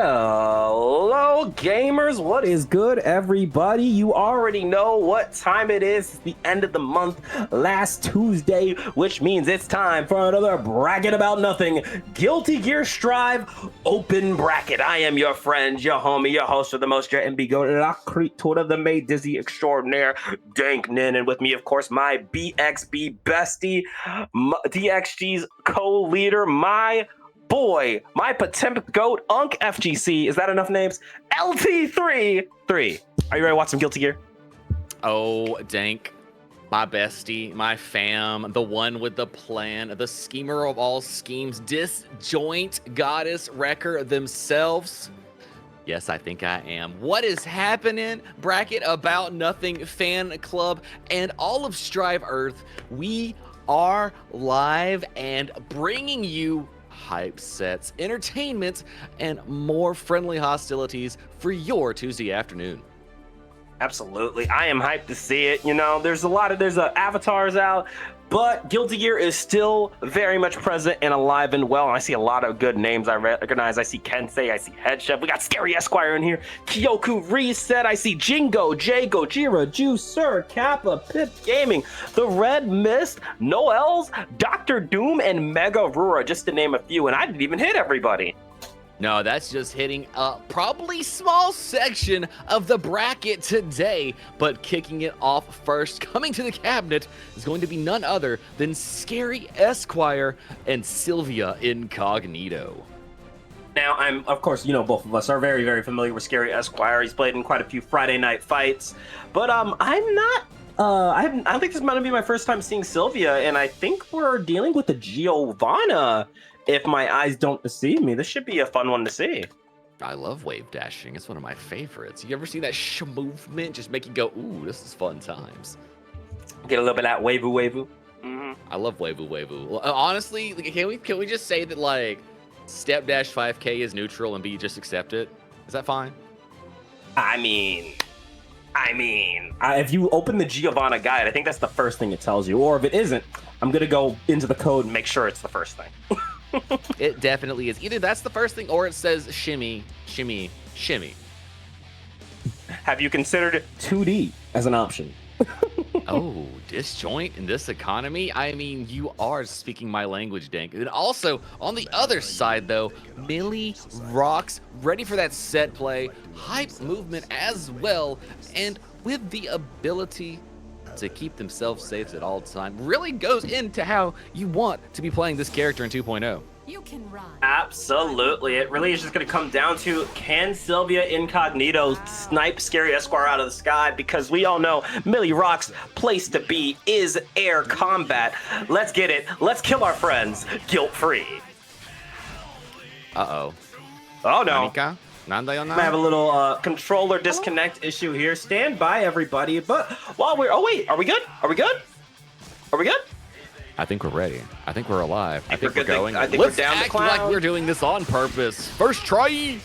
Hello, gamers. What is good, everybody? You already know what time it is. It's the end of the month, last Tuesday, which means it's time for another bracket about nothing. Guilty Gear Strive open bracket. I am your friend, your homie, your host of the most, your MB La Creatura, the Made Dizzy Extraordinaire, DankXNen, and with me, of course, my BXB bestie, DXG's co-leader, my boy, my Potemkin goat, FGC. Is that enough names? LT3. Are you ready to watch some Guilty Gear? Oh, Dank, my bestie, my fam, the one with the plan, the schemer of all schemes, disjoint goddess wrecker themselves. Yes, I think I am. What is happening? Bracket about nothing fan club and all of Strive Earth. We are live and bringing you hype sets, entertainment, and more friendly hostilities for your Tuesday afternoon. Absolutely. I am hyped to see it. You know, there's avatars out, but Guilty Gear is still very much present and alive and well. And I see a lot of good names I recognize. I see Kensei, I see Head Chef. We got ScaryEsquire in here. KyokuReset. I see Jingojay, Gojira, Joose, Kapa, Pip Gaming, The Red Mist, NoLs, DrDoom, and MEGAFISTU, just to name a few. And I didn't even hit everybody. No, that's just hitting a probably small section of the bracket today, but kicking it off first, coming to the cabinet, is going to be none other than ScaryEsquire and SilviaIncognito. Now, of course, you know, both of us are very, very familiar with ScaryEsquire. He's played in quite a few Friday night fights, but I'm not. I don't think this might be my first time seeing Silvia, and I think we're dealing with a Giovanna. If my eyes don't deceive me, this should be a fun one to see. I love wave dashing. It's one of my favorites. You ever see that movement just make you go, ooh, this is fun times. Get a little bit of that wavoo. Mm-hmm. I love wavoo. Honestly, can we just say that, like, step dash 5K is neutral and B, just accept it? Is that fine? I mean, if you open the Giovanna guide, I think that's the first thing it tells you. Or if it isn't, I'm going to go into the code and make sure it's the first thing. It definitely is. Either that's the first thing or it says shimmy. Have you considered 2D as an option? Oh, disjoint in this economy? I mean, you are speaking my language, Dank. And also, on the other side, though, Millie rocks, ready for that set play, hype movement as well, and with the ability to keep themselves safe at all time. Really goes into how you want to be playing this character in 2.0. You can run. Absolutely. It really is just going to come down to, can SilviaIncognito snipe ScaryEsquire out of the sky? Because we all know Millie Rock's place to be is air combat. Let's get it. Let's kill our friends guilt-free. Uh-oh. Oh, no. Unika? I have a little controller disconnect issue here. Stand by, everybody. But while we're... Oh, wait. Are we good? Are we good? I think we're ready. I think we're alive. I think we're going. I think Let's we're down the act cloud. like we're doing this on purpose. First try.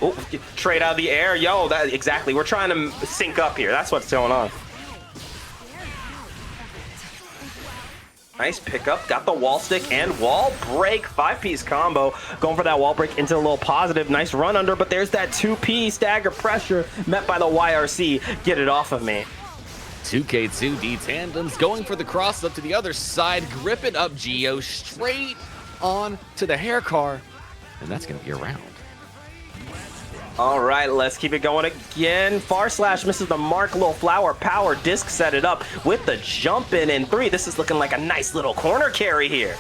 Oh, trade out of the air. Yo, exactly. We're trying to sync up here. That's what's going on. Nice pickup. Got the wall stick and wall break. 5-piece combo. Going for that wall break into a little positive. Nice run under, but there's that 2P stagger pressure met by the YRC. Get it off of me. 2K2D tandems going for the cross up to the other side. Grip it up, Geo. Straight on to the hair car. And that's going to be a round. All right, let's keep it going again. Far slash misses the mark. Little flower power disc set it up with the jump in 3. This is looking like a nice little corner carry here.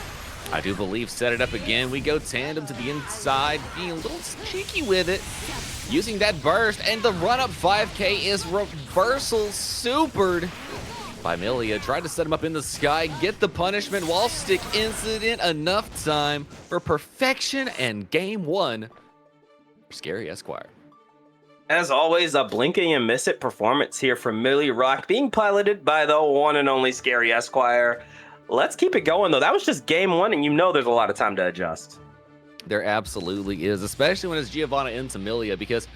I do believe set it up again. We go tandem to the inside, being a little cheeky with it. Using that burst, and the run-up 5K is reversal supered by Millia. Tried to set him up in the sky, get the punishment, wall stick incident, enough time for perfection and game 1. ScaryEsquire. As always, a blink and you miss it performance here from Millie Rock, being piloted by the one and only ScaryEsquire. Let's keep it going, though. That was just game 1, and you know there's a lot of time to adjust. There absolutely is, especially when it's Giovanna into Millia, because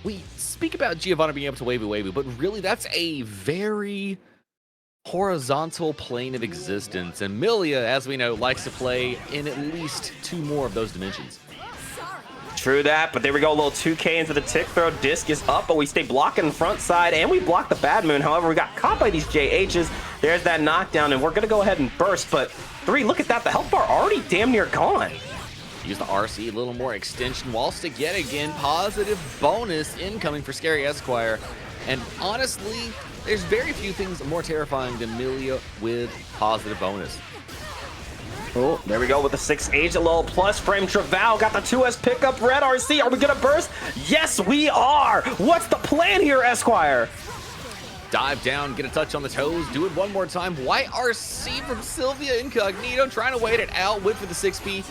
we speak about Giovanna being able to wavy, but really that's a very horizontal plane of existence, and Millia, as we know, likes to play in at least 2 more of those dimensions. True that, but there we go. A little 2K into the tick throw. Disc is up, but we stay blocking front side, and we block the bad moon. However, we got caught by these JHs. There's that knockdown, and we're going to go ahead and burst. But 3, look at that. The health bar already damn near gone. Use the RC, a little more extension. Wall stick yet again. Positive bonus incoming for ScaryEsquire. And honestly, there's very few things more terrifying than Millia with positive bonus. Oh, there we go with the 6H, a little plus frame. Traval got the 2S pickup. Red RC, are we gonna burst? Yes, we are. What's the plan here, Esquire? Dive down, get a touch on the toes, do it one more time. White RC from SilviaIncognito, trying to wait it out, wait for the 6P.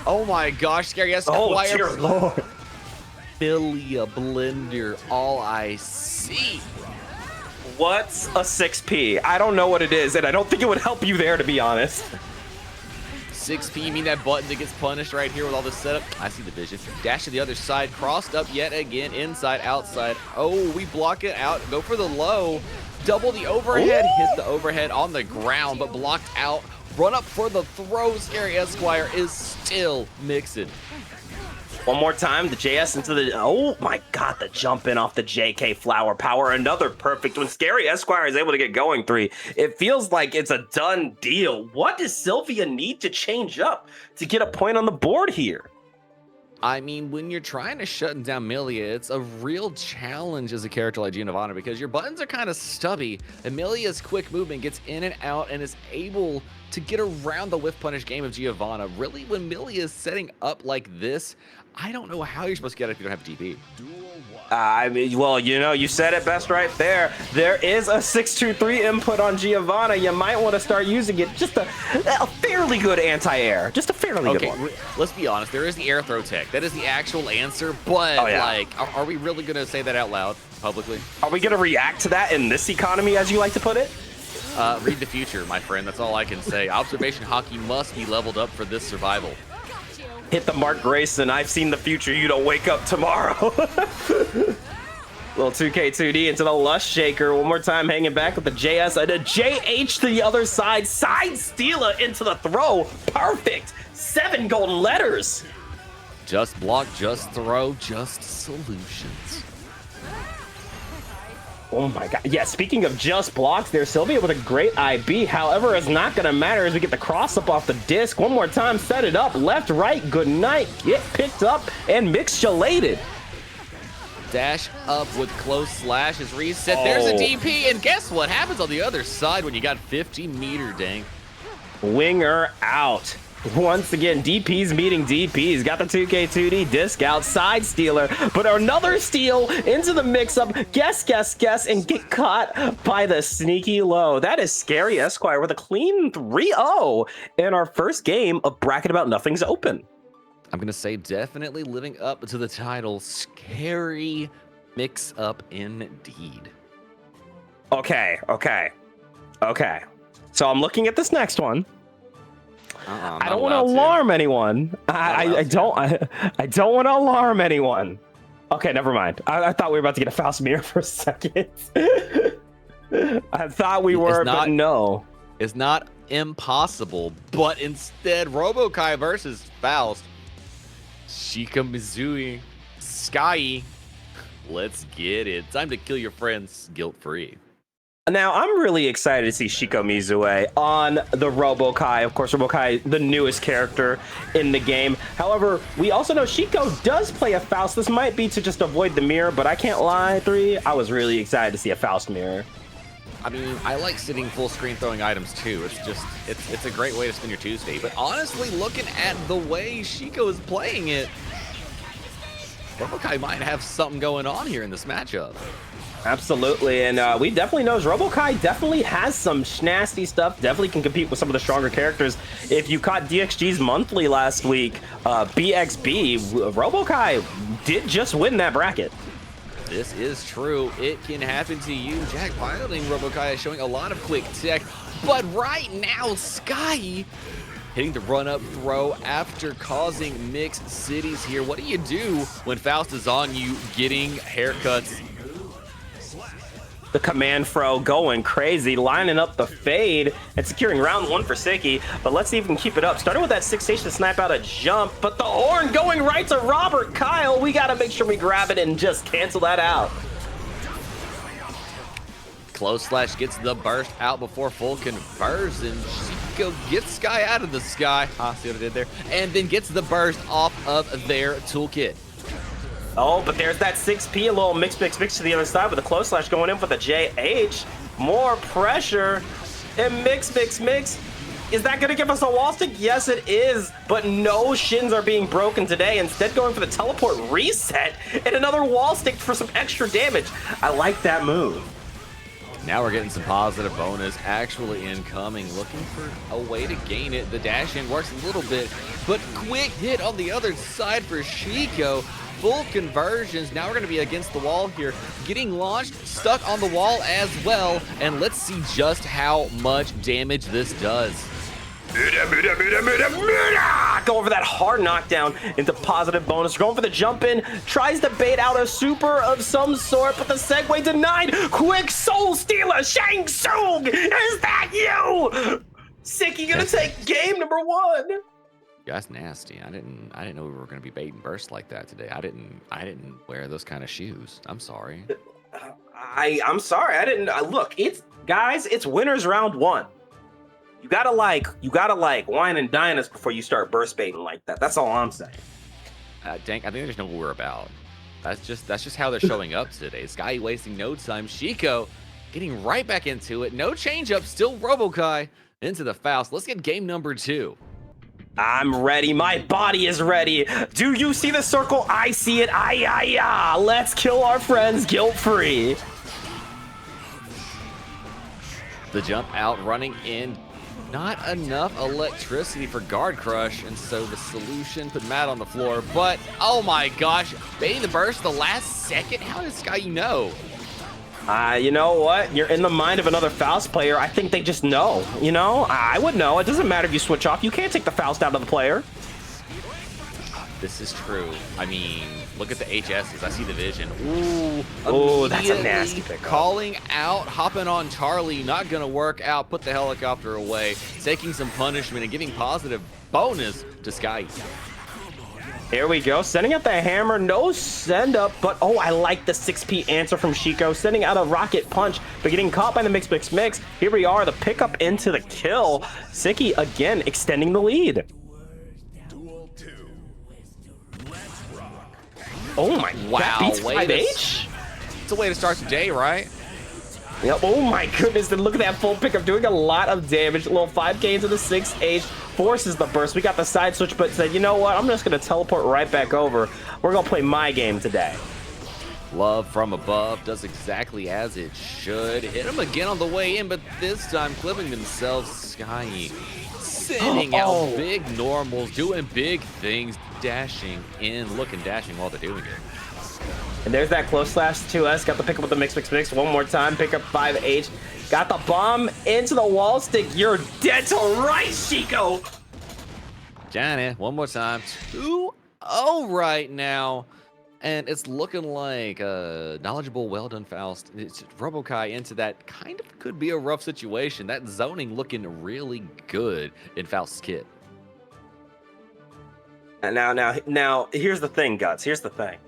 Oh my gosh, ScaryEsquire. Oh, dear Lord. Millia blender, all I see. What's a 6P? I don't know what it is, and I don't think it would help you there, to be honest. 6P, you mean that button that gets punished right here with all this setup? I see the vision. Dash to the other side, crossed up yet again, inside, outside. Oh, we block it out, go for the low. Double the overhead, hit the overhead on the ground, but blocked out. Run up for the throw. ScaryEsquire is still mixing. One more time, the JS into the, oh my God, the jump in off the JK flower power. Another perfect when ScaryEsquire is able to get going 3. It feels like it's a done deal. What does Silvia need to change up to get a point on the board here? I mean, when you're trying to shut down Millia, it's a real challenge as a character like Giovanna because your buttons are kind of stubby. And Millia's quick movement gets in and out and is able to get around the whiff punish game of Giovanna. Really, when Millia is setting up like this, I don't know how you're supposed to get it if you don't have DP. I mean, well, you know, you said it best right there. There is a 623 input on Giovanna. You might want to start using it. Just a fairly good anti-air. Just a fairly good one. Let's be honest. There is the air throw tech. That is the actual answer. But, like, are we really going to say that out loud publicly? Are we going to react to that in this economy, as you like to put it? Read the future, my friend. That's all I can say. Observation hockey must be leveled up for this survival. Hit the Mark Grayson. I've seen the future. You don't wake up tomorrow. Little 2K2D into the Lush Shaker. One more time, hanging back with the JS and a JH to the other side. Side stealer into the throw. Perfect. 7 golden letters. Just block, just throw, just solutions. Oh my God. Yeah, speaking of just blocks, there's Silvia with a great IB. However, it's not going to matter as we get the cross up off the disc. One more time, set it up. Left, right, good night. Get picked up and mixtulated. Dash up with close slash is reset. Oh. There's a DP, and guess what happens on the other side when you got 50-meter dank? Winger out. Once again, DP's meeting DP's. Got the 2K2D disc out, side stealer, but another steal into the mix-up. Guess, and get caught by the sneaky low. That is ScaryEsquire with a clean 3-0 in our first game of Bracket About Nothing's Open. I'm going to say definitely living up to the title. Scary mix-up indeed. Okay. So I'm looking at this next one. I don't want to alarm anyone. I don't want to alarm anyone. Okay, never mind. I thought we were about to get a Faust mirror for a second. I thought we were, but no. It's not impossible, but instead, Robo-Ky versus Faust. Shikomizue, Scyyie. Let's get it. Time to kill your friends guilt-free. Now, I'm really excited to see Shikomizue on the Robo-Ky. Of course, Robo-Ky, the newest character in the game. However, we also know Shiko does play a Faust. This might be to just avoid the mirror, but I can't lie, 3. I was really excited to see a Faust mirror. I mean, I like sitting full screen throwing items too. It's just, it's a great way to spend your Tuesday. But honestly, looking at the way Shiko is playing it, Robo-Ky might have something going on here in this matchup. Absolutely, and we definitely knows Robo-Ky definitely has some nasty stuff, definitely can compete with some of the stronger characters. If you caught DXG's monthly last week, BXB, Robo-Ky did just win that bracket. This is true. It can happen to you. Jack piloting Robo-Ky is showing a lot of quick tech, but right now, Scyyie hitting the run-up throw after causing mixed cities here. What do you do when Faust is on you getting haircuts? The command throw going crazy, lining up the fade and securing round 1 for Scyyie. But let's see if we can keep it up. Starting with that 6H to snipe out a jump, but the horn going right to Robert Kyle. We got to make sure we grab it and just cancel that out. Close slash gets the burst out before full conversion. Shiko gets Scyyie out of the sky. See what I did there? And then gets the burst off of their toolkit. Oh, but there's that 6P, a little mix to the other side with a close slash going in for the JH. More pressure and mix. Is that going to give us a wall stick? Yes, it is, but no shins are being broken today. Instead, going for the teleport reset and another wall stick for some extra damage. I like that move. Now we're getting some positive bonus actually incoming, looking for a way to gain it. The dash in works a little bit, but quick hit on the other side for Shiko. Full conversions. Now we're going to be against the wall here, getting launched, stuck on the wall as well, and let's see just how much damage this does. Go over that hard knockdown into positive bonus. Going for the jump in, tries to bait out a super of some sort, but the segue denied. Quick soul stealer, Shang Tsung, is that you? Scyyie gonna take game number 1. That's nasty. I didn't know we were gonna be bait and burst like that today. I didn't wear those kind of shoes. I'm sorry. I'm sorry. I didn't look. It's guys. It's winners round 1. You gotta wine and dine us before you start burst baiting like that. That's all I'm saying. Dank, I think there's no what we're about. That's just how they're showing up today. Scyyie wasting no time. Shiko getting right back into it. No change up. Still Robo-Ky into the Faust. Let's get game number 2. I'm ready. My body is ready. Do you see the circle? I see it. Let's kill our friends guilt-free. The jump out, running in. Not enough electricity for guard crush, and so the solution put Matt on the floor. But oh my gosh, baiting the burst the last second. How does Scyyie know? You know what? You're in the mind of another Faust player. I think they just know. You know, I would know. It doesn't matter if you switch off. You can't take the Faust out of the player. This is true. I mean, look at the HSs. I see the vision. Ooh, that's a nasty pick. Calling out, hopping on Charlie. Not going to work out. Put the helicopter away. Taking some punishment and giving positive bonus to Scyyie. Here we go. Sending out the hammer. No send up, but oh, I like the 6P answer from Shiko. Sending out a rocket punch, but getting caught by the mix. Here we are. The pickup into the kill. Scyyie again extending the lead. Oh my, wow, that beats 5H? It's a way to start the day, right? Yep. Oh my goodness, then look at that full pickup, doing a lot of damage. A little 5K into the 6H, forces the burst. We got the side switch, but said, you know what, I'm just gonna teleport right back over. We're gonna play my game today. Love from above does exactly as it should. Hit him again on the way in, but this time clipping themselves. Scyyie sending out big normals, doing big things, dashing in, looking dashing while they're doing it. And there's that close slash 2S. Got the pick up with the mix. One more time. Pick up 5H. Got the bomb into the wall stick. You're dead to rights, Shiko. Johnny, one more time. 2-0 right now. And it's looking like a knowledgeable, well done Faust. It's Robo-Ky into that kind of could be a rough situation. That zoning looking really good in Faust's kit. And now, here's the thing, Guts. Here's the thing.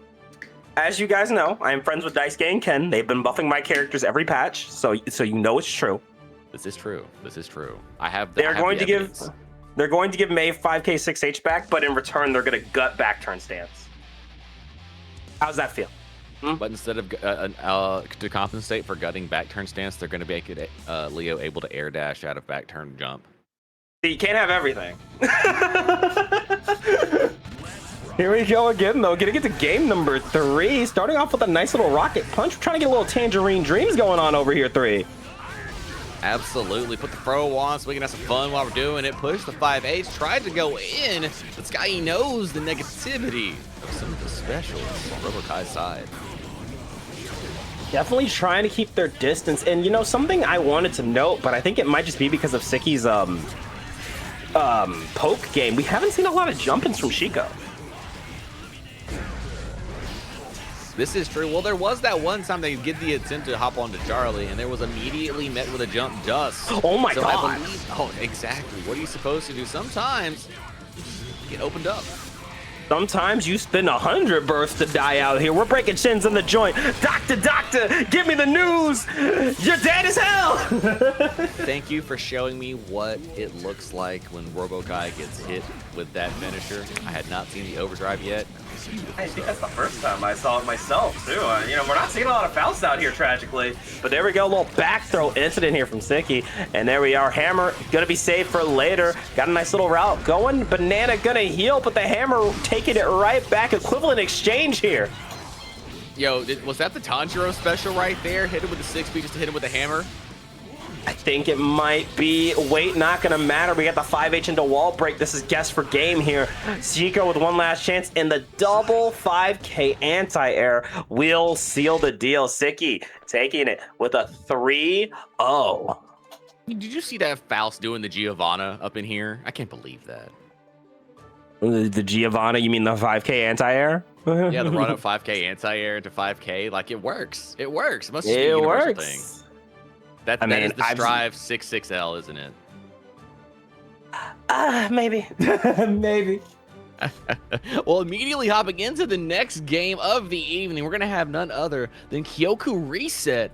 As you guys know, I am friends with Daisuke and Ken. They've been buffing my characters every patch, so you know it's true. This is true. This is true. They're going to give Maeve 5K 6H back, but in return, they're going to gut back turn stance. How's that feel? But instead of to compensate for gutting back turn stance, they're going to make it Leo able to air dash out of back turn jump. You can't have everything. Here we go again, though. Gonna get to game number 3. Starting off with a nice little rocket punch. We're trying to get a little tangerine dreams going on over here, 3. Absolutely. Put the throw on so we can have some fun while we're doing it. Push the 5H. Tried to go in, but Scyyie knows the negativity of some of the specials on Robo-Ky's side. Definitely trying to keep their distance. And, you know, something I wanted to note, but I think it might just be because of Sicky's poke game. We haven't seen a lot of jump-ins from Shiko. This is true. Well, there was that one time they get the attempt to hop onto Charlie, and there was immediately met with a jump dust. Oh my so god. I believe, oh, exactly. What are you supposed to do? Sometimes you get opened up. Sometimes you spend 100 births to die out here. We're breaking shins in the joint. Doctor, give me the news. You're dead as hell. Thank you for showing me what it looks like when Robo-Ky gets hit with that finisher. I had not seen the overdrive yet. I think that's the first time I saw it myself, too. You know, we're not seeing a lot of Faust out here, tragically. But there we go, a little back throw incident here from Scyyie. And there we are, Hammer gonna be saved for later. Got a nice little route going. Banana gonna heal, but the Hammer taking it right back. Equivalent exchange here. Yo, was that the Tanjiro special right there? Hit him with the 6B just to hit him with the hammer? I think it might be. Wait, not gonna matter. We got the 5H into wall break. This is guess for game here. Zico with one last chance, and the double 5K anti-air will seal the deal. Scyyie taking it with a 3-0. Did you see that Faust doing the Giovanna up in here? I can't believe that. The Giovanna, you mean the 5K anti-air? Yeah, the run up 5K anti-air into 5K. Like, it works. It works. It must be a universal thing. That is the Strive 66L, isn't it? Maybe. Maybe. Well, immediately hopping into the next game of the evening, we're going to have none other than KyokuReset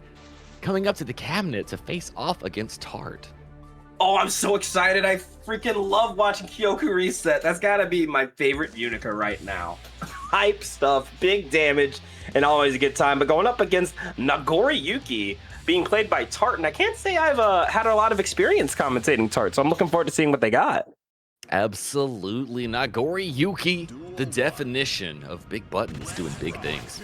coming up to the cabinet to face off against Tart. Oh, I'm so excited. I freaking love watching KyokuReset. That's got to be my favorite Unika right now. Hype stuff, big damage, and always a good time. But going up against Nagoriyuki, being played by Tart, and I can't say I've had a lot of experience commentating Tart, so I'm looking forward to seeing what they got. Absolutely. Nagoriyuki, the definition of big buttons doing big things.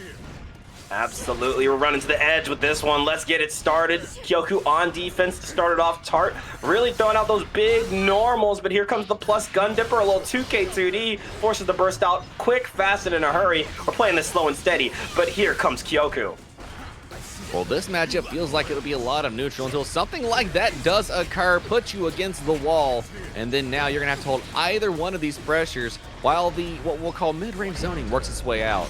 Absolutely. We're running to the edge with this one. Let's get it started. Kyoku on defense to start it off. Tart really throwing out those big normals, but here comes the plus gun dipper. A little 2K2D forces the burst out quick, fast, and in a hurry. We're playing this slow and steady, but here comes Kyoku. Well, this matchup feels like it'll be a lot of neutral until something like that does occur, put you against the wall, and then now you're gonna have to hold either one of these pressures while the what we'll call mid-range zoning works its way out.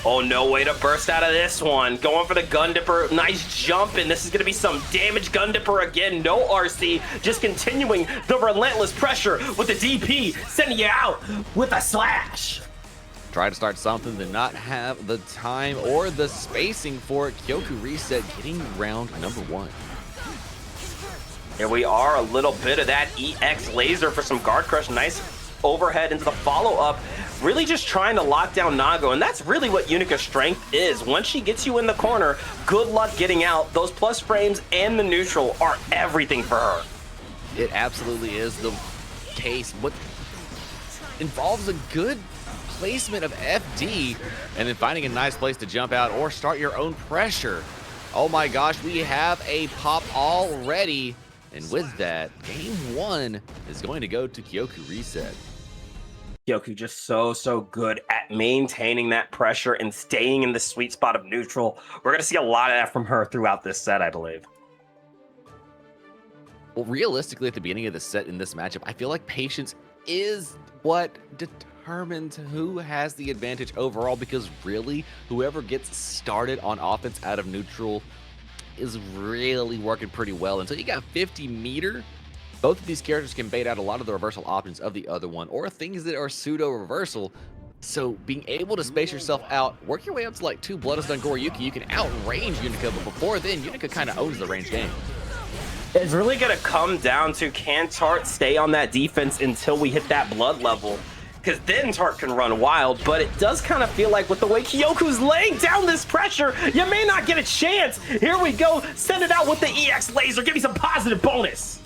Oh, no way to burst out of this one. Going for the gun dipper. Nice jump, and this is gonna be some damage. Gun dipper again, no RC. Just continuing the relentless pressure with the DP, sending you out with a slash. Try to start something, then not have the time or the spacing for it. KyokuReset getting round number 1. Here we are, a little bit of that EX laser for some guard crush. Nice overhead into the follow-up. Really just trying to lock down Nago, and that's really what Unika's strength is. Once she gets you in the corner, good luck getting out. Those plus frames and the neutral are everything for her. It absolutely is the case. What involves a good placement of FD and then finding a nice place to jump out or start your own pressure. Oh my gosh, we have a pop already, and with that, game 1 is going to go to KyokuReset. Kyoku just so good at maintaining that pressure and staying in the sweet spot of neutral. We're gonna see a lot of that from her throughout this set, I believe. Well, realistically, at the beginning of the set in this matchup, I feel like patience is what determines who has the advantage overall, because really, whoever gets started on offense out of neutral is really working pretty well. Until you got 50 meter, both of these characters can bait out a lot of the reversal options of the other one, or things that are pseudo-reversal. So being able to space yourself out, work your way up to like 2 Bloodless Nagoriyuki, you can outrange Unika, but before then, Unika kind of owns the range game. It's really gonna come down to, can Tart stay on that defense until we hit that blood level? Because then Tart can run wild, but it does kind of feel like with the way Kyoku's laying down this pressure, you may not get a chance. Here we go, send it out with the EX laser, give me some positive bonus.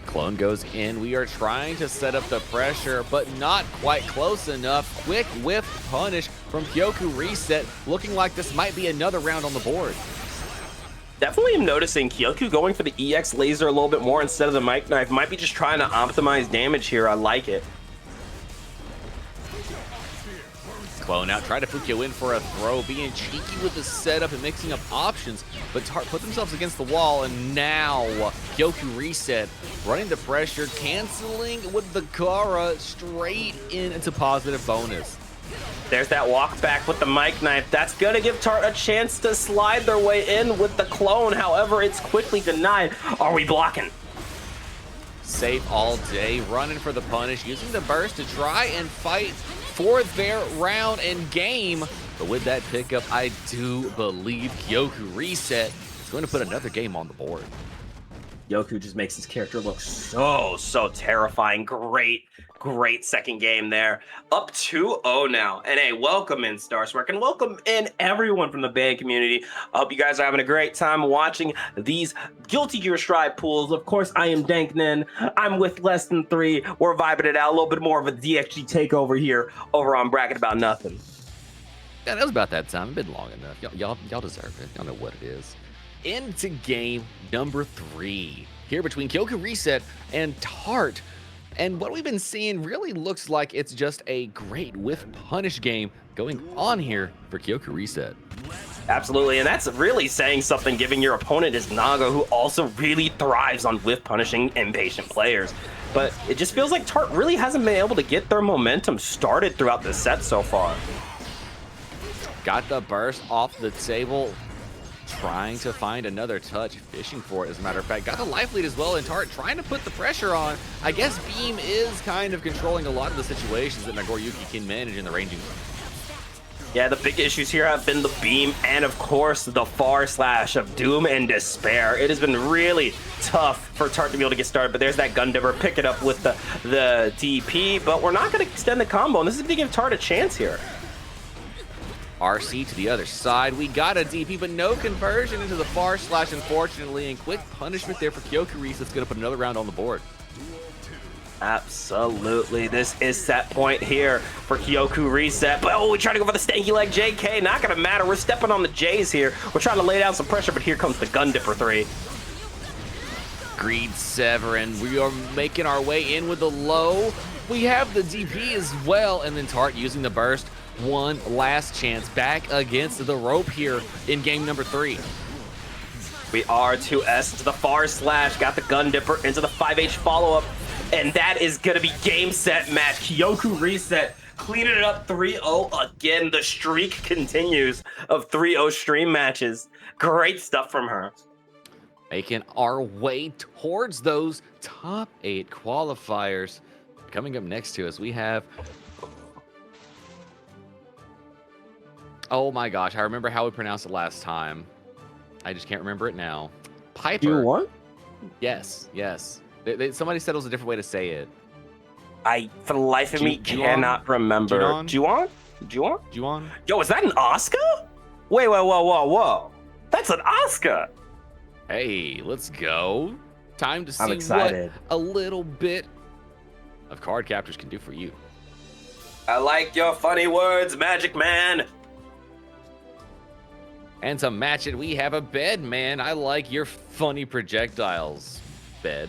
Clone goes in. We are trying to set up the pressure, but not quite close enough. Quick whiff punish from KyokuReset, looking like this might be another round on the board. Definitely am noticing Kyoku going for the EX laser a little bit more instead of the mic knife. Might be just trying to optimize damage here. I like it. Clone out, try to Fukyo in for a throw, being cheeky with the setup and mixing up options, but Tart put themselves against the wall, and now KyokuReset running the pressure, canceling with the Kara straight into positive bonus. There's that walk back with the mic knife. That's gonna give Tart a chance to slide their way in with the clone. However, it's quickly denied. Are we blocking? Safe all day, running for the punish, using the burst to try and fight for their round and game. But with that pickup, I do believe KyokuReset is going to put another game on the board. Yoku just makes his character look so terrifying. Great second game there. Up 2-0 now. And hey, welcome in Starspark, and welcome in everyone from the band community. I hope you guys are having a great time watching these Guilty Gear Strive pools. Of course, I am DankXNen. I'm with Less Than 3. We're vibing it out. A little bit more of a DXG takeover here over on Bracket About Nothing. Yeah, that was about that time. It's been long enough. Y'all deserve it. Y'all know what it is. Into game number 3 here between KyokuReset and Tart. And what we've been seeing really looks like it's just a great whiff punish game going on here for KyokuReset. Absolutely, and that's really saying something, given your opponent is Naga, who also really thrives on whiff punishing impatient players. But it just feels like Tart really hasn't been able to get their momentum started throughout the set so far. Got the burst off the table, trying to find another touch, fishing for it, as a matter of fact. Got the life lead as well, and Tart trying to put the pressure on. I guess Beam is kind of controlling a lot of the situations that Nagoriyuki can manage in the ranging zone. Yeah, the big issues here have been the Beam and, of course, the far slash of Doom and Despair. It has been really tough for Tart to be able to get started, but there's that gun dipper. Pick it up with the DP, but we're not going to extend the combo, and this is going to give Tart a chance here. RC to the other side. We got a DP, but no conversion into the far slash, unfortunately, and quick punishment there for KyokuReset. That's going to put another round on the board. Absolutely. This is set point here for KyokuReset. But oh, we try to go for the stanky leg JK. Not going to matter. We're stepping on the J's here. We're trying to lay down some pressure, but here comes the gun dipper 3. Greed Severin. We are making our way in with the low. We have the DP as well, and then Tart using the burst. One last chance back against the rope here in game number 3. We are 2S into the far slash, got the gun dipper into the 5H follow-up, and that is going to be game, set, match. KyokuReset cleaning it up 3-0 again. The streak continues of 3-0 stream matches. Great stuff from her. Making our way towards those top 8 qualifiers. Coming up next to us, we have... Oh my gosh, I remember how we pronounced it last time. I just can't remember it now. Piper. Do you want? Yes. Somebody said it was a different way to say it. I, for the life of me, cannot remember. Juon? Yo, is that an Asuka? Wait, whoa. That's an Asuka. Hey, let's go. Time to see what a little bit of card captors can do for you. I like your funny words, Magic Man. And to match it, we have a Bedman. I like your funny projectiles, Bed.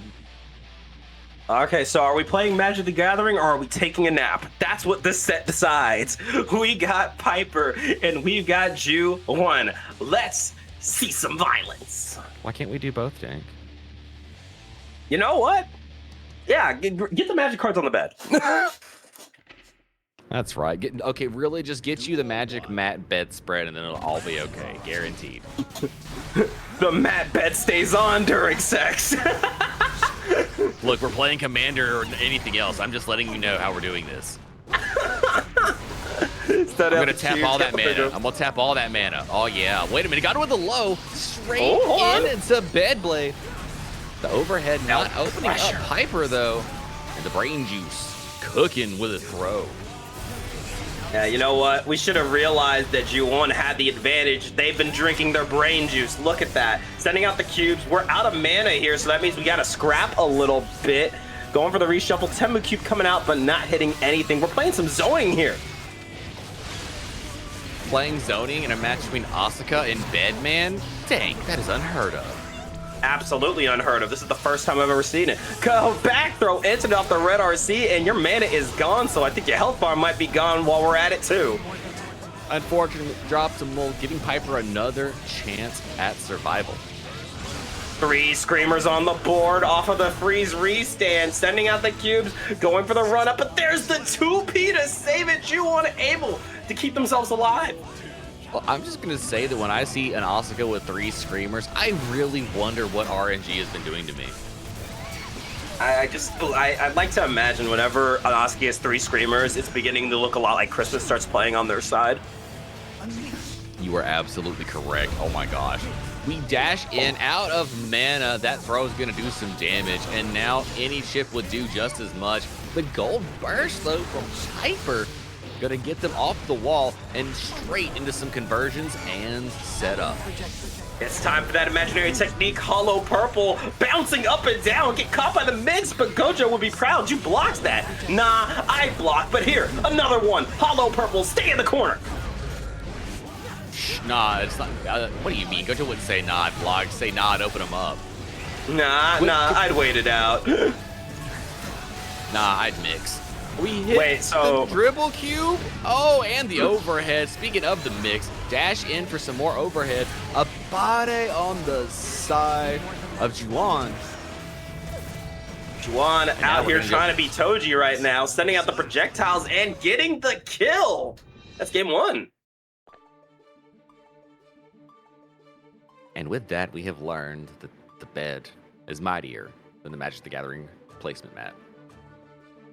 Okay, so are we playing Magic the Gathering or are we taking a nap? That's what this set decides. We got Piper and we've got Ju1. Let's see some violence. Why can't we do both, Dank? You know what? Yeah, get the magic cards on the bed. That's right. Okay, really just get you the magic mat bedspread and then it'll all be okay. Guaranteed. The mat bed stays on during sex. Look, we're playing Commander or anything else. I'm just letting you know how we're doing this. I'm gonna tap all that mana. I'm gonna tap all that mana. Oh yeah. Wait a minute. Got it with a low. Straight into Bedblade. The overhead not opening up Piper though. And the brain juice cooking with a throw. Yeah, you know what? We should have realized that Ju1 had the advantage. They've been drinking their brain juice. Look at that. Sending out the cubes. We're out of mana here, so that means we got to scrap a little bit. Going for the reshuffle. Temu cube coming out, but not hitting anything. We're playing some zoning here. Playing zoning in a match between Asuka and Bedman? Dang, that is unheard of. Absolutely unheard of. This is the first time I've ever seen it. Go back throw, instant off the red RC, and your mana is gone, so I think your health bar might be gone while we're at it too. Unfortunately, drops a mold, giving Piper another chance at survival. 3 Screamers on the board off of the freeze restand, sending out the cubes, going for the run up, but there's the 2P to save it. Ju-On able to keep themselves alive. Well, I'm just going to say that when I see an Asuka with 3 Screamers, I really wonder what RNG has been doing to me. I'd like to imagine whenever an Asuka has 3 Screamers, it's beginning to look a lot like Christmas starts playing on their side. You are absolutely correct. Oh my gosh. We dash in out of mana. That throw is going to do some damage, and now any chip would do just as much. The gold burst, though, from Piper, going to get them off the wall and straight into some conversions and setup. It's time for that imaginary technique, Hollow Purple, bouncing up and down, get caught by the mix, but Gojo would be proud. You blocked that. Nah, I blocked, but here, another one. Hollow Purple, stay in the corner. Nah, it's not. What do you mean? Gojo wouldn't say nah, I'd block. Say nah, I'd open him up. Nah, I'd wait it out. Nah, I'd mix. We hit the dribble cube. Oh, and the overhead. Speaking of the mix, dash in for some more overhead. A body on the side of Ju-On. Ju-On out here trying to be Toji right now, sending out the projectiles and getting the kill. That's game 1. And with that, we have learned that the bed is mightier than the Magic the Gathering placement mat.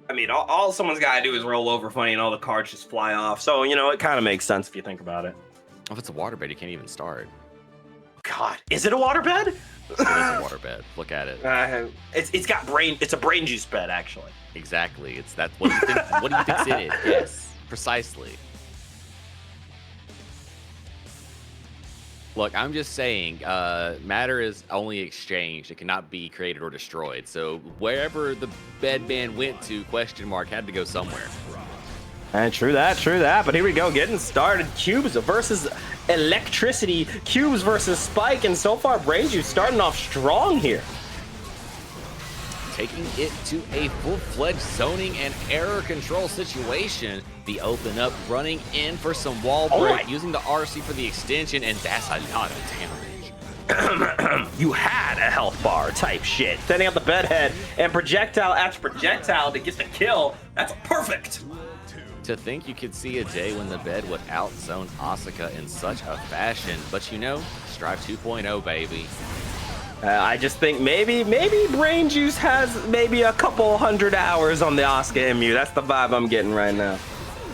I mean, all someone's got to do is roll over funny and all the cards just fly off. So, you know, it kind of makes sense if you think about it. If it's a waterbed, you can't even start. God, is it a waterbed? It is a waterbed. Look at it. It's got brain. It's a brain juice bed, actually. Exactly. It's that. What do you think? What do you think's in it? Yes, precisely. Look, I'm just saying, matter is only exchanged. It cannot be created or destroyed. So wherever the Bedman went to, question mark, had to go somewhere. And true that. But here we go, getting started. Cubes versus electricity. Cubes versus Spike. And so far, Brainjuice starting off strong here. Taking it to a full-fledged zoning and error control situation. The open up, running in for some wall break, using the RC for the extension, and that's a lot of damage. You had a health bar type shit. Sending out the bedhead and projectile after projectile to get the kill. That's perfect. To think you could see a day when the bed would outzone Asuka in such a fashion, but you know, Strive 2.0, baby. I just think maybe Brain Juice has maybe a couple 100 hours on the Asuka MU. That's the vibe I'm getting right now.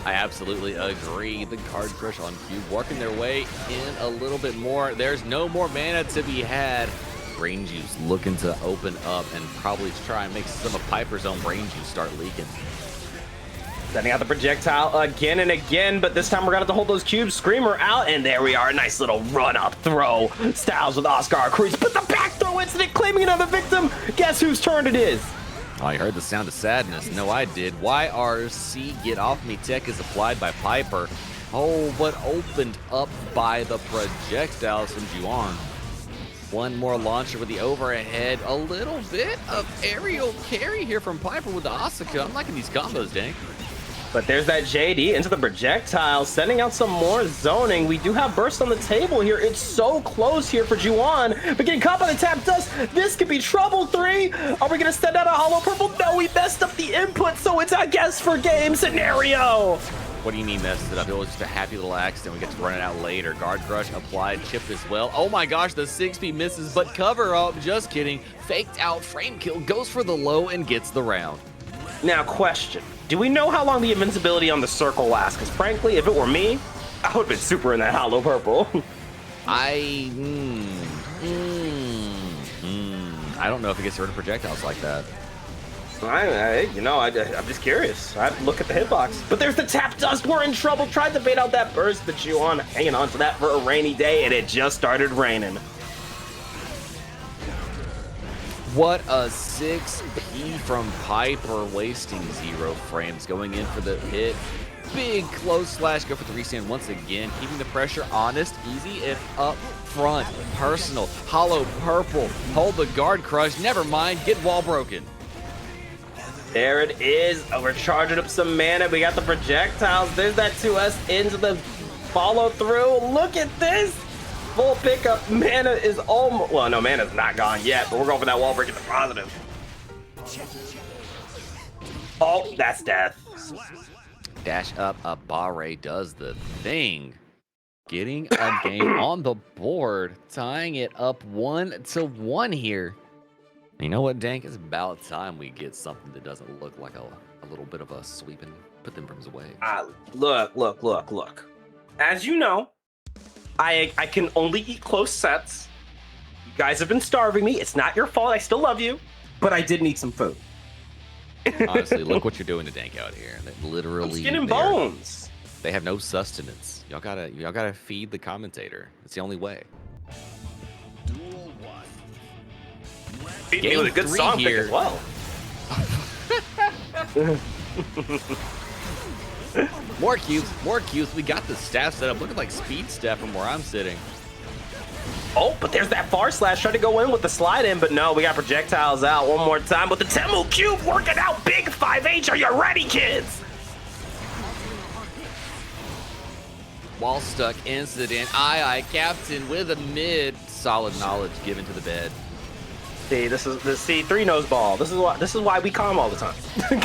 I absolutely agree. The card crush on Cube working their way in a little bit more. There's no more mana to be had. Brain Juice looking to open up and probably try and make some of Piper's own Brain Juice start leaking. Sending out the projectile again and again, but this time we're gonna have to hold those cubes. Screamer out, and there we are. A nice little run-up throw. Styles with Oscar Cruz, but the back throw incident claiming another victim. Guess whose turn it is? I heard the sound of sadness. No, I did. YRC Get Off Me tech is applied by Piper. Oh, but opened up by the projectiles from Ju-On. One more launcher with the overhead. A little bit of aerial carry here from Piper with the Asuka. I'm liking these combos, Dank. But there's that JD into the projectile, sending out some more zoning. We do have burst on the table here. It's so close here for Ju-On, but getting caught by the tap dust. This could be trouble. 3. Are we gonna send out a hollow purple? No, we messed up the input, so it's a guess for game scenario. What do you mean messed it up? It was just a happy little accident. We get to run it out later. Guard crush applied, chipped as well. Oh my gosh, the 6P misses, but cover up. Just kidding. Faked out frame kill, goes for the low and gets the round. Now, question. Do we know how long the invincibility on the circle lasts? Because frankly, if it were me, I would have been super in that hollow purple. I don't know if it gets rid of projectiles like that. I'm just curious. I'd look at the hitbox. But there's the tap dust. We're in trouble. Tried to bait out that burst, but Ju-On hanging on to that for a rainy day, and it just started raining. What a 6P from Piper, wasting 0 frames, going in for the hit. Big close slash, go for the restand once again, keeping the pressure honest, easy, and up front. Personal, hollow purple, hold the guard crush, never mind, get wall broken. There it is. We're charging up some mana. We got the projectiles. There's that 2S into the follow through. Look at this. Full pickup. Mana is almost, well, no, mana's not gone yet, but we're going for that wall break at the positive. Oh, that's death. Dash up, Abare does the thing. Getting a game on the board, tying it up 1-1 here. You know what, Dank? It's about time we get something that doesn't look like a little bit of a sweep and put them brooms away. Look. As you know, I can only eat close sets. You guys have been starving me. It's not your fault. I still love you, but I did need some food. Honestly, look what you're doing to Dank out here. They're literally skin and bones. They have no sustenance. Y'all gotta feed the commentator. It's the only way. Beat me with a good song pick as well. More cubes. We got the staff set up, looking like speed staff from where I'm sitting. Oh, but there's that far slash. Tried to go in with the slide in, but no, we got projectiles out one more time with the Temu cube working out big 5H. Are you ready, kids? Wall stuck incident. Aye, Captain with a mid. Solid knowledge given to the bed. See, this is the C3 nose ball. This is why we calm all the time.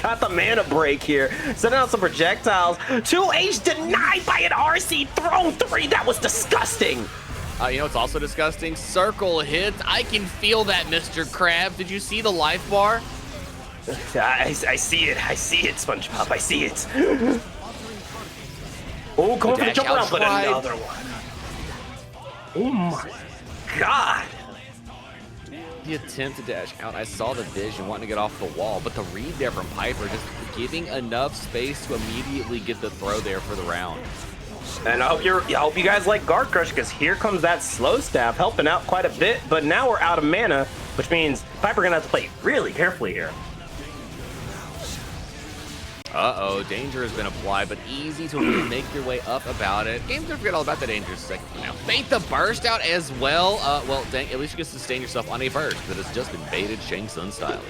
Got the mana break here. Sending out some projectiles. 2H denied by an RC throw 3. That was disgusting. You know what's also disgusting? Circle hits. I can feel that, Mr. Krab. Did you see the life bar? I see it. I see it, SpongeBob. I see it. Oh, going for the jump around, but another one. Oh my God. The attempt to dash out. I saw the vision wanting to get off the wall, but the read there from Piper just giving enough space to immediately get the throw there for the round. And I hope you guys like Guard Crush, because here comes that slow staff helping out quite a bit. But now we're out of mana, which means Piper gonna have to play really carefully here. Uh-oh, danger has been applied, but easy to really make your way up about it. Game's gonna forget all about that danger second now. Bait the burst out as well. Well, dang, at least you can sustain yourself on a burst that has just been baited Shang Tsung style.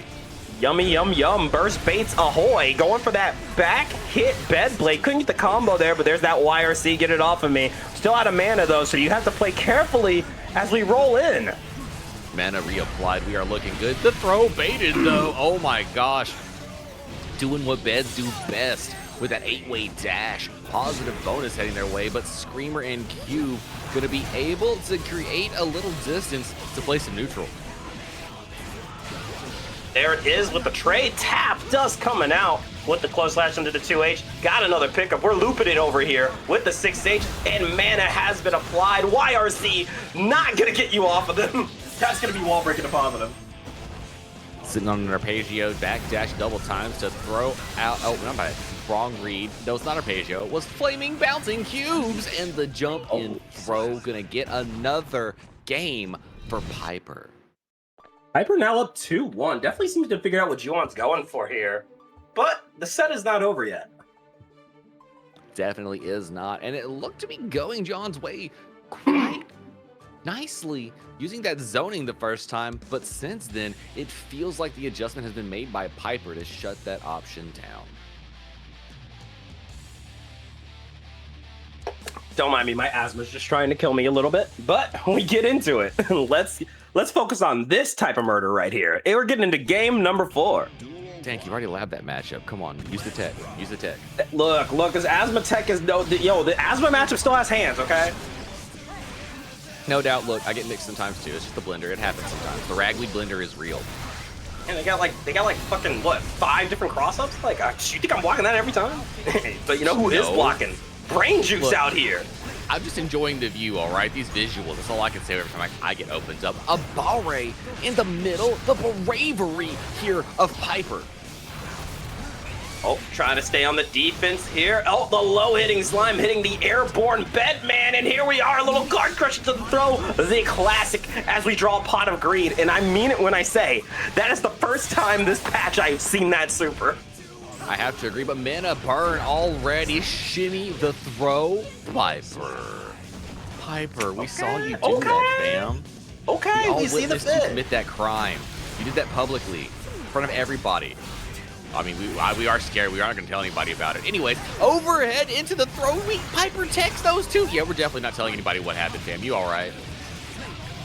Yummy, yum, yum. Burst baits ahoy. Going for that back hit bed blade. Couldn't get the combo there, but there's that YRC. Get it off of me. Still out of mana, though, so you have to play carefully as we roll in. Mana reapplied. We are looking good. The throw baited, though. Oh, my gosh. Doing what beds do best with that 8-way dash. Positive bonus heading their way, but Screamer and Cube going to be able to create a little distance to play some neutral. There it is with the trade. Tap dust coming out with the close slash into the 2H. Got another pickup. We're looping it over here with the 6H, and mana has been applied. YRC not going to get you off of them. That's going to be wall breaking a positive. Sitting on an arpeggio, back dash double times to throw out. Oh, not bad. Wrong read. No, it's not arpeggio. It was flaming bouncing cubes, and the jump in throw gonna get another game for Piper. Piper now up 2-1. Definitely seems to figure out what Juwan's going for here, but the set is not over yet. Definitely is not, and it looked to be going John's way quite nicely, using that zoning the first time, but since then, it feels like the adjustment has been made by Piper to shut that option down. Don't mind me, my asthma's just trying to kill me a little bit, but we get into it. Let's focus on this type of murder right here. We're getting into game number 4. Dank, you already labbed that matchup. Come on, use the tech. Use the tech. Look, this asthma tech is the asthma matchup still has hands, okay? No doubt. Look, I get mixed sometimes too. It's just the blender. It happens sometimes. The Ragweed blender is real. And they got like fucking what, 5 different cross-ups? Like, you think I'm blocking that every time? But you know who is blocking? Brain Juice. Look, out here. I'm just enjoying the view, all right? These visuals. That's all I can say every time I get opened up. A Barre in the middle. The bravery here of Piper. Oh, trying to stay on the defense here. Oh, the low-hitting slime hitting the airborne Bedman, and here we are, a little guard crush to the throw. The classic as we draw a Pot of Greed, and I mean it when I say that is the first time this patch I've seen that super. I have to agree, but mana burn already. Shimmy the throw. Piper, we saw you do that, fam. Okay, we see the witnessed you fit. commit that crime. You did that publicly, in front of everybody. I mean, we are scared. We aren't going to tell anybody about it. Anyways, overhead into the throw. Piper text those two. Yeah, we're definitely not telling anybody what happened, fam. You all right?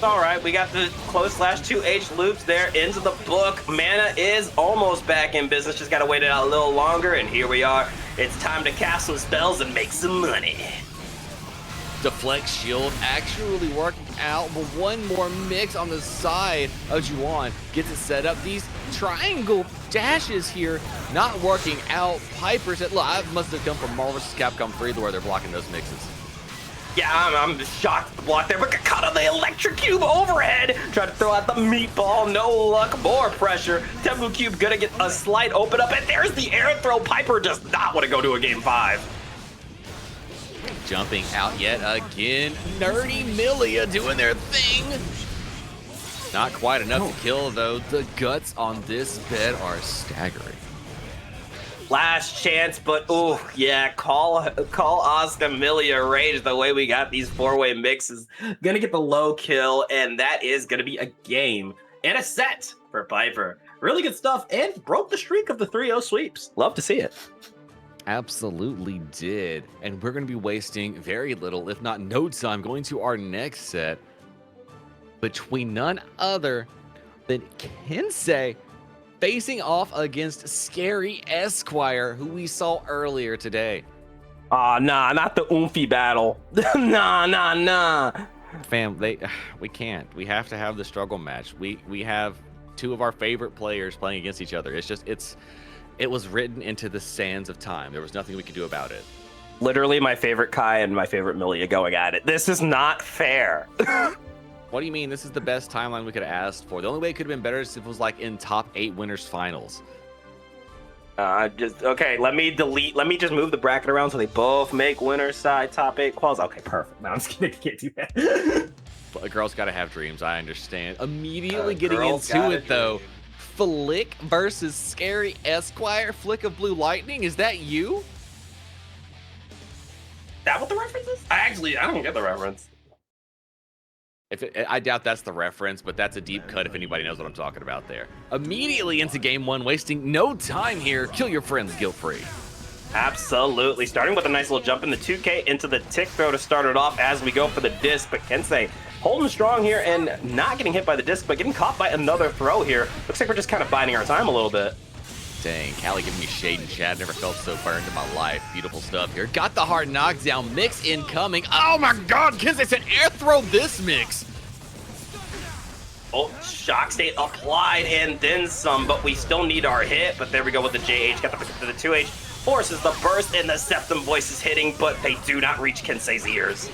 All right, we got the close /2H loops there into the book. Mana is almost back in business. Just got to wait it out a little longer. And here we are. It's time to cast some spells and make some money. Deflect shield actually working out, but one more mix on the side of Juwan gets it set up. These triangle dashes here not working out. Piper said, look, I must have come from Marvel vs. Capcom 3 where they're blocking those mixes. Yeah, I'm shocked to block there, but got caught on the electric cube overhead. Tried to throw out the meatball, no luck, more pressure. Tempo Cube gonna get a slight open up, and there's the air throw. Piper does not want to go to a game 5. Jumping out yet again. Nerdy Millia doing their thing. Not quite enough to kill, though. The guts on this bed are staggering. Last chance, but oh yeah, call Asuka Millia rage the way we got these 4-way mixes. Gonna get the low kill, and that is gonna be a game and a set for Piper. Really good stuff, and broke the streak of the 3-0 sweeps. Love to see it. Absolutely did. And we're going to be wasting very little, if not no time, going to our next set between none other than Kensei facing off against ScaryEsquire, who we saw earlier today. Nah, not the Oomphy battle. Nah. Fam, we can't. We have to have the struggle match. We have two of our favorite players playing against each other. It was written into the sands of time. There was nothing we could do about it. Literally my favorite Kai and my favorite Millia going at it. This is not fair. What do you mean? This is the best timeline we could have asked for. The only way it could have been better is if it was like in top 8 winners finals. Okay, let me just move the bracket around so they both make winner side top 8 quals. Okay, perfect. No, I'm just kidding. I can't do that. But a girl's got to have dreams. I understand. Immediately getting into it, though. Flick versus ScaryEsquire. Flick of Blue Lightning. Is that you? That what the reference is? I don't get the reference. I doubt that's the reference, but that's a deep cut if anybody knows what I'm talking about there. Immediately into game 1, wasting no time here. Kill your friends guilt-free. Absolutely. Starting with a nice little jump in the 2K into the tick throw to start it off as we go for the disc, but Kensei holding strong here and not getting hit by the disc, but getting caught by another throw here. Looks like we're just kind of biding our time a little bit. Dang, Callie giving me shade and chat. Never felt so burned in my life. Beautiful stuff here. Got the hard knockdown. Mix incoming. Oh my god, Kensei said air throw this mix. Oh, shock state applied and then some, but we still need our hit. But there we go with the JH. Got the pick up to the 2H. Forces the burst and the septum voice is hitting, but they do not reach Kensei's ears.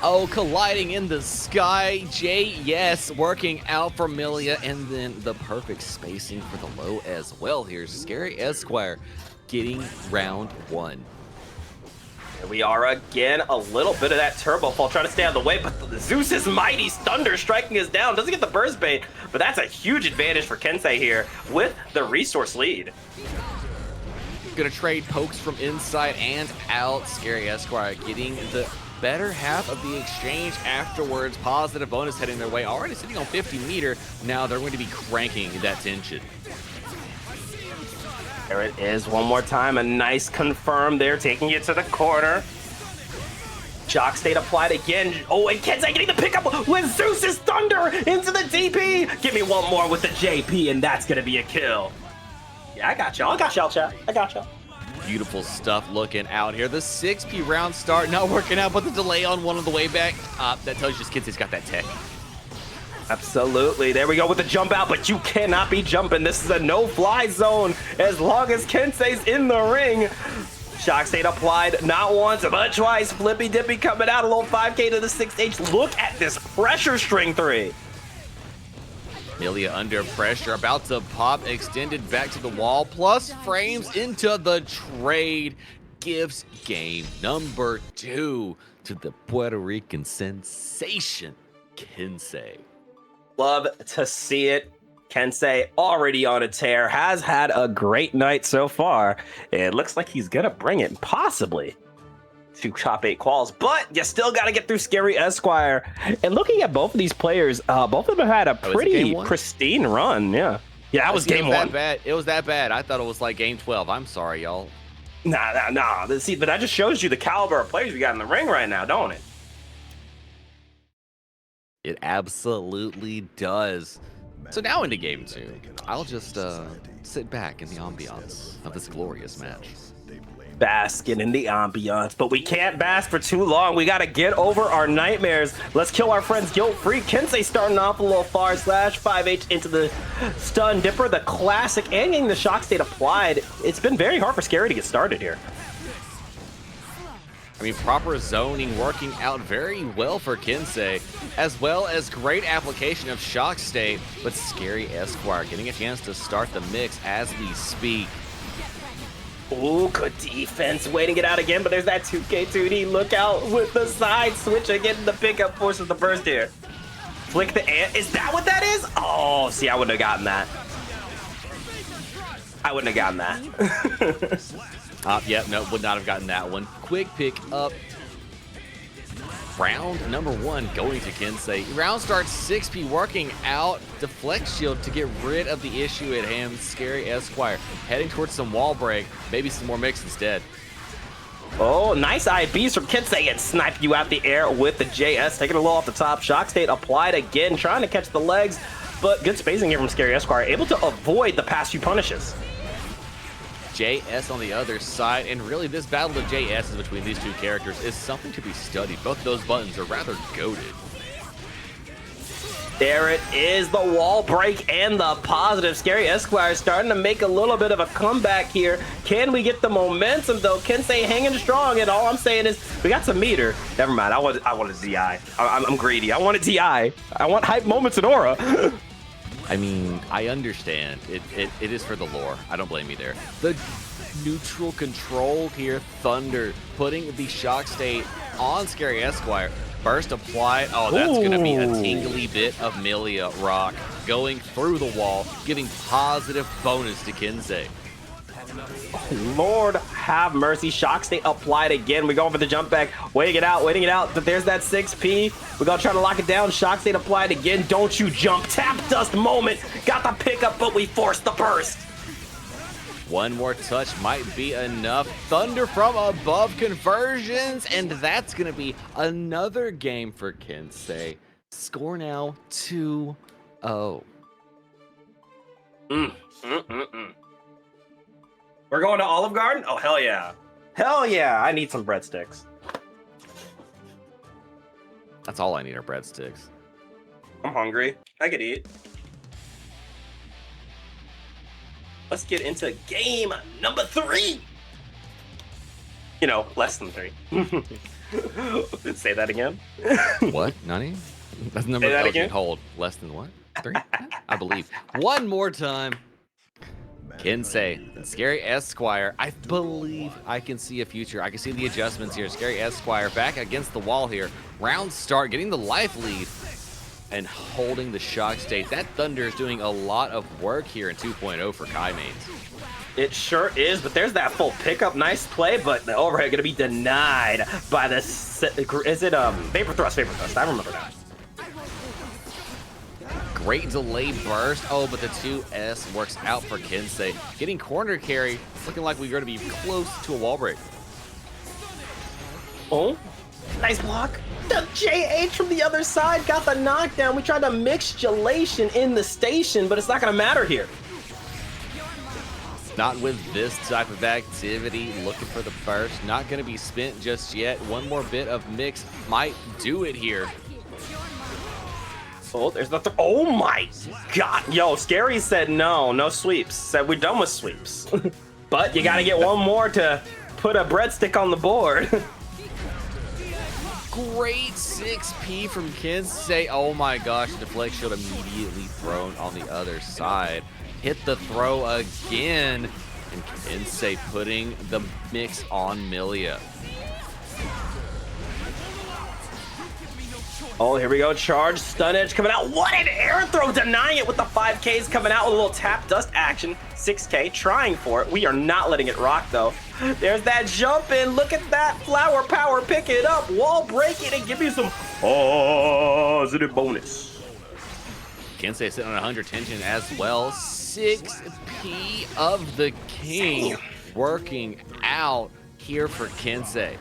Oh, colliding in the sky. Yes, working out for Millia, and then the perfect spacing for the low as well here. ScaryEsquire getting round 1. Here we are again, a little bit of that turbo fall, trying to stay out of the way, but Zeus's mighty thunder striking us down. Doesn't get the burst bait, but that's a huge advantage for Kensei here with the resource lead. Gonna trade pokes from inside and out. ScaryEsquire getting the better half of the exchange afterwards. Positive bonus heading their way. Already sitting on 50 meter. Now they're going to be cranking that tension. There it is one more time. A nice confirm there, taking it to the corner. Shock state applied again. Oh, and Kensei getting the pickup with Zeus's thunder into the DP. Give me one more with the JP, and that's going to be a kill. Yeah, I got y'all, chat. I got y'all. Beautiful stuff looking out here. The 6P round start not working out, but the delay on one on the way back. That tells you Kensei's got that tech. Absolutely. There we go with the jump out, but you cannot be jumping. This is a no-fly zone as long as Kensei's in the ring. Shock state applied not once, but twice. Flippy Dippy coming out, a little 5K to the 6H. Look at this pressure string 3. Millia under pressure, about to pop, extended back to the wall, plus frames into the trade. Gives game number 2 to the Puerto Rican sensation, Kensei. Love to see it. Kensei already on a tear, has had a great night so far. It looks like he's gonna bring it possibly to top 8 quals, but you still got to get through ScaryEsquire. And looking at both of these players, both of them had a pretty pristine run. Yeah, that was game 1. It was that bad. I thought it was like game 12. I'm sorry, y'all. Nah. See, but that just shows you the caliber of players we got in the ring right now, don't it? It absolutely does. So now into game 2, I'll just sit back in the ambiance of this glorious match. Basking in the ambiance, but we can't bask for too long. We got to get over our nightmares. Let's kill our friends guilt-free. Kensei starting off a little far slash 5H into the stun dipper, the classic, and getting the shock state applied. It's been very hard for Scary to get started here. I mean, proper zoning working out very well for Kensei, as well as great application of shock state, but ScaryEsquire getting a chance to start the mix as we speak. Ooh, good defense, waiting it out again, but there's that 2K2D. Look out with the side switch again. The pickup forces the burst here. Flick the ant. Is that what that is? Oh, see, I wouldn't have gotten that. I wouldn't have gotten that. Yep, no, would not have gotten that one. Quick pick up. Round number 1 going to Kensei. Round starts 6P working out deflect shield to get rid of the issue at hand. ScaryEsquire heading towards some wall break, maybe some more mix instead. Oh, nice IBs from Kensei and snipe you out the air with the JS. Taking a little off the top. Shock state applied again, trying to catch the legs, but good spacing here from ScaryEsquire, able to avoid the past few punishes. JS on the other side, and really this battle of JSs between these two characters is something to be studied. Both of those buttons are rather goated. There it is, the wall break and the positive. ScaryEsquire starting to make a little bit of a comeback here. Can we get the momentum though? Kensei hanging strong, and all I'm saying is we got some meter. Never mind, I want a DI. I'm greedy. I want a DI. I want hype moments and aura. I mean, I understand. It is for the lore. I don't blame you there. The neutral control here, Thunder, putting the shock state on ScaryEsquire. Burst applied. Oh, that's going to be a tingly bit of Millia rock going through the wall, giving positive bonus to Kensei. Oh, Lord have mercy. Shock state applied again. We're going for the jump back. Waiting it out. But there's that 6P. We're going to try to lock it down. Shock state applied again. Don't you jump. Tap dust moment. Got the pickup, but we forced the burst. One more touch might be enough. Thunder from above conversions, and that's going to be another game for Kensei. Score now 2-0. We're going to Olive Garden? Oh, hell yeah. Hell yeah. I need some breadsticks. That's all I need are breadsticks. I'm hungry. I could eat. Let's get into game number 3. You know, less than 3. Say that again. What? Nani? That's the number Say that that again? Hold. Less than what? 3? I believe. One more time. Kensei and ScaryEsquire. I believe I can see a future. I can see the adjustments here. ScaryEsquire back against the wall here. Round start, getting the life lead and holding the shock state. That Thunder is doing a lot of work here in 2.0 for Ky mains. It sure is, but there's that full pickup. Nice play, but the overhead gonna be denied by the, is it Vapor Thrust? Vapor Thrust, I remember that. Great delay burst. Oh, but the 2S works out for Kensei. Getting corner carry, looking like we're gonna be close to a wall break. Oh, nice block. The JH from the other side got the knockdown. We tried to mixtulation in the station, but it's not gonna matter here. Not with this type of activity. Looking for the burst. Not going to be spent just yet. One more bit of mix might do it here. Oh, there's the oh my god. Yo, Scary said no sweeps. Said we're done with sweeps. But you got to get one more to put a breadstick on the board. Great 6P from Kensei. Oh my gosh, the deflect shield immediately thrown on the other side. Hit the throw again, and Kensei putting the mix on Millia. Oh, here we go. Charge, stun edge coming out. What an air throw, denying it with the 5Ks coming out with a little tap dust action. 6K trying for it. We are not letting it rock though. There's that jump in. Look at that flower power. Pick it up. Wall break it and give you some positive bonus. Kensei sitting on 100 tension as well. 6P of the king working out here for Kensei.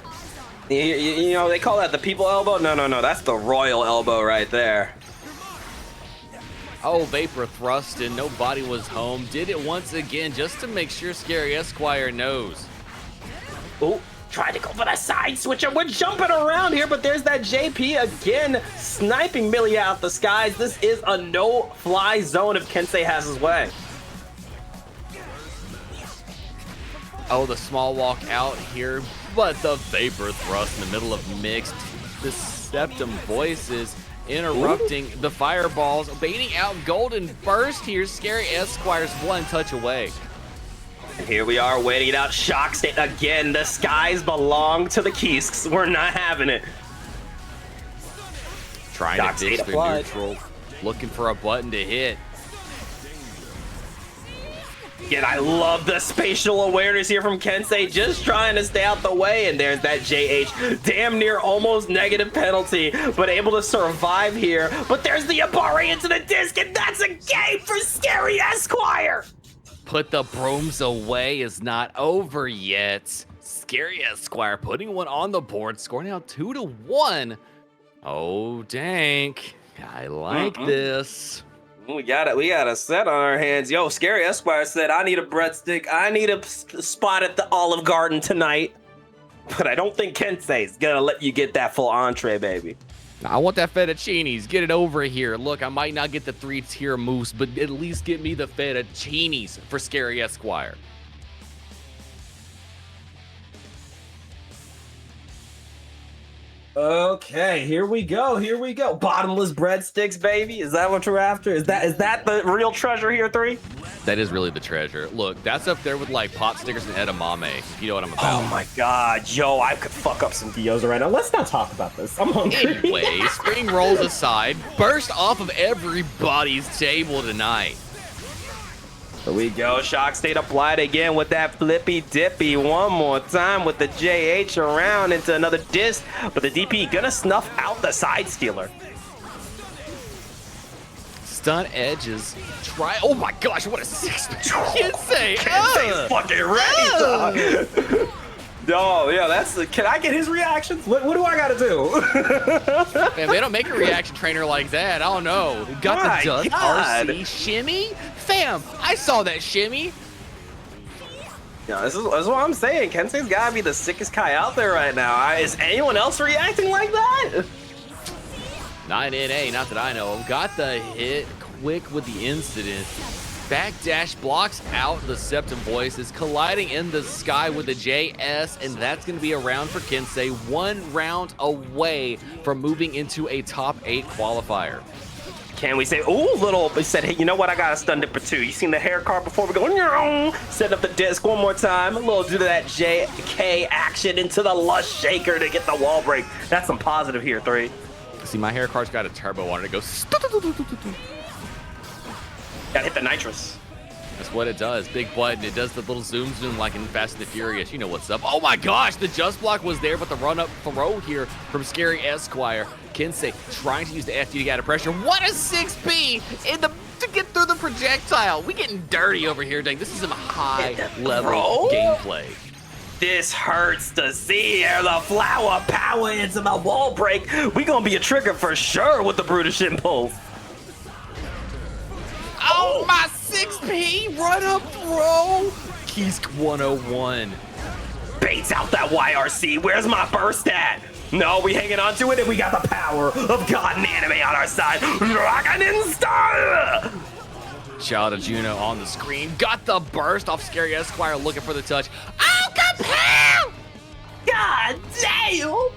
You know, they call that the people elbow. No. That's the royal elbow right there. Oh, Vapor thrust and nobody was home. Did it once again just to make sure ScaryEsquire knows. Oh, tried to go for the side switcher. We're jumping around here, but there's that JP again sniping Millia out the skies. This is a no-fly zone if Kensei has his way. Oh, the small walk out here, but the Vapor thrust in the middle of mixed. The Septum voices interrupting the fireballs, baiting out Golden Burst here. ScaryEsquire's one touch away. And here we are waiting it out. Shock state again. The skies belong to the Keisks. We're not having it. Trying Shock to ditch state through applied. neutral, looking for a button to hit. Again, I love the spatial awareness here from Kensei, just trying to stay out the way. And there's that JH, damn near almost negative penalty, but able to survive here. But there's the Abari into the disc, and that's a game for ScaryEsquire. Put the brooms away is not over yet. ScaryEsquire putting one on the board, scoring out 2-1. Oh, Dank. I like this. We got a set on our hands. Yo, ScaryEsquire said, I need a breadstick. I need a spot at the Olive Garden tonight. But I don't think Kensei's gonna let you get that full entree, baby. I want that fettuccinis. Get it over here. Look, I might not get the 3-tier mousse, but at least get me the fettuccinis for ScaryEsquire. Okay, here we go. Bottomless breadsticks, baby. Is that what you're after? Is that the real treasure here, 3? That is really the treasure. Look, that's up there with like pot stickers and edamame. If you know what I'm about. Oh my god, yo, I could fuck up some gyoza right now. Let's not talk about this. I'm hungry. Anyway, spring rolls aside, burst off of everybody's table tonight. Here we go. Shock state applied again with that flippy dippy. One more time with the JH around into another disc. But the DP gonna snuff out the side stealer. Stun edges. Try. Oh my gosh, what a 6. Kensei. Kensei's fucking ready, dog. Oh, yeah, that's the. Can I get his reactions? What do I gotta do? Man, they don't make a reaction trainer like that. I don't know. Got My the dust. God. RC shimmy? Fam, I saw that shimmy. Yeah, this is what I'm saying. Kensei's gotta be the sickest Kai out there right now. Is anyone else reacting like that? 9NA, not that I know of. Got the hit quick with the incident. Backdash blocks out the Septum voices, colliding in the sky with the JS, and that's going to be a round for Kensei, 1 round away from moving into a top 8 qualifier. Can we say, ooh, little, he said, hey, you know what, I got a stun dipper too. You seen the hair card before we go, set up the disc one more time, a little do that JK action into the lush shaker to get the wall break. That's some positive here, 3. See, my hair card's got a turbo on it. It goes. Gotta hit the nitrous. That's what it does. Big button. It does the little zoom like in Fast and the Furious. You know what's up. Oh my gosh, the just block was there, but the run up throw here from ScaryEsquire. Kensei trying to use the FD to get out of pressure. What a 6B to get through the projectile. We getting dirty over here, dang. This is some high level gameplay. This hurts to see here. The flower power into the wall break. We gonna be a trigger for sure with the brutish impulse. Oh, my 6P run up throw. Keisk 101. Baits out that YRC. Where's my burst at? No, we hanging on to it, and we got the power of God and anime on our side. Rockin' in style. Child of Juno on the screen. Got the burst off ScaryEsquire looking for the touch. Oh, kapow! God damn!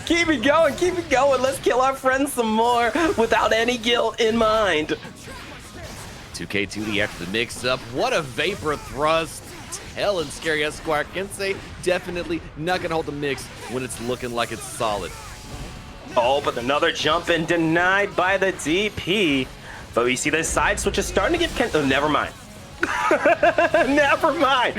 Keep it going. Let's kill our friends some more without any guilt in mind. 2K2D after the mix-up. What a vapor thrust. Telling ScaryEsquire Kensei definitely not gonna hold the mix when it's looking like it's solid. Oh, but another jump and denied by the DP. But we see the side switch is starting to give Ken. Oh, never mind. Never mind.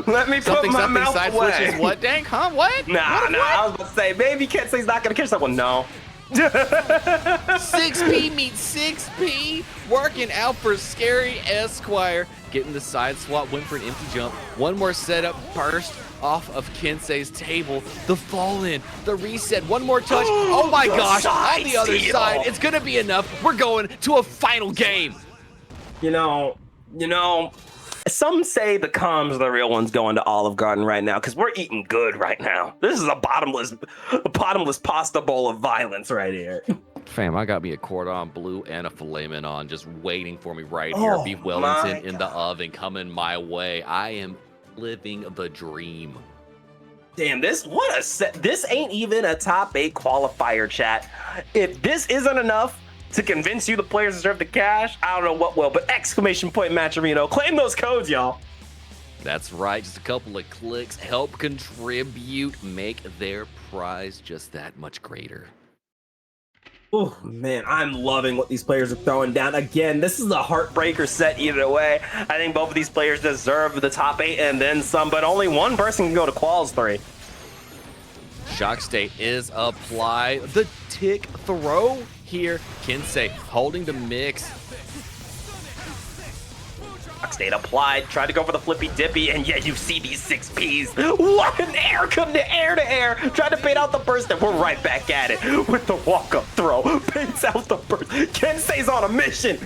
Let me put my mouth side away. switches. What, Dank? Huh? What? Nah, what? I was about to say, maybe Kensei's not going to catch that one. No. 6P meets 6P. Working out for ScaryEsquire. Getting the side swap. Went for an empty jump. One more setup. Burst off of Kensei's table. The fall in. The reset. One more touch. Oh my gosh. On the other side. It's going to be enough. We're going to a final game. You know, some say the comms are the real ones going to Olive Garden right now because we're eating good right now. This is a bottomless pasta bowl of violence right here. Fam, I got me a cordon bleu and a filet mignon just waiting for me right here. Beef Wellington in the oven coming my way. I am living the dream. Damn, what a set. This ain't even a top 8 qualifier, chat. If this isn't enough to convince you the players deserve the cash, I don't know what will, but exclamation point Matcherino. Claim those codes, y'all. That's right, just a couple of clicks help contribute, make their prize just that much greater. Oh man, I'm loving what these players are throwing down. Again, this is a heartbreaker set either way. I think both of these players deserve the top 8 and then some, but only one person can go to Quals 3. Shock state is applied. The tick throw here. Kensei holding the mix. Shock state applied. Tried to go for the flippy dippy, and yeah, you see these 6Ps. What an air! Come to air. Tried to bait out the burst, and we're right back at it with the walk-up throw. Baits out the burst. Kensei's on a mission.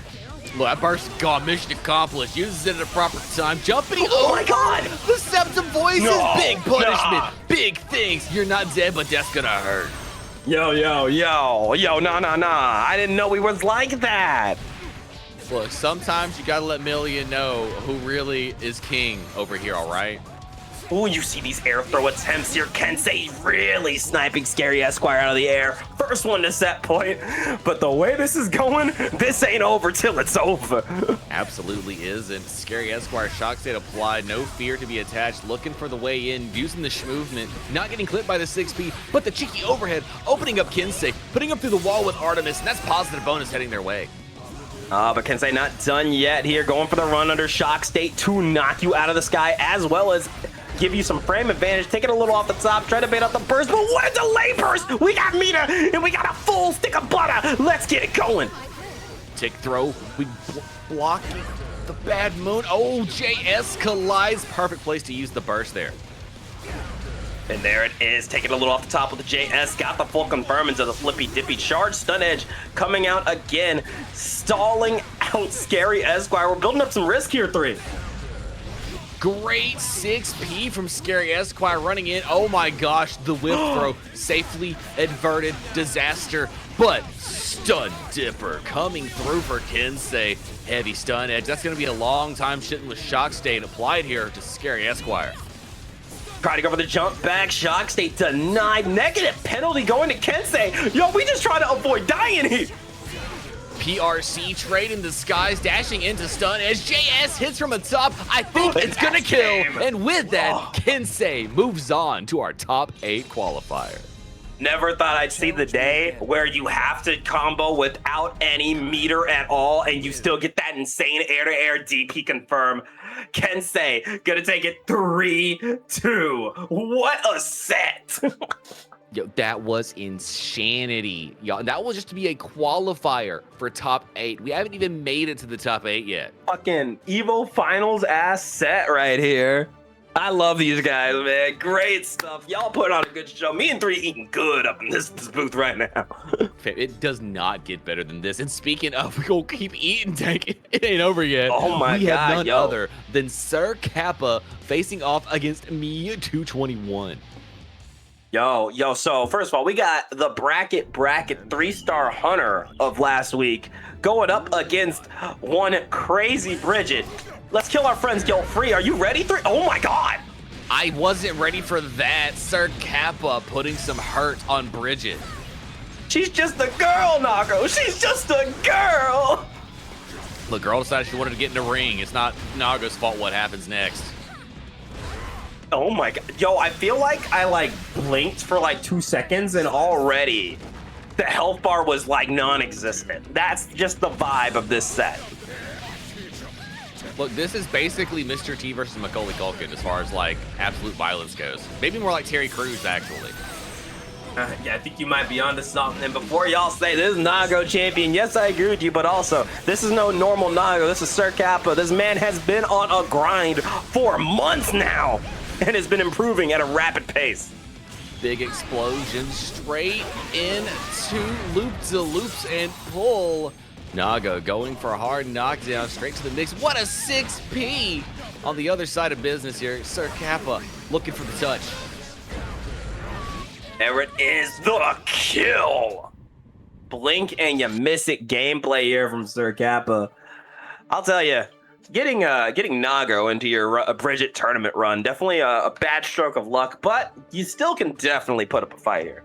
Look, that burst gone, mission accomplished. Uses it at a proper time. Jumping Oh my god! The Septum Voices, No, big punishment, nah. big things. You're not dead, but that's gonna hurt. Yo, nah. I didn't know we was like that. Look, sometimes you gotta let Millia know who really is king over here, all right? Ooh, you see these air throw attempts here. Kensei really sniping ScaryEsquire out of the air. First one to set point. But the way this is going, this ain't over till it's over. Absolutely isn't. ScaryEsquire shock state applied. No fear to be attached. Looking for the way in. Using the movement. Not getting clipped by the 6P. But the cheeky overhead. Opening up Kensei. Putting him through the wall with Artemis. And that's positive bonus heading their way. But Kensei not done yet here. Going for the run under shock state to knock you out of the sky as well as give you some frame advantage. Take it a little off the top. Try to bait out the burst. But what a delay burst! We got meter and we got a full stick of butter. Let's get it going. Tick throw. We blocking the bad moon. Oh, JS collides. Perfect place to use the burst there. And there it is, taking a little off the top with the JS, got the full confirm into the flippy dippy charge, stun edge coming out again, stalling out ScaryEsquire. We're building up some risk here, 3. Great 6P from ScaryEsquire running in. Oh my gosh, the whip throw safely averted disaster, but stun dipper coming through for Kensei. Heavy stun edge. That's gonna be a long time shitting with shock state applied here to ScaryEsquire. Try to go for the jump back, shock state denied, negative penalty going to Kensei. Yo, we just try to avoid dying here. PRC trade in disguise, dashing into stun as JS hits from the top. I think it's gonna kill. And with that, Kensei moves on to our top 8 qualifier. Never thought I'd see the day where you have to combo without any meter at all and you still get that insane air-to-air DP confirm. Kensei gonna take it 3-2. What a set. Yo, that was insanity. Yo, that was just to be a qualifier for top 8. We haven't even made it to the top 8 yet. Fucking Evo Finals ass set right here. I love these guys, man. Great stuff. Y'all put on a good show. Me and 3 eating good up in this booth right now. It does not get better than this. And speaking of, we're gonna keep eating, Tank. It ain't over yet. Oh my we god, have none yo. other than Sir Kappa facing off against Millia 221. Yo, so first of all, we got the bracket 3-star hunter of last week going up against one crazy Bridget. Let's kill our friends guilt free. Are you ready? 3? Oh my god. I wasn't ready for that. Sir Kappa putting some hurt on Bridget. She's just a girl, Nago. She's just a girl. The girl decided she wanted to get in the ring. It's not Nago's fault what happens next. Oh my god. Yo, I feel like I blinked for 2 seconds and already the health bar was like non-existent. That's just the vibe of this set. Look, this is basically Mr. T versus Macaulay Culkin as far as like absolute violence goes. Maybe more like Terry Crews, actually. Yeah, I think you might be onto something. And before y'all say this is Nago champion, yes, I agree with you, but also this is no normal Nago. This is Sir Kappa. This man has been on a grind for months now and has been improving at a rapid pace. Big explosion straight into loop-de-loops and pull. Nago going for a hard knockdown straight to the mix. What a 6P on the other side of business here. Sir Kappa looking for the touch. There it is, the kill. Blink and you miss it gameplay here from Sir Kappa. I'll tell you, getting Nago into your Bridget tournament run, definitely a bad stroke of luck, but you still can definitely put up a fight here.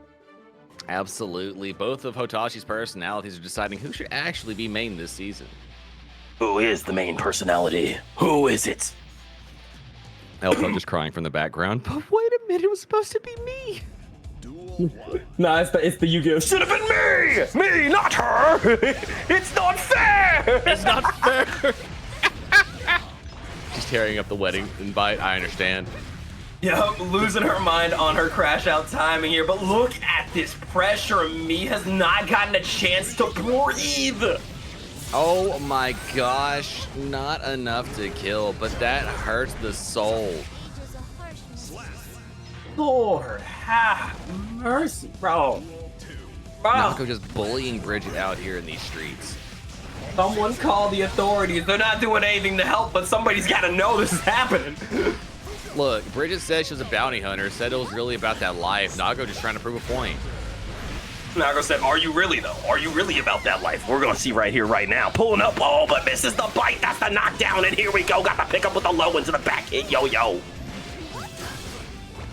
Absolutely. Both of Hotashi's personalities are deciding who should actually be main this season. Who is the main personality? Who is it? Elpo just crying from the background. But wait a minute, it was supposed to be me. Nah, it's the Yu-Gi-Oh! Should have been me! Me, not her! It's not fair! It's not fair! She's tearing up the wedding invite, I understand. Yep, losing her mind on her crash out timing here, but look at this pressure. Me has not gotten a chance to breathe. Oh my gosh, not enough to kill, but that hurts the soul. Lord have mercy, bro. Nago just bullying Bridget out here in these streets. Someone call the authorities. They're not doing anything to help, but somebody's got to know this is happening. Look, Bridget said she was a bounty hunter, said it was really about that life. Nago just trying to prove a point. Nago said, are you really, though? Are you really about that life? We're going to see right here, right now. Pulling up, oh, but misses the bite. That's the knockdown, and here we go. Got the pick up with the low into the back hit, yo-yo.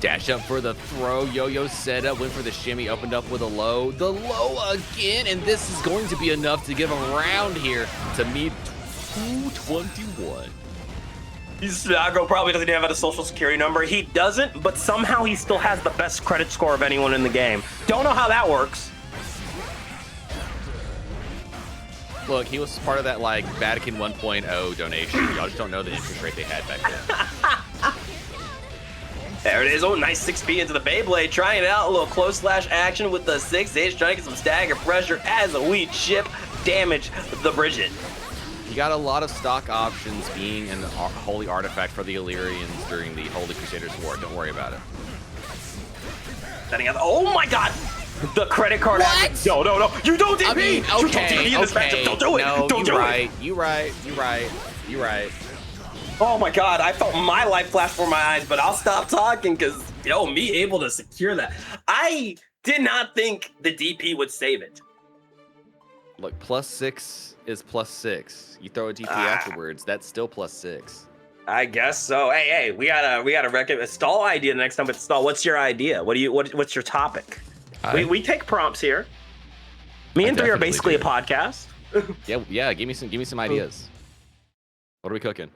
Dash up for the throw. Yo-yo set up, went for the shimmy, opened up with a low. The low again, and this is going to be enough to give him round here to meet 221. Nago probably doesn't even have a social security number. He doesn't, but somehow he still has the best credit score of anyone in the game. Don't know how that works. Look, he was part of that like Vatican 1.0 donation. Y'all just don't know the interest rate they had back then. There it is. Oh, nice 6P into the Beyblade. Trying it out. A little close slash action with the 6H. Trying to get some stagger pressure as we chip damage the Bridget. You got a lot of stock options being an holy artifact for the Illyrians during the Holy Crusaders War. Don't worry about it. Oh my god! The credit card. What? No. You don't DP! I mean, You don't DP in this matchup. Don't do it! No, don't do it! it! You right. Oh my god, I felt my life flash before my eyes, but I'll stop talking because, me able to secure that. I did not think the DP would save it. Look, +6 is +6. You throw a DP afterwards, that's still +6. I guess so. Hey, we gotta recommend a stall idea next time with stall. What's your idea? What's your topic? We take prompts here. Me and 3 are basically a podcast. yeah. Give me some ideas. What are we cooking?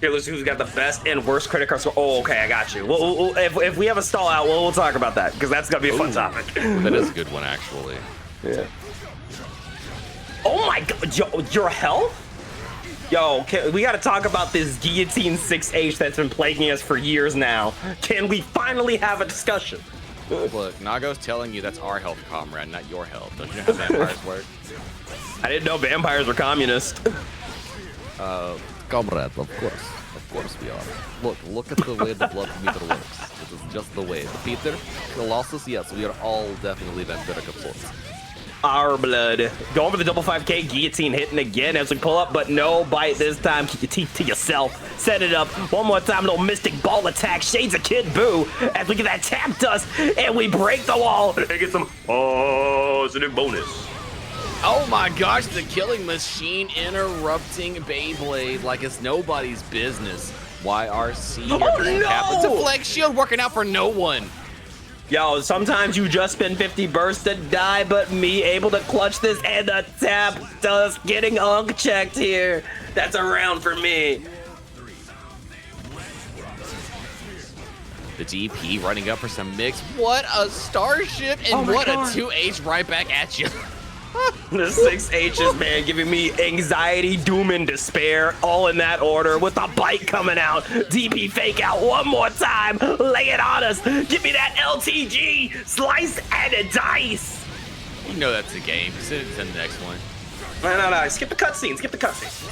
Here, let's see who's got the best and worst credit card score. Oh, okay, I got you. Well, if we have a stall out, we'll talk about that because that's gonna be a fun topic. That is a good one, actually. Yeah. Oh my god, your health? Yo, we gotta talk about this guillotine 6H that's been plaguing us for years now. Can we finally have a discussion? Look, Nago's telling you that's our health, comrade, not your health. Don't you know how vampires work? I didn't know vampires were communist. Comrade, of course we are. Look at the way the blood meter works. It is just the way. Peter, Colossus, yes, we are all definitely vampiric of sorts. Our blood. Going for the double 5K guillotine hitting again as we pull up, but no bite this time. Keep your teeth to yourself. Set it up one more time. Little mystic ball attack. Shades of Kid Boo as we get that tap dust and we break the wall and get some positive bonus. Oh my gosh, the killing machine interrupting Beyblade like it's nobody's business. YRC here Kappa. Deflect shield working out for no one. Yo, sometimes you just spend 50 bursts to die, but me able to clutch this and the tap dust getting checked here. That's a round for me. The DP running up for some mix. What a starship, and Oh what God. a 2H right back at you. The 6Hs, man, giving me anxiety, doom, and despair, all in that order, with the bite coming out. DP fake out one more time. Lay it on us. Give me that LTG. Slice and a dice. You know that's a game. Send it to the next one. No. Skip the cutscene. Skip the cutscene.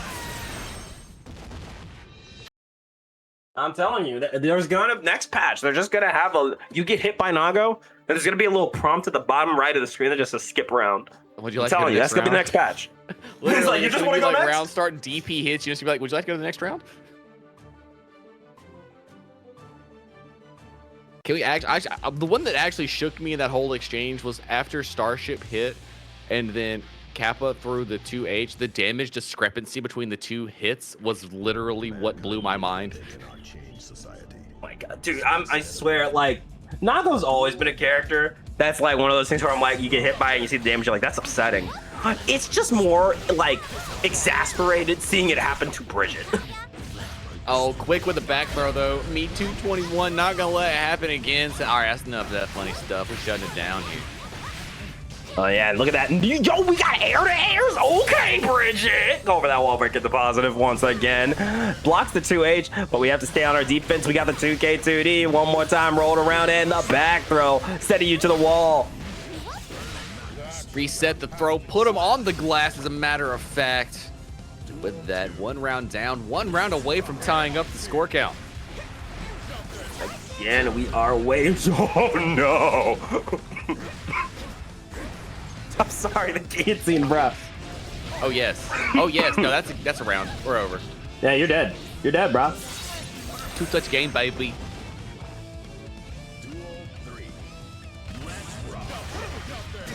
I'm telling you, there's gonna next patch. They're just gonna have you get hit by Nago, and there's gonna be a little prompt at the bottom right of the screen that just says skip round. Would you I'm like to go telling to you, the that's gonna be the next patch. It's like, you just want to go next? Round start, DP hits you, and you're like, would you like to go to the next round? Can we actually, the one that actually shook me in that whole exchange was after Starship hit, and then Kappa threw the 2H. The damage discrepancy between the two hits was literally what blew my mind. Oh my God, dude, I swear, like, Nago's always been a character that's like one of those things where I'm like, you get hit by it and you see the damage, you're like, that's upsetting. It's just more like exasperated seeing it happen to Bridget. Oh, quick with the back throw though. Me 221, not gonna let it happen again. So, all right, that's enough of that funny stuff. We're shutting it down here. Oh yeah, look at that. Yo, we got air to airs. Okay, Bridget. Go over that wall break, get the positive once again. Blocks the 2H, but we have to stay on our defense. We got the 2K2D. One more time, rolled around and the back throw. Setting you to the wall. Reset the throw, put him on the glass as a matter of fact. With that, 1 round down, 1 round away from tying up the score count. Again, we are waiting. Oh no. I'm sorry, the guillotine, bro. Oh yes. Oh yes. No, that's a round. We're over. Yeah, you're dead. You're dead, bro. 2-touch game, baby.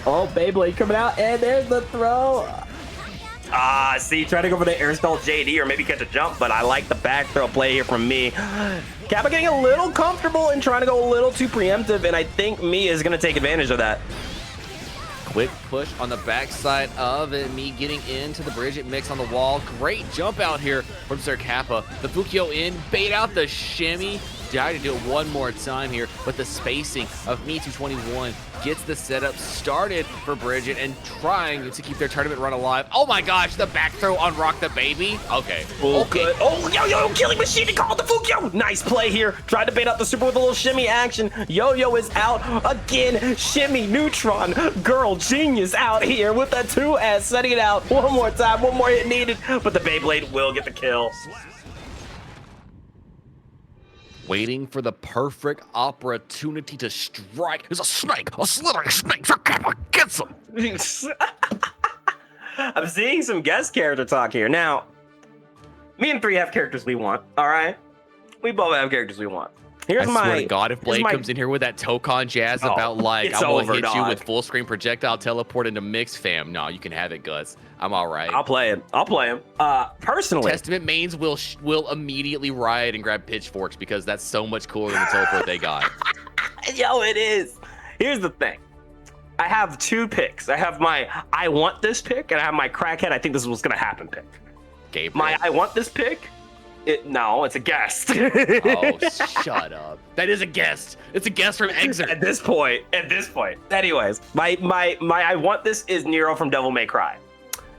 Oh, Beyblade coming out, and there's the throw. See, trying to go for the air stall JD or maybe catch a jump, but I like the back throw play here from me. Kappa getting a little comfortable and trying to go a little too preemptive, and I think me is going to take advantage of that. Quick push on the backside of it. Me getting into the Bridget mix on the wall. Great jump out here from Sir Kappa. The Fukyo in, bait out the shimmy. Try to do it one more time here, but the spacing of Me 221 gets the setup started for Bridget and trying to keep their tournament run alive. Oh my gosh, the back throw on Rock the Baby. Okay. Oh, okay. good. Oh, yo, killing machine to call the Fukyo. Nice play here. Tried to bait out the super with a little shimmy action. Yo-Yo is out again. Shimmy, neutron, girl genius out here with the 2S, setting it out one more time. One more hit needed, but the Beyblade will get the kill. Waiting for the perfect opportunity to strike. There's a snake, a slithering snake. Sir Kappa gets him. I'm seeing some guest character talk here. Now, me and 3 have characters we want, all right? We both have characters we want. Here's I swear to God, if Blade comes in here with that Tokon jazz about like, I'm gonna hit you with full screen projectile teleport into mix, fam. No, you can have it, Gus. I'm all right. I'll play him. Personally, Testament mains will immediately riot and grab pitchforks because that's so much cooler than the teleport they got. Yo, it is. Here's the thing. I have 2 picks. I have my I want this pick, and I have my crackhead, I think this is what's gonna happen pick. Gabriel. My I want this pick. No, it's a guest. Oh, shut up. That is a guest. It's a guest from Exert. At this point. Anyways, my I want this is Nero from Devil May Cry.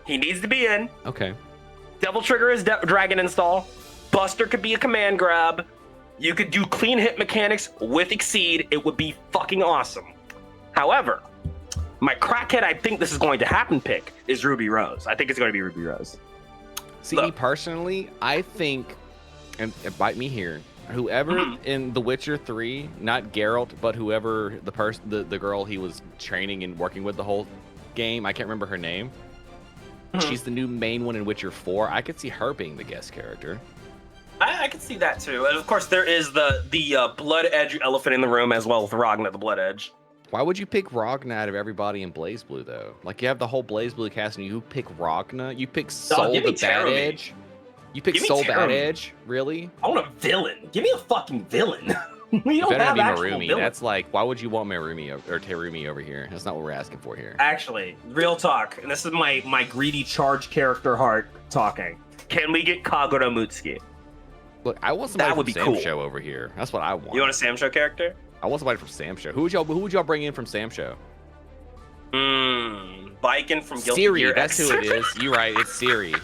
He needs to be in. Okay. Devil Trigger is Dragon install. Buster could be a command grab. You could do clean hit mechanics with Exceed. It would be fucking awesome. However, my crackhead, I think this is going to happen pick is Ruby Rose. I think it's going to be Ruby Rose. See, me personally, I think, and bite me here, whoever in The Witcher 3, not Geralt, but whoever the girl he was training and working with the whole game, I can't remember her name. She's the new main one in Witcher 4. I could see her being the guest character. I could see that too. And of course, there is the Blood Edge elephant in the room as well with Ragna the Blood Edge. Why would you pick Ragna out of everybody in Blaze Blue, though? Like, you have the whole Blaze Blue cast, and you pick Ragna? You pick Soul the Bad Edge? You pick Soul Bad Edge? Really? I want a villain. Give me a fucking villain. We don't have actual Marumi. villains. That's like, why would you want Marumi or Terumi over here? That's not what we're asking for here. Actually, real talk, and this is my greedy charge character heart talking. Can we get Kagura Mutsuki? Look, I want somebody That would from be Sam cool. Show over here. That's what I want. You want a Sam Show character? I want somebody from Sam Show. Who would y'all bring in from Sam Show? Biking from Guilty Siri, Gear that's X. who it is. You're right, it's Siri.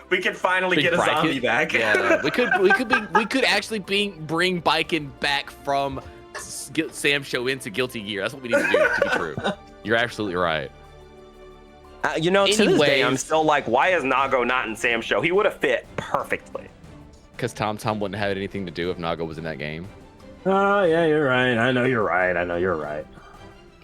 We can finally Big get a bracket. zombie back. Yeah, we could actually bring Biken back from Sam Show into Guilty Gear. That's what we need to do to be true. You're absolutely right. You know, to this day, I'm Anyways. still like, why is Nago not in Sam Show? He would have fit perfectly. Because Tom wouldn't have had anything to do if Nago was in that game. Oh, yeah, you're right. I know you're right.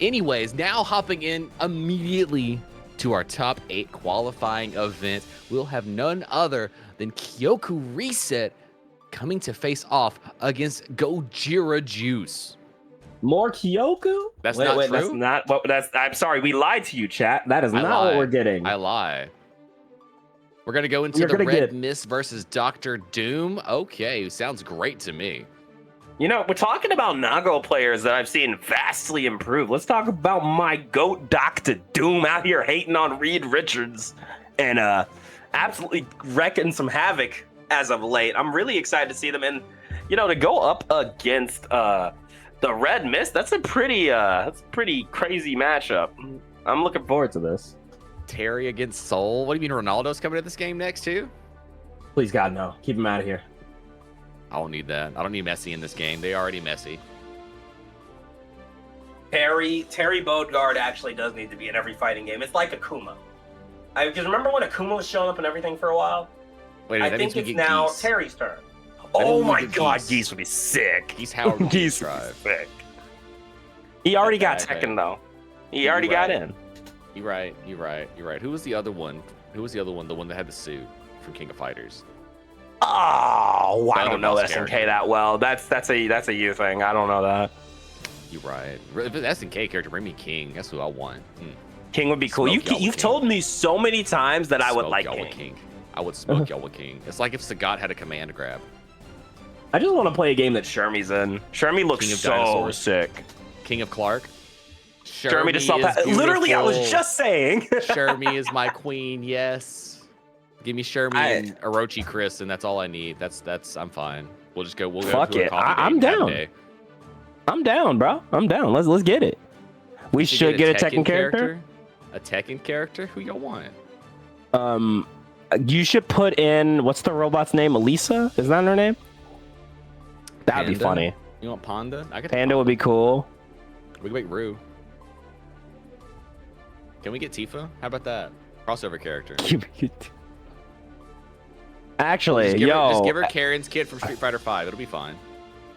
Anyways, now hopping in immediately to our top 8 qualifying event, we'll have none other than KyokuReset coming to face off against Gojira Joose. More Kyoku? That's not true? That's not what. I'm sorry, we lied to you, chat. That is I not what lie. we're getting. I lie. We're gonna go into You're the gonna Red get- Mist versus DrDoom. Okay, sounds great to me. You know, we're talking about Nago players that I've seen vastly improve. Let's talk about my GOAT Dr. Doom out here hating on Reed Richards and absolutely wrecking some havoc as of late. I'm really excited to see them, and you know, to go up against the Red Mist, that's a pretty crazy matchup. I'm looking forward to this. Terry against Soul. What do you mean Ronaldo's coming to this game next too? Please God, no. Keep him out of here. I don't need that. I don't need Messi in this game. They already Messi. Terry Bodegard actually does need to be in every fighting game. It's like Akuma. Because remember when Akuma was showing up and everything for a while? Wait, I that think means we it's get now Geese. Terry's turn. means Oh we my get God, Geese. Geese would be sick. Geese Howard would be Geese would be drive. sick. He already got Okay. Tekken though. He You're already got right. in. You're right. Who was the other one? The one that had the suit from King of Fighters? Oh, I other don't know boss SNK character. that well. That's a you thing. I don't know that. You're right. If it's SNK character, bring me King. That's who I want. King would be cool. Smoke y'all with You've King. told me so many times that I would Smoke like y'all with King. King. I would smoke y'all with King. It's like if Sagat had a command grab. I just want to play a game that Shermie's in. Shermie looks King of so Dinosaurs. sick. King of Clark. Shermie just saw is that. Literally, I was beautiful. just saying. Shermie is my queen. Yes. Give me Shermie and Orochi Chris, and that's all I need. That's I'm fine. We'll just go. We'll go Fuck to a it. coffee I'm date and have a down. day. I'm down, bro. I'm down. Let's get it. We should get a Tekken character. A Tekken character? Who y'all want? You should put in what's the robot's name? Elisa? Is that her name? That'd be Panda? funny. You want Panda? I could. Panda would be cool. We can make Rue. Can we get Tifa? How about that? Crossover character. Actually, Just give her Karen's kid from Street Fighter 5. It'll be fine.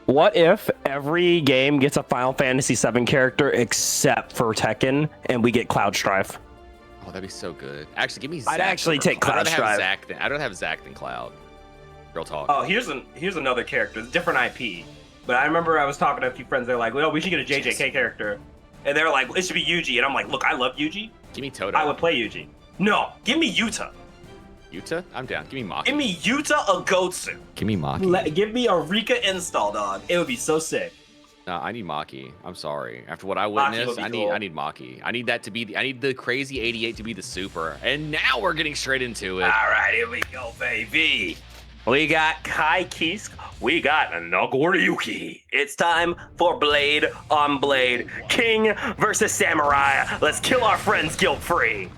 what if every game gets a Final Fantasy VII character except for Tekken, and we get Cloud Strife? Oh, that'd be so good. Actually, give me Zack. I'd actually over take Cloud. Cloud Strife. I'd rather have Zack than Cloud. Real talk. Oh, here's another character. It's a different IP. But I remember I was talking to a few friends. They're like, "Well, we should get a JJK character," and they're like, "It should be Yuji." And I'm like, "Look, I love Yuji. Give me Toto. I would play Yuji. No, give me Yuta. Yuta? I'm down. Give me Maki. Give me Yuta Agotsu. Give me Maki. Give me a Rika install, dog. It would be so sick." No, I need Maki. I'm sorry. After what I Maki would witnessed, be I cool. need Maki. I need that to be. I need the crazy 88 to be the super. And now we're getting straight into it. All right, here we go, baby. We got Kai Kisk. We got Nagoriyuki. It's time for Blade on Blade. King versus Samurai. Let's kill our friends guilt-free.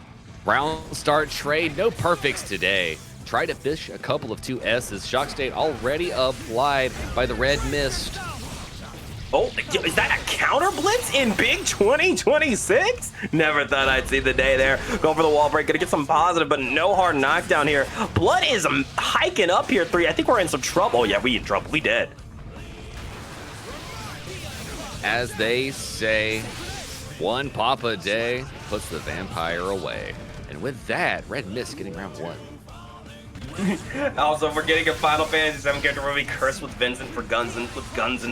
Round start trade. No perfects today. Try to fish a couple of 2S's. Shock state already applied by the Red Mist. Oh, is that a counter blitz in Big 2026? Never thought I'd see the day there. Go for the wall break. Gonna get some positive, but no hard knockdown here. Blood is hiking up here, 3. I think we're in some trouble. Oh, yeah, we in trouble. We dead. As they say, one pop a day puts the vampire away. And with that, Red Mist getting round 1. Also, we're getting a Final Fantasy VII character where we curse with Vincent for guns and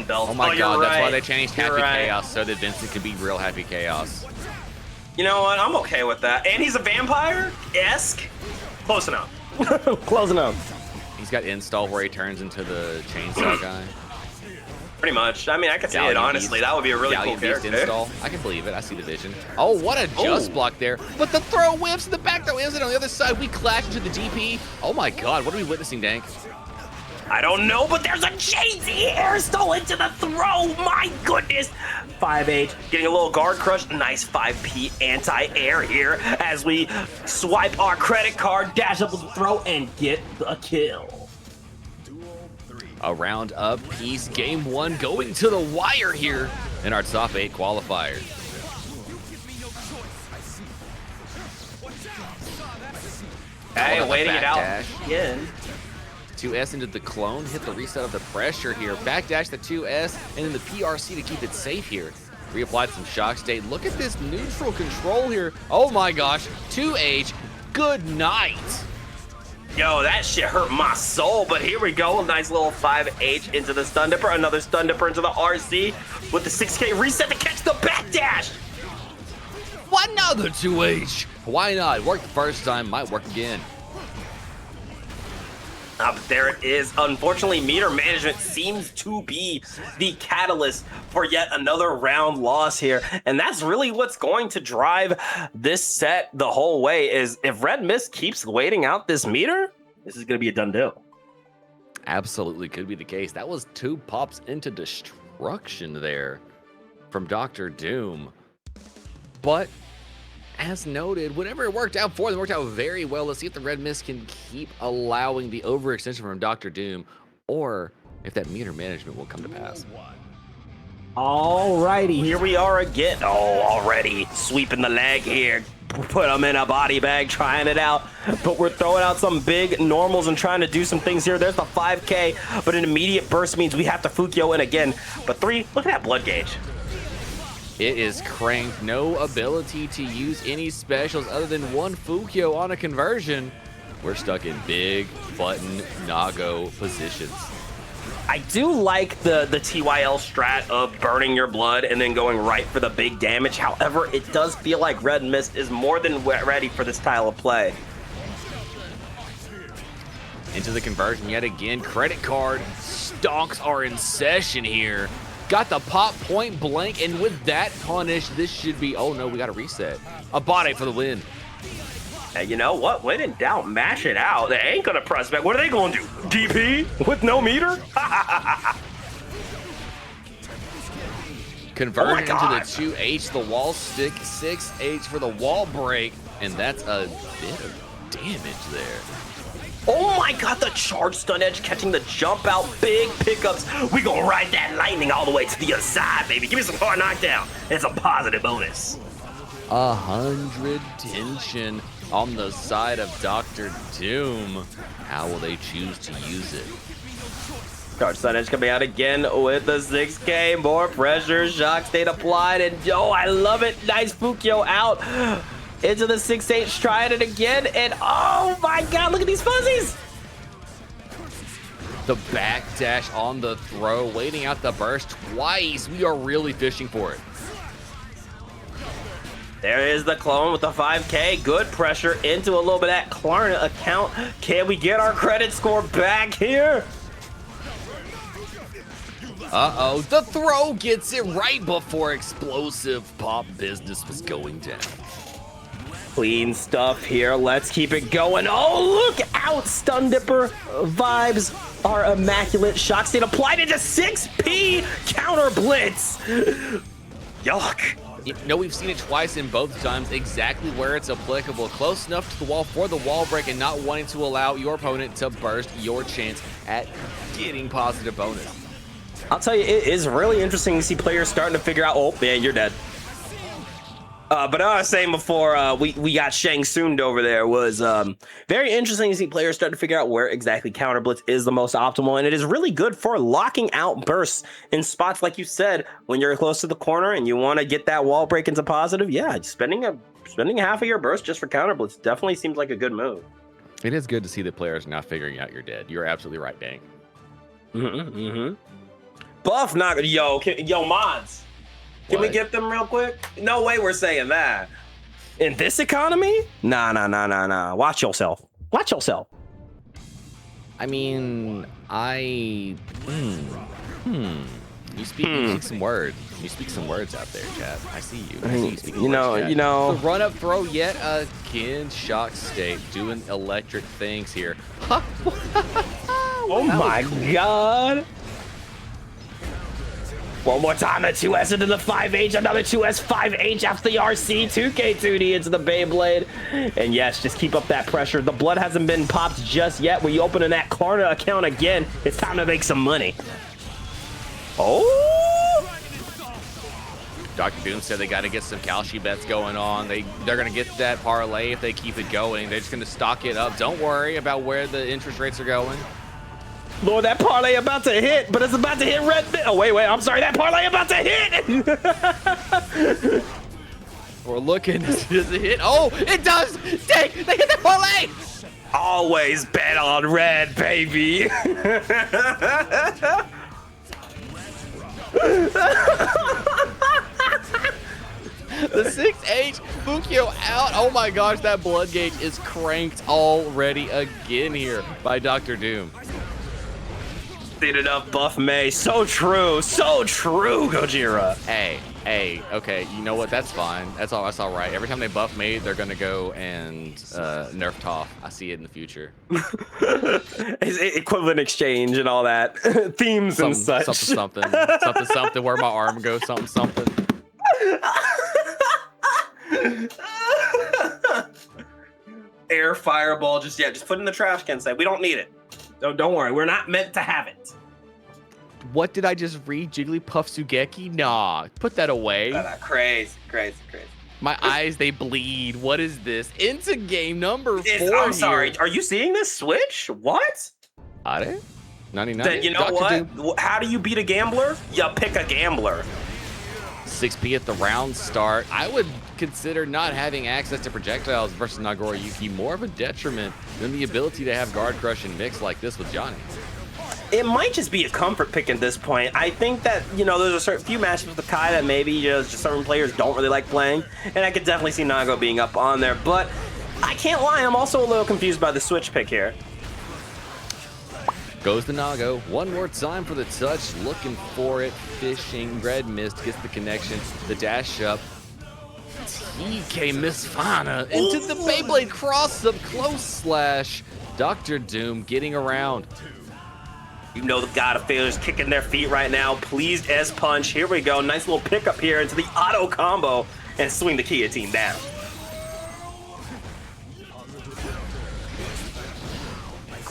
belts. Oh my you're god, that's why right. they changed You're Happy right. Chaos so that Vincent could be real Happy Chaos. You know what? I'm okay with that. And he's a vampire-esque. Close enough. Close enough. He's got install where he turns into the chainsaw guy. Pretty much. I mean, I could see it, honestly. That would be a really cool character. Install. I can believe it. I see the vision. Oh, what a just block there. But the throw whips in the back throw is it on the other side. We clash into the DP. Oh my god, what are we witnessing, Dank? I don't know, but there's a JT air stole into the throw. My goodness. 5H getting a little guard crush. Nice 5P anti-air here as we swipe our credit card, dash up with the throw, and get the kill. A round apiece, game one going to the wire here in our top 8 qualifier. Hey, waiting it out again. 2S into the clone, hit the reset of the pressure here. Backdash the 2S, and then the PRC to keep it safe here. Reapplied some shock state. Look at this neutral control here. Oh my gosh, 2H, good night. Yo, that shit hurt my soul, but here we go. A nice little 5H into the stun dipper, another stun dipper into the RC with the 6K reset to catch the backdash. Another 2H. Why not? Worked the first time, might work again. But there it is. Unfortunately, meter management seems to be the catalyst for yet another round loss here. And that's really what's going to drive this set the whole way is if Red Mist keeps waiting out this meter, this is going to be a done deal. Absolutely could be the case. That was 2 pops into destruction there from DrDoom. But as noted, whenever it worked out for them, it worked out very well. Let's see if the Red Mist can keep allowing the overextension from DrDoom, or if that meter management will come to pass. Alrighty, here we are again. Oh, already sweeping the leg here. Put them in a body bag, trying it out. But we're throwing out some big normals and trying to do some things here. There's the 5K, but an immediate burst means we have to Fukyo in again. But 3, look at that blood gauge. It is cranked. No ability to use any specials other than 1 Fukyo on a conversion. We're stuck in big button Nago positions. I do like the TYL strat of burning your blood and then going right for the big damage. However, it does feel like Red Mist is more than ready for this style of play. Into the conversion yet again. Credit card stonks are in session here. Got the pop point blank, and with that punish, this should be, oh no, we got to reset. A body for the win. Hey, you know what? When in doubt, mash it out. They ain't gonna press back. What are they gonna do? DP with no meter? Conversion into the 2H, the wall stick, 6H for the wall break, and that's a bit of damage there. Oh my god, the charge stun edge catching the jump out, big pickups. We gonna ride that lightning all the way to the other side, baby. Give me some hard knockdown. It's a positive bonus. 100 tension on the side of DrDoom. How will they choose to use it? Charge stun edge coming out again with the 6K. More pressure, shock state applied, and oh, I love it. Nice Fukyo out. Into the 6H, trying it again, and oh my god, look at these fuzzies! The backdash on the throw, waiting out the burst twice. We are really fishing for it. There is the clone with the 5K. Good pressure into a little bit of that Klarna account. Can we get our credit score back here? Uh-oh, the throw gets it right before explosive pop business was going down. Clean stuff here. Let's keep it going. Oh, look out! Stun Dipper vibes are immaculate. Shock state applied into 6P counter blitz. Yuck. You know, we've seen it twice in both times, exactly where it's applicable. Close enough to the wall for the wall break and not wanting to allow your opponent to burst your chance at getting positive bonus. I'll tell you, it is really interesting to see players starting to figure out, oh, man, you're dead. But I was saying before we got Shang Tsung'd over there was very interesting to see players start to figure out where exactly counter blitz is the most optimal, and it is really good for locking out bursts in spots like you said when you're close to the corner and you want to get that wall break into positive. Yeah, spending half of your burst just for counter blitz definitely seems like a good move. It is good to see the players now figuring out you're dead. You're absolutely right, Dank. Buff not yo mods. Can we get them real quick? No way we're saying that. In this economy? Nah. Watch yourself. Watch yourself. I mean, You speak some words. You speak some words out there, chat. I see you. I see you speaking You words, chat. know. The run-up throw yet again. Shock state doing electric things here. Oh my god. One more time, a 2S into the 5H, another 2S 5H after the RC, 2K2D into the Beyblade. And yes, just keep up that pressure. The blood hasn't been popped just yet. When you open in that Klarna account again, it's time to make some money. Oh! Dr. Doom said they got to get some Kalshi bets going on. They're going to get that parlay if they keep it going. They're just going to stock it up. Don't worry about where the interest rates are going. Lord, that parlay about to hit, but it's about to hit red. Oh, wait, I'm sorry. That parlay about to hit. We're looking. Does it hit? Oh, it does. Dang, they hit the parlay. Always bet on red, baby. The 6H, Fukio out. Oh my gosh, that blood gauge is cranked already again here by Dr. Doom. Seen enough, Buff May. So true, Gojira. Hey, okay, you know what? That's fine. That's all right. Every time they buff May, they're gonna go and nerf Toph. I see it in the future. Equivalent exchange and all that. Themes and such. Something, where my arm goes, something. Air fireball, just put it in the trash can. Say we don't need it. Don't worry, we're not meant to have it. What did I just read? Jigglypuff Sugeki? Nah, put that away. Crazy. My eyes, they bleed. What is this? Into game number 4. I'm sorry, are you seeing this switch? What? Are they? 99. Then you know Dr. what? Doom. How do you beat a gambler? You pick a gambler. 6P at the round start. I would consider not having access to projectiles versus Nagoriyuki more of a detriment than the ability to have guard crush and mix like this with Johnny. It might just be a comfort pick at this point. I think that, there's a few matches with Kai that maybe just certain players don't really like playing, and I could definitely see Nago being up on there, but I can't lie, I'm also a little confused by the switch pick here. Goes the Nago. One more time for the touch. Looking for it. Fishing. Red Mist gets the connection. The dash up. TK Misfana into the Beyblade cross up close slash. Dr. Doom getting around. You know the God of Failures kicking their feet right now. Pleased S punch. Here we go. Nice little pickup here into the auto combo and swing the guillotine down.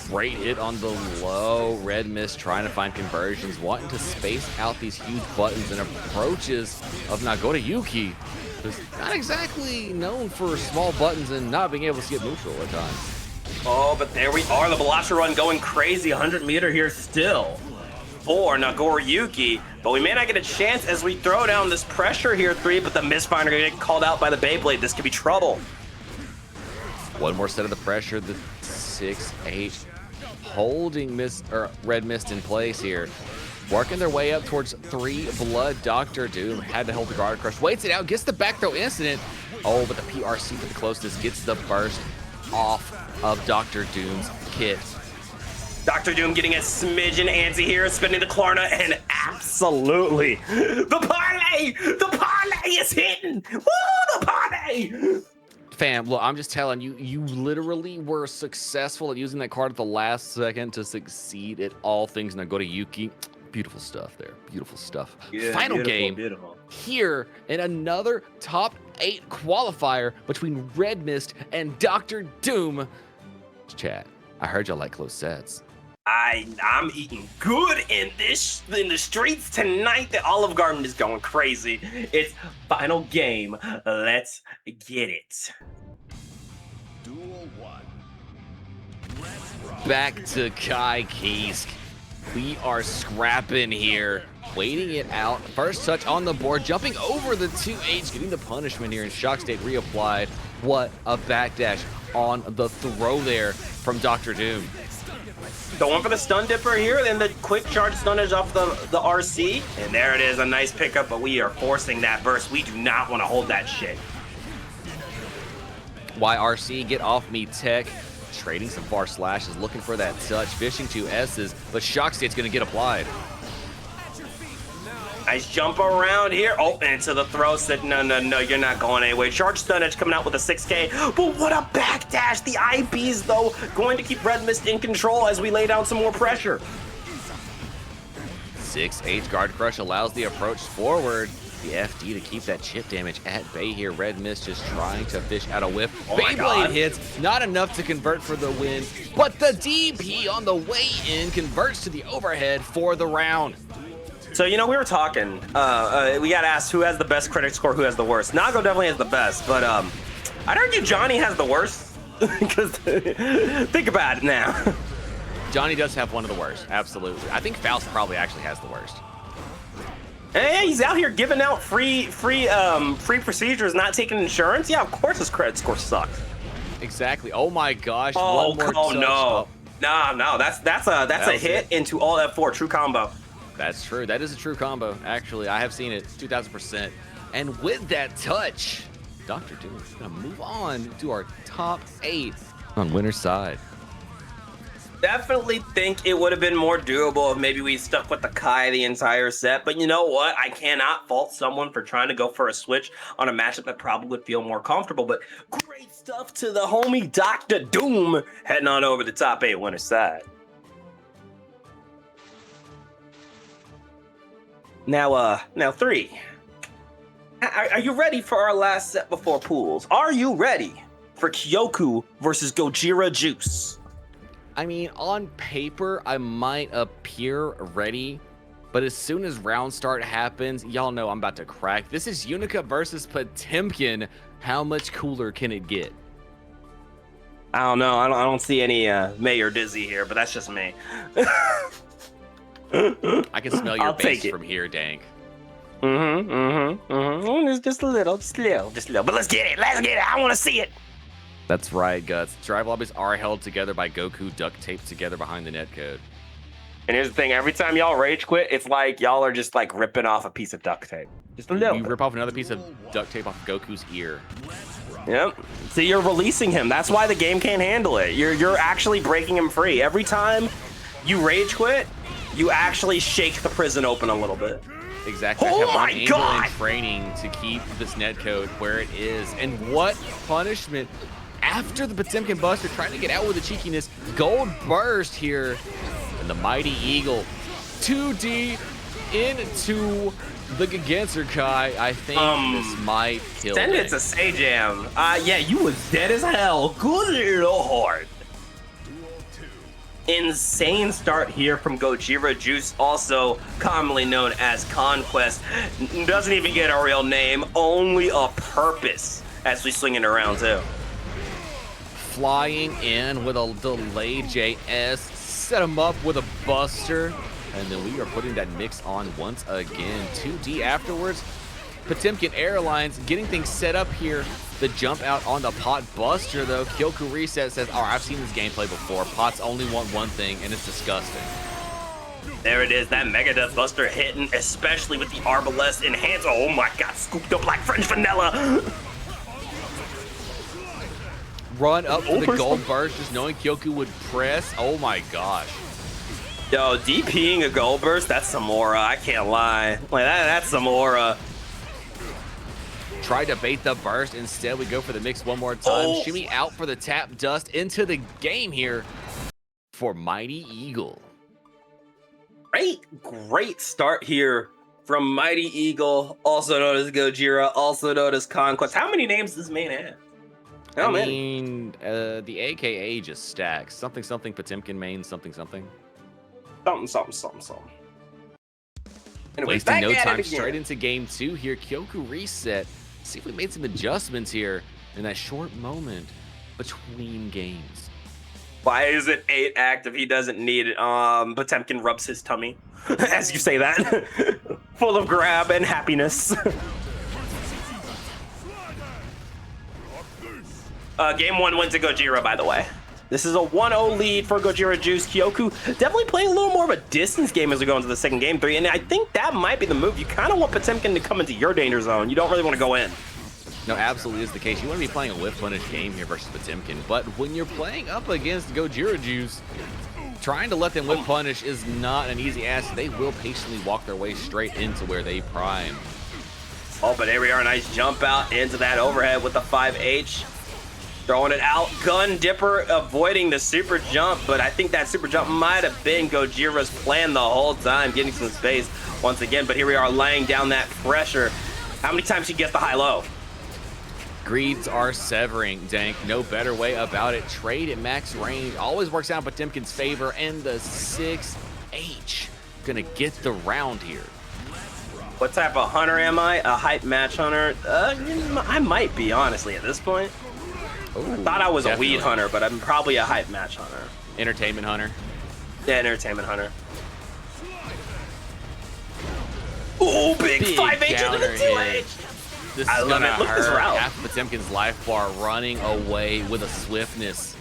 Great hit on the low. Red Mist trying to find conversions, wanting to space out these huge buttons and approaches of Nagoriyuki, who's not exactly known for small buttons and not being able to skip neutral at times. Oh, but there we are. The Balacha run going crazy. 100 meter here still for Nagoriyuki. But we may not get a chance as we throw down this pressure here, 3, but the misfire are going to get called out by the Beyblade. This could be trouble. One more set of the pressure. The 6-8 holding Red Mist in place here. Working their way up towards 3 blood. Dr. Doom had to hold the guard crush. Waits it out. Gets the back throw incident. Oh, but the PRC for the closest gets the burst off of Dr. Doom's kit. Dr. Doom getting a smidgen antsy here, spinning the Klarna, and absolutely, the parlay is hitting. Woo, the parlay! Fam, look, I'm just telling you, you literally were successful at using that card at the last second to succeed at all things Nagoriyuki. Beautiful stuff there. Beautiful stuff. Yeah, Final game here in another top 8 qualifier between Red Mist and Dr. Doom. Chat, I heard y'all like close sets. I'm eating good in the streets tonight. The Olive Garden is going crazy. It's final game. Let's get it. Duel 1. Back to Kai Kiesk. We are scrapping here, waiting it out. First touch on the board, jumping over the 2H, getting the punishment here in shock state reapplied. What a backdash on the throw there from Dr. Doom. Going for the stun dipper here, then the quick charge stunnage off the RC. And there it is, a nice pickup, but we are forcing that burst. We do not want to hold that shit. YRC, get off me tech. Trading some far slashes, looking for that touch, fishing 2 S's, but shock state's gonna get applied. Nice jump around here. Oh, into the throw. Said, no, you're not going anyway. Charge stun edge coming out with a 6K. But what a backdash. The IBs, though, going to keep Red Mist in control as we lay down some more pressure. 6H guard crush allows the approach forward. The FD to keep that chip damage at bay here. Red Mist just trying to fish out a whiff. Beyblade hits, not enough to convert for the win, but the DP on the way in converts to the overhead for the round. So, you know, we were talking. We got asked who has the best critic score, who has the worst. Nago definitely has the best, but I'd argue Johnny has the worst. Because think about it now. Johnny does have one of the worst, absolutely. I think Faust probably actually has the worst. Hey, he's out here giving out free procedures, not taking insurance. Yeah, of course his credit score sucks. Exactly. Oh my gosh. Oh, one more touch. No. No, that's a hit into all F4, true combo. That's true. That is a true combo. Actually, I have seen it 2000%. And with that touch, DrDoom is going to move on to our top 8 on winner's side. Definitely think it would have been more doable if maybe we stuck with the Kai the entire set. But you know what? I cannot fault someone for trying to go for a switch on a matchup that probably would feel more comfortable. But great stuff to the homie DrDoom heading on over the top 8 winner's side. Now 3. Are you ready for our last set before pools? Are you ready for Kyoku versus Gojira Joose? I mean, on paper, I might appear ready, but as soon as round start happens, y'all know I'm about to crack. This is Unika versus Potemkin. How much cooler can it get? I don't know. I don't see any Mayor Dizzy here, but that's just me. I can smell your I'll base take it from here, Dank. Just a little. But let's get it. I want to see it. That's right, Guts. Drive lobbies are held together by Goku duct taped together behind the netcode. And here's the thing, every time y'all rage quit, it's like y'all are just like ripping off a piece of duct tape. Just a little. You rip off another piece of duct tape off Goku's ear. Yep. So you're releasing him. That's why the game can't handle it. You're actually breaking him free. Every time you rage quit, you actually shake the prison open a little bit. Exactly. Oh my Angel God! in training to keep this netcode where it is. And what punishment. After the Potemkin Buster trying to get out with the cheekiness, gold burst here, and the Mighty Eagle 2D into the Giganser-Kai. I think this might kill Send me. it to Sajam. Yeah, you was dead as hell. Good lord. Insane start here from Gojira Joose, also commonly known as Conquest. Doesn't even get a real name, only a purpose as we swing it around too. Flying in with a delay JS, set him up with a buster, and then we are putting that mix on once again. 2D afterwards. Potemkin Airlines getting things set up here. The jump out on the pot buster though. KyokuReset says, oh, I've seen this gameplay before. Pots only want one thing, and it's disgusting. There it is, that Mega Death Buster hitting, especially with the Arbalest enhanced. Oh my god, scooped up like French vanilla. Run up for the gold burst, just knowing Kyoku would press. Oh my gosh. Yo, DPing a gold burst, that's some aura, I can't lie. Like that's some aura. Tried to bait the burst, instead we go for the mix one more time. Shimmy out for the tap dust into the game here for Mighty Eagle. Great start here from Mighty Eagle, also known as Gojira, also known as Conquest. How many names does this man have? I mean, the AKA just stacks. Something, Potemkin main, something. Something. Anyway, wasting no time, straight into game 2 here. KyokuReset. See if we made some adjustments here in that short moment between games. Why is it 8 act if he doesn't need it? Potemkin rubs his tummy, as you say that, full of grab and happiness. Game 1 went to Gojira, by the way. This is a 1-0 lead for Gojira Joose. Kyoku definitely playing a little more of a distance game as we go into the second game 3, and I think that might be the move. You kind of want Potemkin to come into your danger zone. You don't really want to go in. No, absolutely is the case. You want to be playing a whiff punish game here versus Potemkin, but when you're playing up against Gojira Joose, trying to let them whip punish is not an easy ask. They will patiently walk their way straight into where they prime. Oh, but here we are. Nice jump out into that overhead with the 5H. Throwing it out. Gun Dipper avoiding the super jump, but I think that super jump might have been Gojira's plan the whole time, getting some space once again. But here we are laying down that pressure. How many times she gets the high-low? Greaves are severing, Dank. No better way about it. Trade at max range always works out in Potemkin's favor, and the 6H gonna get the round here. What type of hunter am I? A hype match hunter? I might be, honestly, at this point. Ooh, I thought I was definitely. a weed hunter, but I'm probably a hype match hunter. Entertainment hunter. Yeah, entertainment hunter. Ooh, big 5H into the 2H! This I is love gonna it. Look at this hurt. route. Half of Potemkin's life bar running away with a swiftness.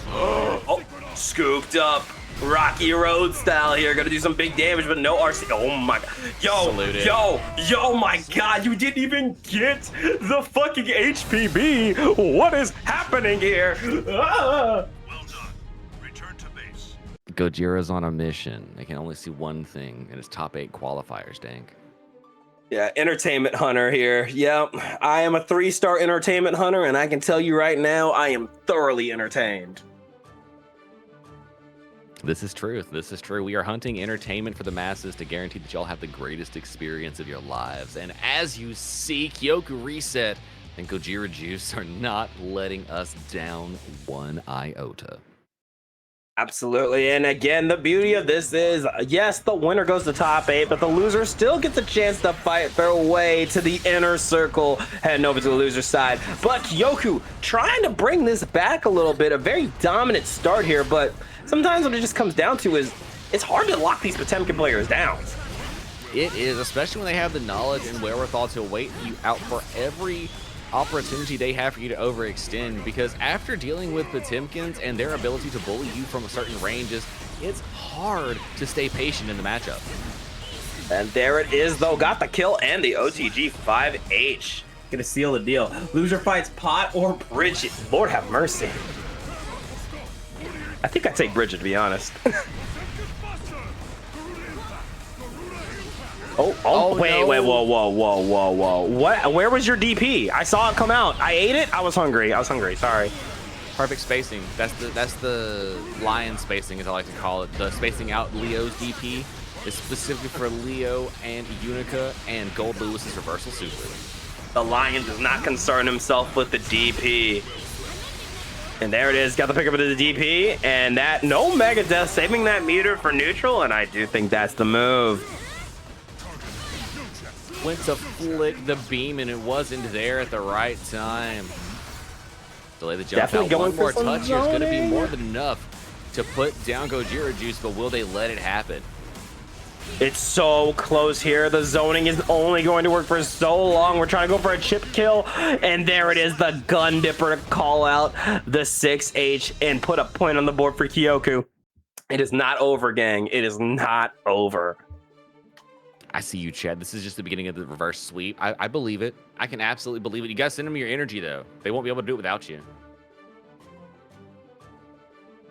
Oh, scooped up. Rocky Road style here. Gonna do some big damage, but no RC. Oh my god. Saluted. Yo, my god. You didn't even get the fucking HPB. What is happening here? Ah. Well done. Return to base. Gojira's on a mission. They can only see one thing, and it's top 8 qualifiers, Dank. Yeah, entertainment hunter here. Yep, I am a 3-star entertainment hunter, and I can tell you right now, I am thoroughly entertained. This is truth. This is true. We are hunting entertainment for the masses to guarantee that y'all have the greatest experience of your lives. And as you see, KyokuReset and Gojira Juice are not letting us down one iota. Absolutely, and again, the beauty of this is, yes, the winner goes to top 8, but the loser still gets a chance to fight their way to the inner circle, heading over to the loser side. But Kyoku trying to bring this back a little bit, a very dominant start here, but sometimes what it just comes down to is it's hard to lock these Potemkin players down. It is, especially when they have the knowledge and wherewithal to wait you out for every opportunity they have for you to overextend, because after dealing with Potemkins and their ability to bully you from certain ranges, it's hard to stay patient in the matchup. And there it is, though. Got the kill and the OTG 5H. Gonna seal the deal. Loser fights Pot or Bridget. Lord have mercy. I think I'd take Bridget, to be honest. Wait, whoa. What? Where was your DP? I saw it come out. I ate it. I was hungry. Sorry. Perfect spacing. That's the lion spacing, as I like to call it. The spacing out Leo's DP is specifically for Leo and Unika and Gold Lewis's reversal super. The lion does not concern himself with the DP. And there it is. Got the pick up of the DP. And that, no Mega Death, saving that meter for neutral. And I do think that's the move. Went to flick the beam, and it wasn't there at the right time. Delay the jump Definitely out. going One more for some touch here is going to be zoning. more than enough to put down Gojira Juice, but will they let it happen? It's so close here. The zoning is only going to work for so long. We're trying to go for a chip kill. And there it is, the Gun Dipper to call out the 6H and put a point on the board for Kyoku. It is not over, gang. It is not over. I see you, Chad. This is just the beginning of the reverse sweep. I believe it. I can absolutely believe it. You guys send them your energy, though. They won't be able to do it without you.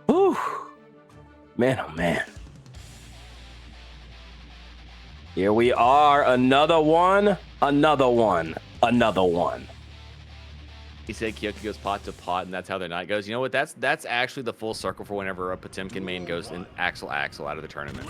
Whew. Man, oh man. Here we are. Another one. He said Kyoku goes pot to pot, and that's how their night goes. You know what? That's actually the full circle for whenever a Potemkin main goes in Axel out of the tournament.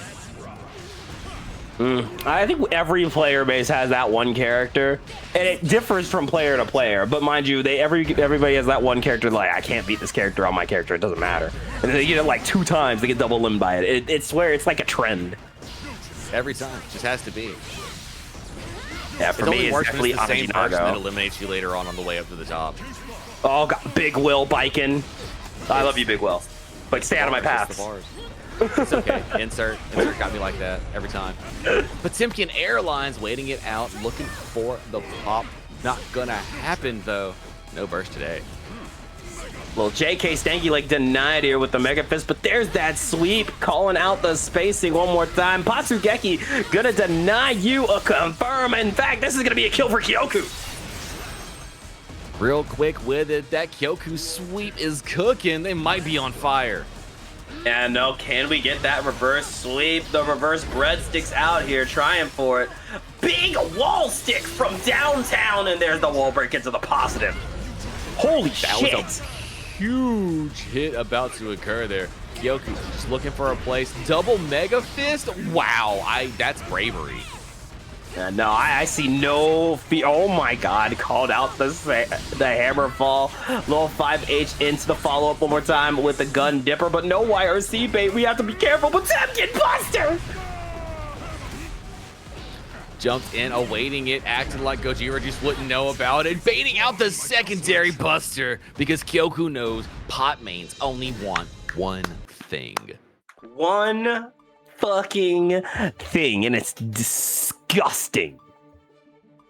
I think every player base has that one character, and it differs from player to player. But mind you, everybody has that one character. Like, I can't beat this character on my character. It doesn't matter. And then they get it like 2 times. They get double limbed by it. It's where it's like a trend. Every time, just has to be. Yeah, for It me, only it's works when definitely it's the same person that Nago. eliminates you later on the way up to the top. Oh, got Big Will biking. I love you, Big Will. But stay out of my path. It's okay. Insert got me like that every time. Potemkin Airlines waiting it out, looking for the pop. Not gonna happen though. No burst today. Well, JK Stanky like denied here with the Mega Fist, but there's that sweep, calling out the spacing one more time. Patsugeki gonna deny you a confirm. In fact, this is gonna be a kill for Kyoku. Real quick with it, that Kyoku sweep is cooking. They might be on fire. And no, can we get that reverse sweep? The reverse breadsticks out here, trying for it. Big wall stick from downtown, and there's the wall break into the positive. Holy shit! That was a huge hit about to occur there. Kyoku just looking for a place. Double Mega Fist. Wow, that's bravery. No, I see no fear. Oh my god, called out the hammer fall. Little 5H into the follow-up one more time with the gun dipper, but no YRC bait. We have to be careful. Potemkin Buster! Jumped in, awaiting it, acting like Gojira just wouldn't know about it, baiting out the secondary Buster because Kyoku knows pot mains only want one thing. One fucking thing, and it's disgusting.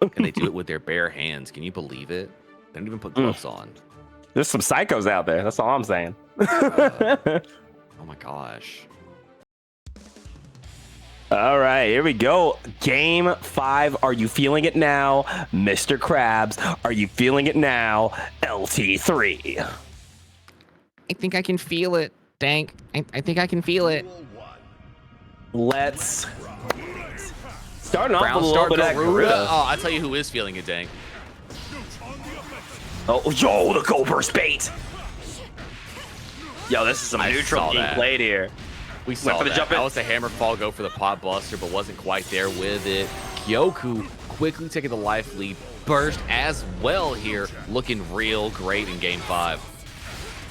And they do it with their bare hands. Can you believe it? They don't even put gloves on. There's some psychos out there. That's all I'm saying. Oh my gosh. All right, here we go. Game 5. Are you feeling it now, Mr. Krabs? Are you feeling it now, LT3? I think I can feel it, Dank. I think I can feel it. Let's starting off Brown with a Star little bit of that Garuda. Oh, I'll tell you who is feeling it, Dank. Oh, yo, the Go Burst bait. Yo, this is some neutral being played here. We saw for the that. jump in. That was the hammer fall, go for the pot buster, but wasn't quite there with it. Kyoku quickly taking the life lead. Burst as well here, looking real great in game 5.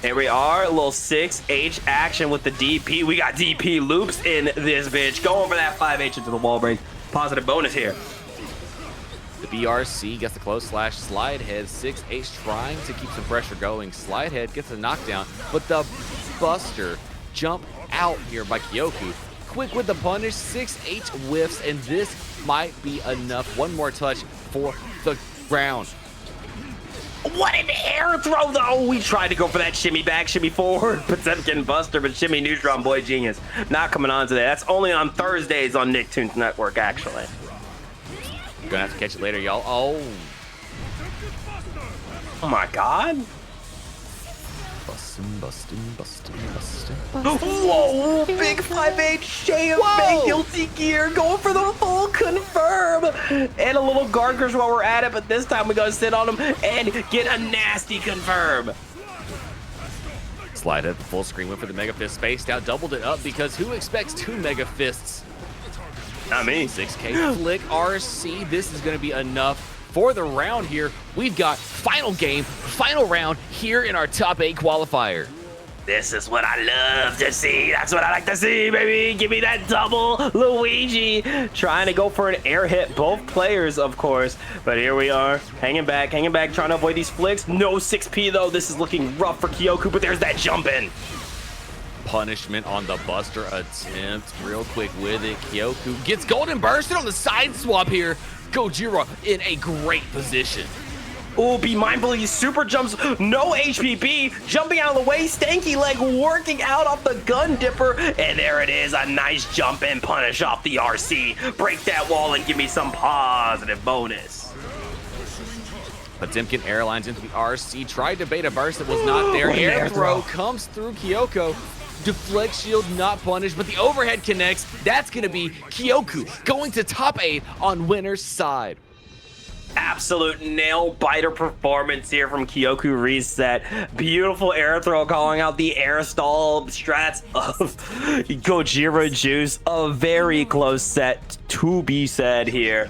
Here we are, a little 6H action with the DP. We got DP loops in this bitch. Going for that 5H into the wall break. Positive bonus here. The BRC gets the close slash slide head. 6H trying to keep some pressure going. Slide head gets a knockdown, but the buster jump out here by Kyoku. Quick with the punish, 6H whiffs, and this might be enough. One more touch for the round. What an air throw, though! We tried to go for that shimmy back, shimmy forward, Potemkin Buster, but shimmy neutron, boy genius. Not coming on today. That's only on Thursdays on Nicktoons Network, actually. Gonna have to catch it later, y'all. Oh my god. Bustin'. Whoa! Big 5H shame, guilty gear, going for the full confirm. And a little gargers while we're at it, but this time we gotta sit on him and get a nasty confirm. Slide at the full screen, went for the Mega Fist, spaced out, doubled it up because who expects 2 Mega Fists? Not me. 6K flick RC. This is going to be enough for the round here. We've got final game, final round here in our top 8 qualifier. This is what I love to see. That's what I like to see, baby. Give me that double Luigi. Trying to go for an air hit. Both players, of course. But here we are, hanging back, trying to avoid these flicks. No 6P, though. This is looking rough for Kyoku, but there's that jump in. Punishment on the Buster attempt. Real quick with it. Kyoku gets golden bursted on the side swap here. Gojira in a great position. Oh, be mindful of these super jumps. No HPP. Jumping out of the way. Stanky leg working out off the gun dipper. And there it is. A nice jump in punish off the RC. Break that wall and give me some positive bonus. Potemkin airlines into the RC. Tried to bait a burst that was not there. Air throw comes through Kyoku. Deflect shield not punished, but the overhead connects. That's going to be Kyoku going to top 8 on winner's side. Absolute nail biter performance here from KyokuReset. Beautiful air throw calling out the air stall strats of Gojira Joose. A very close set to be said here.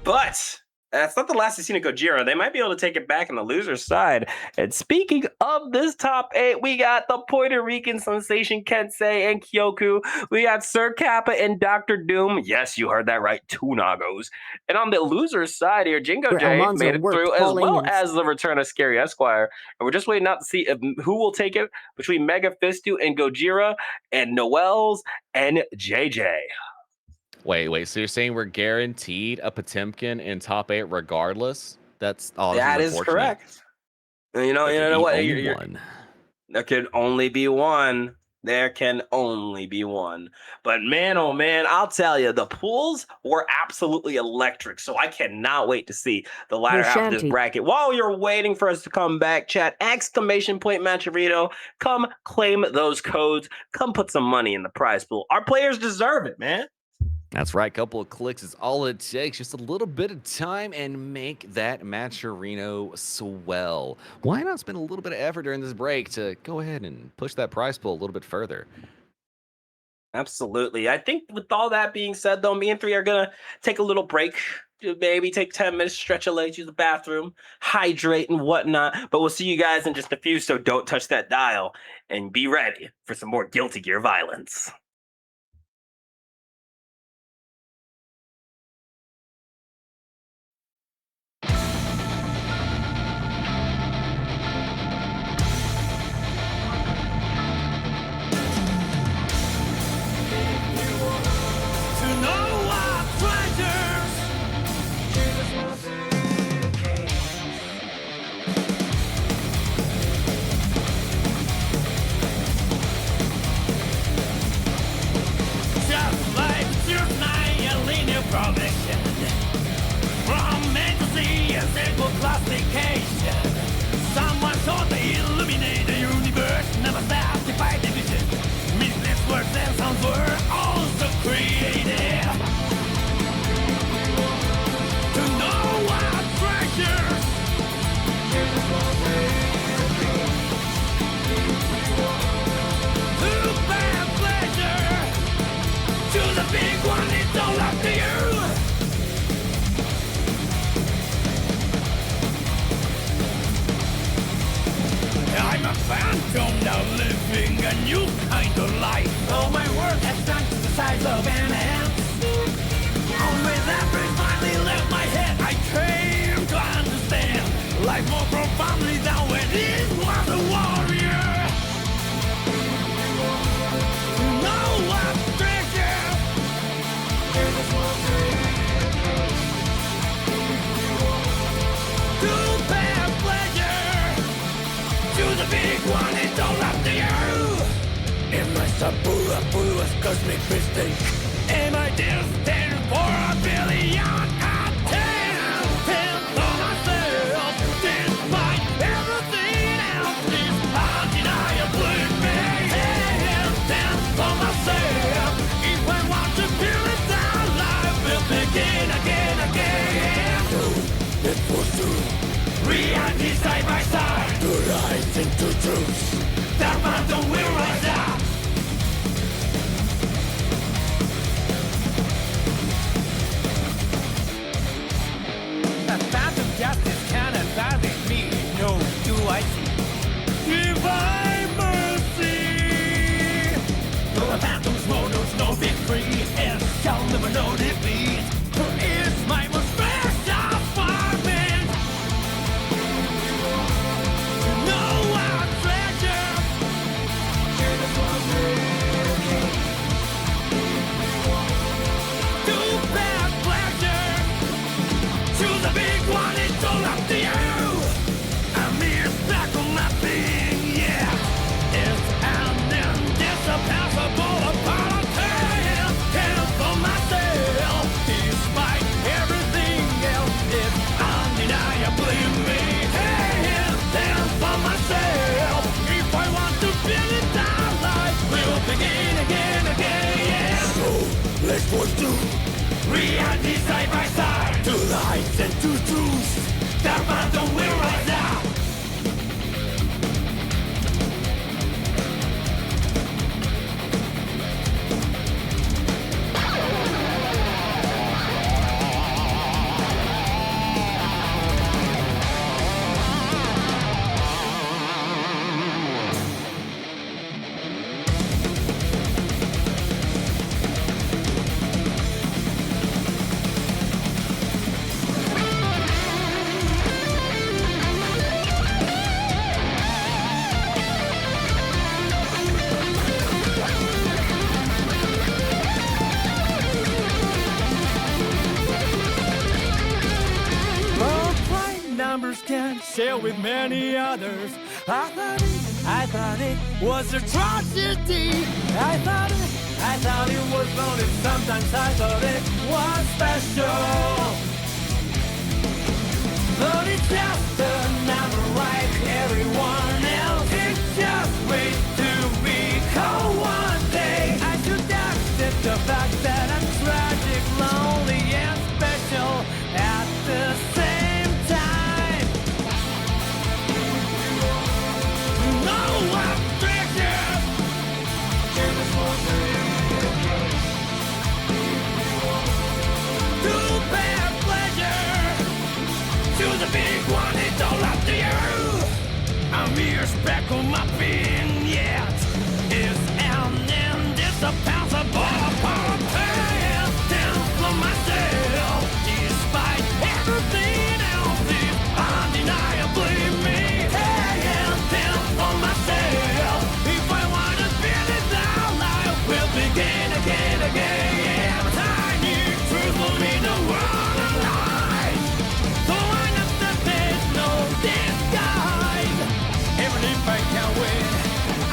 But that's not the last we've seen of Gojira. They might be able to take it back on the loser's side. And speaking of this top 8, we got the Puerto Rican sensation Kensei and Kyoku. We got Sir Kappa and DrDoom. Yes, you heard that right. 2 Nagos. And on the loser's side here, Jingojay made it through, as well as the return of ScaryEsquire. And we're just waiting out to see who will take it between MEGAFISTU and Gojira and NoLs and JJ. Wait, so you're saying we're guaranteed a Potemkin in top 8 regardless? That is correct. You know what? One. There could only be one. There can only be one. But man, oh man, I'll tell you, the pools were absolutely electric. So I cannot wait to see the latter half of this Shanty. bracket. While you're waiting for us to come back, chat, exclamation point Matcherito, come claim those codes. Come put some money in the prize pool. Our players deserve it, man. That's right. Couple of clicks is all it takes. Just a little bit of time and make that Matcherino swell. Why not spend a little bit of effort during this break to go ahead and push that prize pool a little bit further? Absolutely. I think with all that being said, though, me and 3 are going to take a little break. Maybe take 10 minutes, stretch a leg, use the bathroom, hydrate and whatnot. But we'll see you guys in just a few, so don't touch that dial. And be ready for some more Guilty Gear violence. Someone thought they illuminate the universe. Never stop to fight division. Meaningless words and sounds were also created. To know our treasures. To bear pleasure. To the big one, it's all up to you. I'm a phantom now living a new kind of life. All my work has shrunk to the size of an ant. Only that brain finally left my head. I came to understand life more profoundly than when it was a warrior. To know what treasure. To bear pleasure. To the big one, it's all up to you. Am I a cosmic mistake? Am I destined for a billion attempts? For myself, despite everything else, this undeniably for myself. If I want to build it down, life will begin again. So, it was true. Reality side by side. To rise into truth. That mountain will rise up. A phantom justice can advantage me. No, do I see divine mercy? Though a phantom's road knows no victory, and shall never know defeat. For is my most precious farming. To know our treasure. To bear pleasure. To the big one, it's all up to you. A mere speck of nothing, yeah. It's an indispensable part of tale. Can't for myself, despite everything else, it's undeniably me. Stand for myself. If I want to build it down, life will begin again. So let's pursue reality side by side. To the heights and to truth. That mountain will rise up. share with many others. I thought it was a tragedy. I thought it was lonely. Sometimes I thought it was special. But it's just another like everyone else. It's just wait to be cold one day. I should accept the fact that I'm tragic, lonely, and special at the same time. No, I'm thinking. To bear pleasure, to the big one, it's all up to you. A mere speck on my being, yet is an end, it's a pounce of ballpark pain. Down for myself, despite everything else, is undeniably me. And down for myself, if I want to feel it out, I will begin again. But I need truth for me to run alive. So I know that there's no disguise. Even if I can win,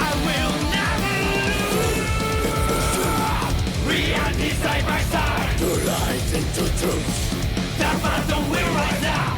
I will never lose. Reality side by side, two lies into truth. That battle will rise up.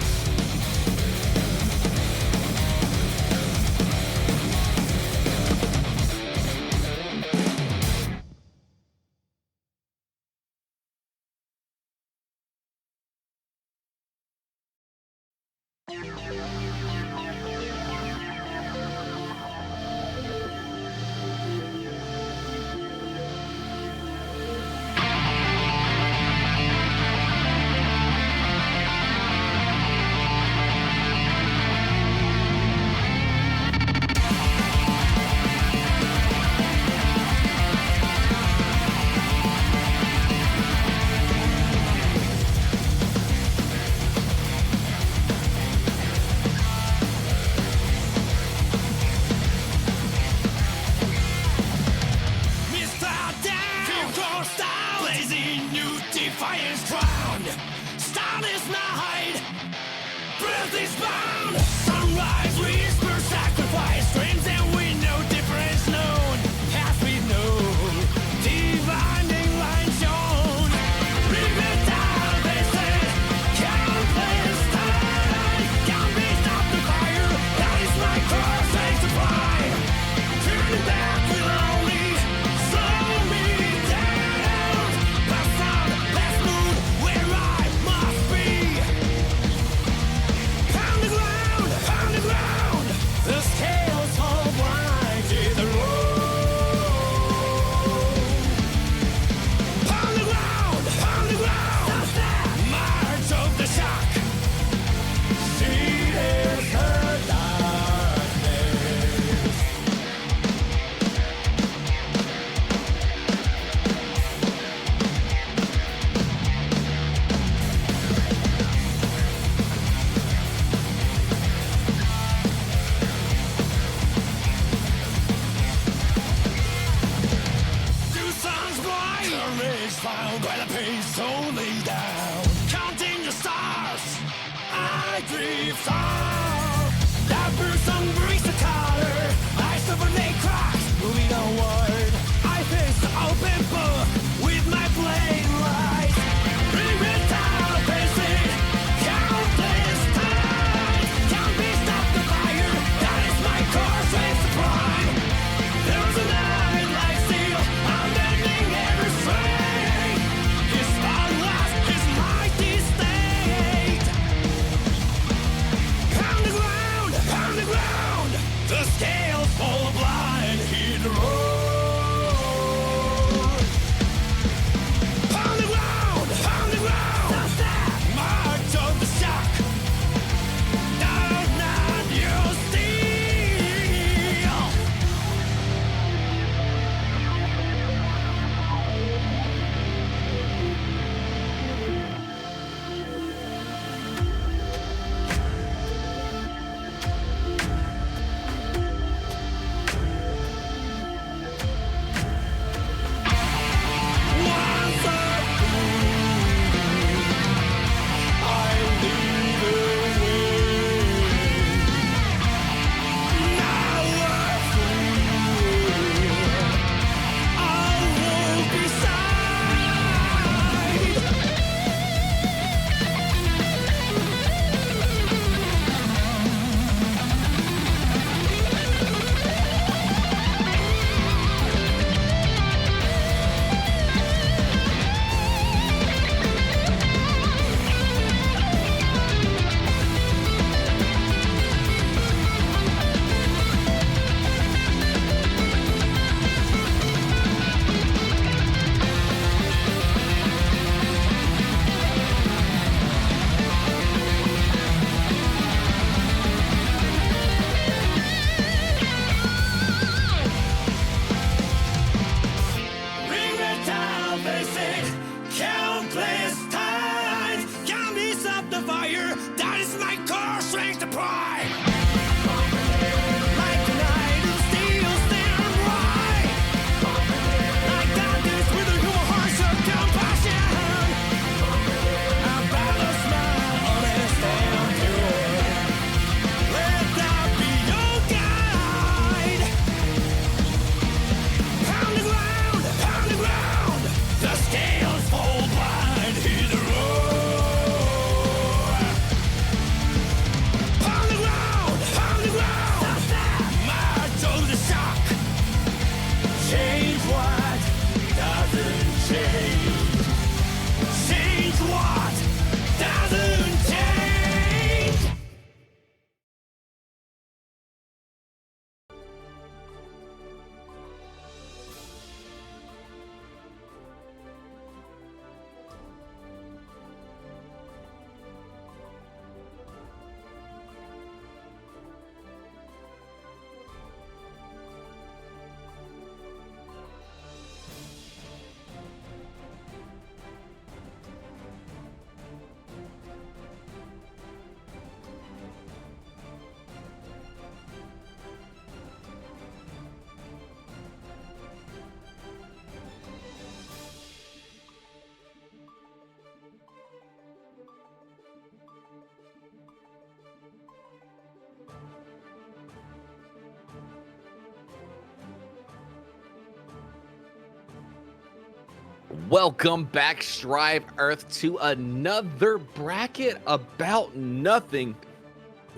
Welcome back, Strive Earth, to another bracket about nothing.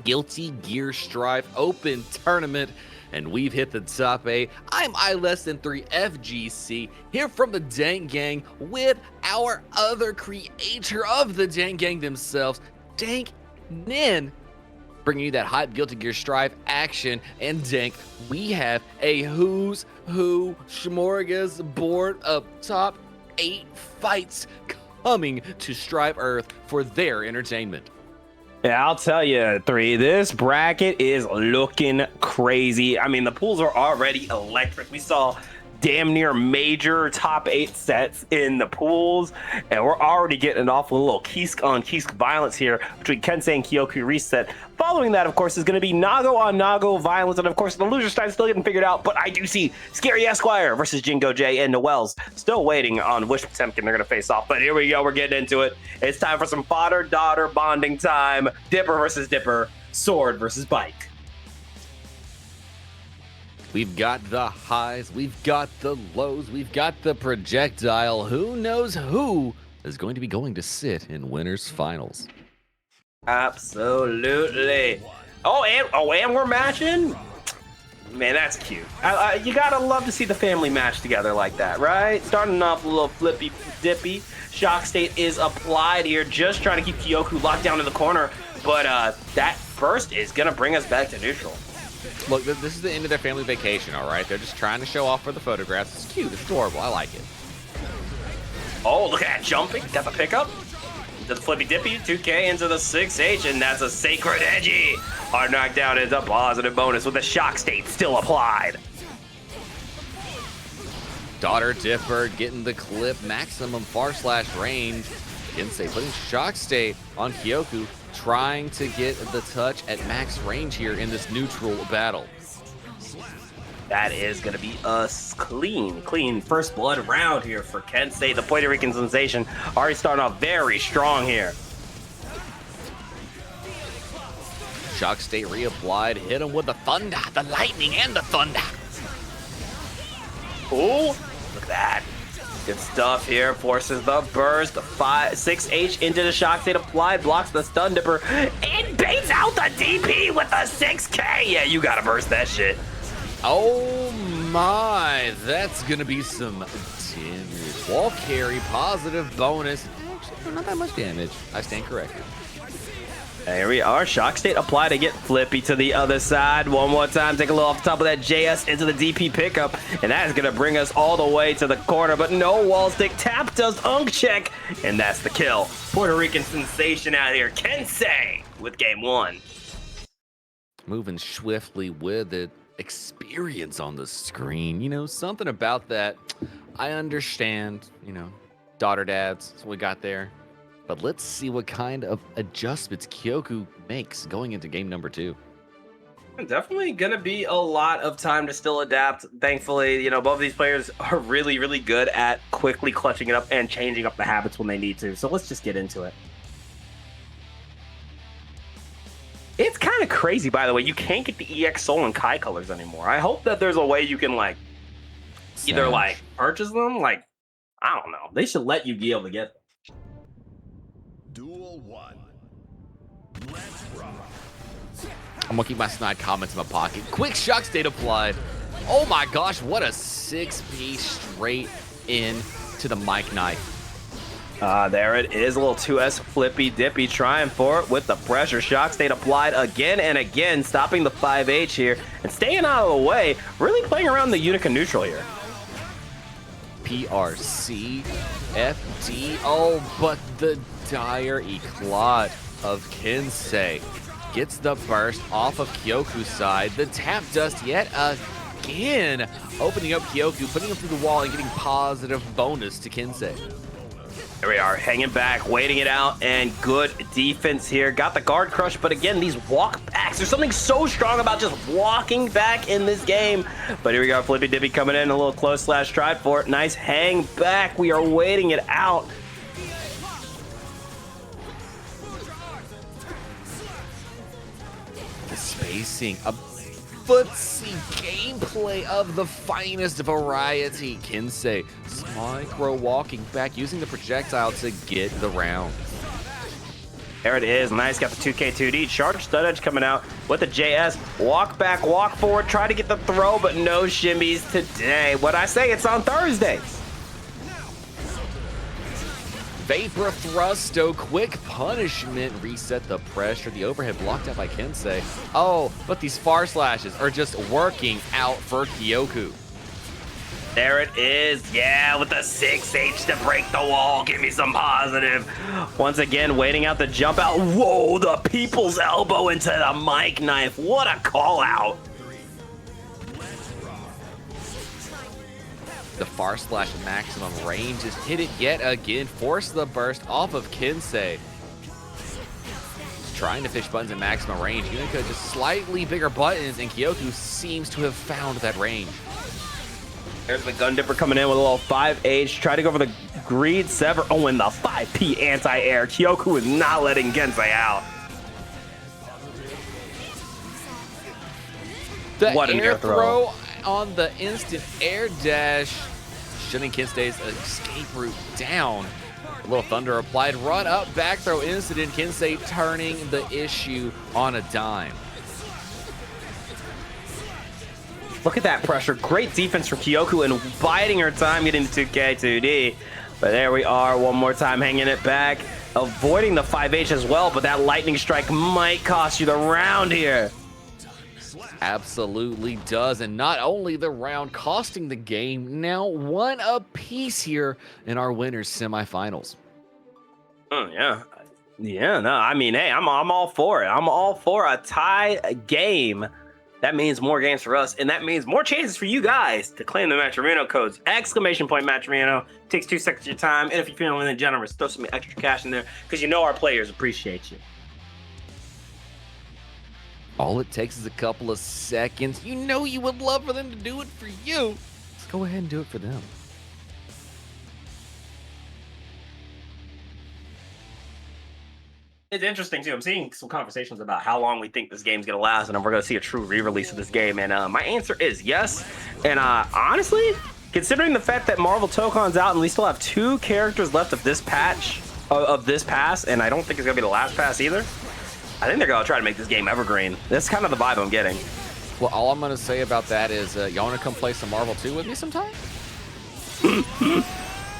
Guilty Gear Strive Open Tournament, and we've hit the top 8. I'm I3 FGC, here from the Dank Gang with our other creator of the Dank Gang themselves, DankXNen, bringing you that hot Guilty Gear Strive action. And Dank, we have a who's who smorgasbord of top 8 fights coming to Strive Earth for their entertainment. Yeah, I'll tell you, 3, this bracket is looking crazy. I mean, the pools are already electric. We saw damn near major top 8 sets in the pools, and we're already getting off with a little Kisk on Kisk violence here between Kensei and KyokuReset. Following that, of course, is going to be Nago on Nago violence, and of course, the loser side still getting figured out, but I do see ScaryEsquire versus Jingojay and NoLs still waiting on which Potemkin they're going to face off. But here we go, we're getting into it. It's time for some father-daughter bonding time. Dipper versus Dipper, sword versus bike. We've got the highs, we've got the lows, we've got the projectile. Who knows who is going to be going to sit in winners finals? Absolutely. And we're matching? Man, that's cute. You gotta love to see the family match together like that, right? Starting off a little flippy dippy. Shock state is applied here, just trying to keep Kyoku locked down in the corner. But that burst is gonna bring us back to neutral. Look, this is the end of their family vacation, all right? They're just trying to show off for the photographs. It's cute, it's adorable, I like it. Oh, look at that jumping. Got the pickup. To the flippy dippy, 2K into the 6H, and that's a sacred edgy. Hard knockdown is a positive bonus with the shock state still applied. Daughter Dipper getting the clip, maximum far slash range. Kensei putting shock state on Kyoku, trying to get the touch at max range here in this neutral battle. That is going to be a clean first blood round here for Kensei, the Puerto Rican sensation. Already starting off very strong here. Shock state reapplied, hit him with the thunder, the lightning and the thunder. Ooh, look at that. Good stuff here. Forces the burst. 6H into the shock state applied. Blocks the stun dipper. And baits out the DP with the 6K. Yeah, you gotta burst that shit. Oh my, that's gonna be some damage. Wall carry, positive bonus. Actually, not that much damage. I stand corrected. Here we are. Shock state applied to get flippy to the other side. One more time. Take a little off the top of that JS into the DP pickup. And that is going to bring us all the way to the corner. But no wall stick. Tap does unk check. And that's the kill. Puerto Rican sensation out here. Kensei with game 1. Moving swiftly with it. Experience on the screen. You know, something about that. I understand, you know, daughter dads. That's what we got there. But let's see what kind of adjustments Kyoku makes going into game number 2. Definitely going to be a lot of time to still adapt. Thankfully, you know, both of these players are really, really good at quickly clutching it up and changing up the habits when they need to. So let's just get into it. It's kind of crazy, by the way. You can't get the EX Soul and Kai colors anymore. I hope that there's a way you can, like, either, like, purchase them. Like, I don't know. They should let you be able to get them. Duel 1. Let's rock. I'm gonna keep my snide comments in my pocket. Quick shock state applied. Oh my gosh, what a 6-piece straight in to the mic knife. There it is, a little 2S flippy dippy trying for it with the pressure. Shock state applied again and again, stopping the 5H here and staying out of the way. Really playing around the Unika neutral here. PRC, FD, oh, but the dire eclat of Kensei gets the burst off of Kyoku's side. The tap dust yet again, opening up Kyoku, putting him through the wall and getting positive bonus to Kensei. There we are, hanging back, waiting it out, and good defense here. Got the guard crush, but again, these walk backs. There's something so strong about just walking back in this game. But here we go, Flippy Dippy coming in, a little close slash try for it. Nice hang back. We are waiting it out. The spacing, a footsie gameplay of the finest variety. Kensei micro walking back, using the projectile to get the round. There it is. Nice. Got the 2K2D. Charge stud edge coming out with the JS. Walk back, walk forward. Try to get the throw, but no shimmies today. What I say, it's on Thursdays. Vapor Thrusto, quick punishment, reset the pressure. The overhead blocked out by Kensei. Oh, but these far slashes are just working out for Kyoku. There it is. Yeah, with the 6H to break the wall. Give me some positive. Once again, waiting out the jump out. Whoa, the people's elbow into the mic knife. What a call out. The far slash maximum range is hit it yet again. Force the burst off of Kensei. He's trying to fish buttons at maximum range. Unika just slightly bigger buttons, and Kyoku seems to have found that range. There's the gun dipper coming in with a little 5H. Try to go for the greed sever. Oh, and the 5P anti-air. Kyoku is not letting Kensei out. The What an air air throw. on the instant air dash, shutting Kensei's escape route down. A little thunder applied, run up, back throw incident. Kensei turning the issue on a dime. Look at that pressure. Great defense from Kyoku and biding her time getting the 2K2D. But there we are, one more time hanging it back. Avoiding the 5H as well, but that lightning strike might cost you the round here. Absolutely does, and not only the round, costing the game, now one apiece here in our winners semifinals. Yeah. Yeah, no, I mean, hey, I'm all for it. I'm all for a tie game. That means more games for us, and that means more chances for you guys to claim the Matrimino codes. Exclamation point Matrimino. Takes 2 seconds of your time, and if you're feeling really generous, throw some extra cash in there, because you know our players appreciate you. All it takes is a couple of seconds. You know you would love for them to do it for you. Let's go ahead and do it for them. It's interesting too. I'm seeing some conversations about how long we think this game's gonna last, and if we're gonna see a true re-release of this game. And my answer is yes. And honestly, considering the fact that Marvel Tokon's out and we still have 2 characters left of this patch, of this pass, and I don't think it's gonna be the last pass either. I think they're gonna try to make this game evergreen. That's kind of the vibe I'm getting. Well, all I'm gonna say about that is, y'all wanna come play some Marvel 2 with me sometime?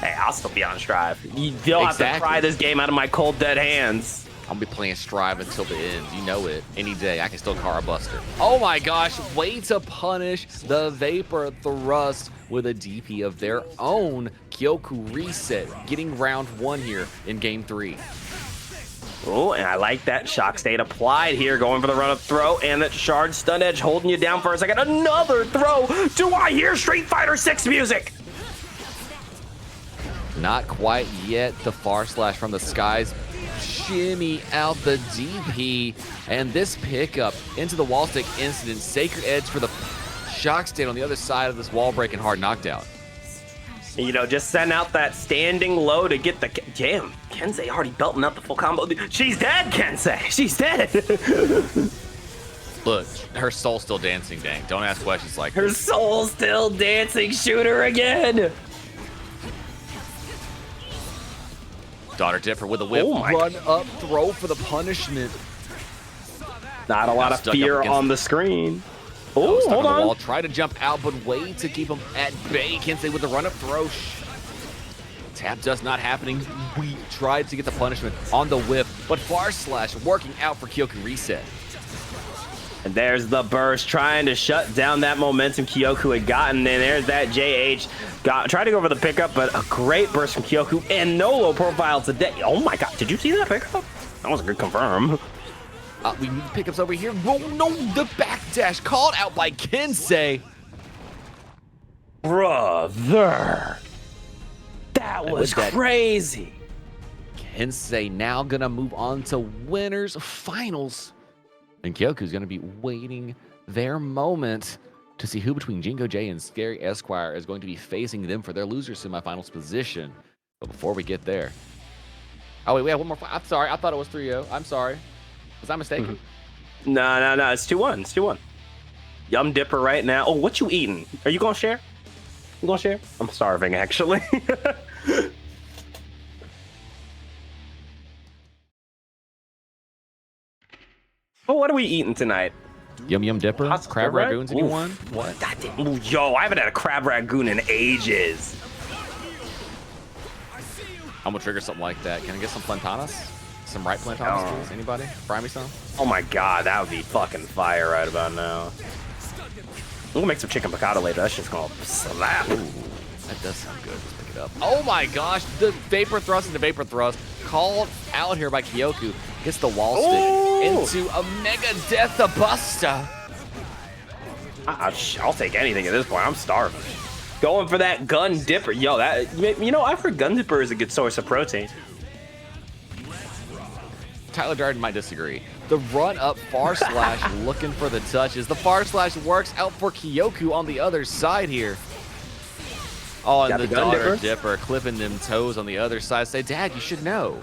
Hey, I'll still be on Strive. You don't have to pry this game out of my cold, dead hands. I'll be playing Strive until the end. You know it. Any day, I can still car a buster. Oh my gosh, way to punish the Vapor Thrust with a DP of their own. KyokuReset getting round 1 here in game 3. Oh, and I like that shock state applied here, going for the run-up throw, and that shard stun edge holding you down for a second. Another throw. Do I hear Street Fighter 6 music? Not quite yet. The far slash from the skies. Shimmy out the DP, and this pickup into the wall stick incident. Sacred edge for the shock state on the other side of this wall break and hard knockdown. You know, just send out that standing low to get the... Damn, Kensei already belting out the full combo. She's dead, Kensei. She's dead. Look, her soul's still dancing, dang. Don't ask questions like her soul's still dancing. Shoot her again. Daughter Dipper with a whip. Run up, throw for the punishment. Not a lot of fear on the screen. Oh, hold on. Wall. Try to jump out, but wait to keep him at bay. Kensei with the run-up throw. Tap just not happening. We tried to get the punishment on the whip, but far slash working out for KyokuReset. And there's the burst, trying to shut down that momentum Kyoku had gotten. And there's that JH. Tried to go for the pickup, but a great burst from Kyoku and no low profile today. Oh my god, did you see that pickup? That was a good confirm. We need pickups over here. Whoa, no, the backdash called out by Kensei. Brother, that was crazy. Kensei now gonna move on to winners finals. And Kyoku's gonna be waiting their moment to see who between Jingojay and ScaryEsquire is going to be facing them for their loser semifinals position. But before we get there, oh wait, we have one more. I'm sorry, I thought it was 3-0. I'm sorry. Was I mistaken? No, it's 2-1. It's 2-1. Yum Dipper right now. Oh, what you eating? Are you gonna share? You gonna share? I'm starving, actually. Oh, what are we eating tonight? Yum Yum Dipper? Pasta Crab bread? Ragoons, Oof. anyone? What? God damn. Ooh, yo, I haven't had a crab ragoon in ages. I'm gonna trigger something like that. Can I get some plantanas? Some ripe plantanas, Oh. please? Anybody? Fry me some? Oh my god, that would be fucking fire right about now. I'm gonna make some chicken piccata later. That shit's gonna slap. Ooh, that does sound good. Let's pick it up. Oh my gosh, the vapor thrust into vapor thrust. Called out here by Kyoku. Gets the wall stick into a mega death buster. I'll take anything at this point. I'm starving. Going for that gun dipper. Yo, that, you know, I've heard gun dipper is a good source of protein. Tyler Darden might disagree. The run up far slash looking for the touches. The far slash works out for Kyoku on the other side here. Oh, and Got the the gun daughter dipper? dipper clipping them toes on the other side. Say, Dad, you should know.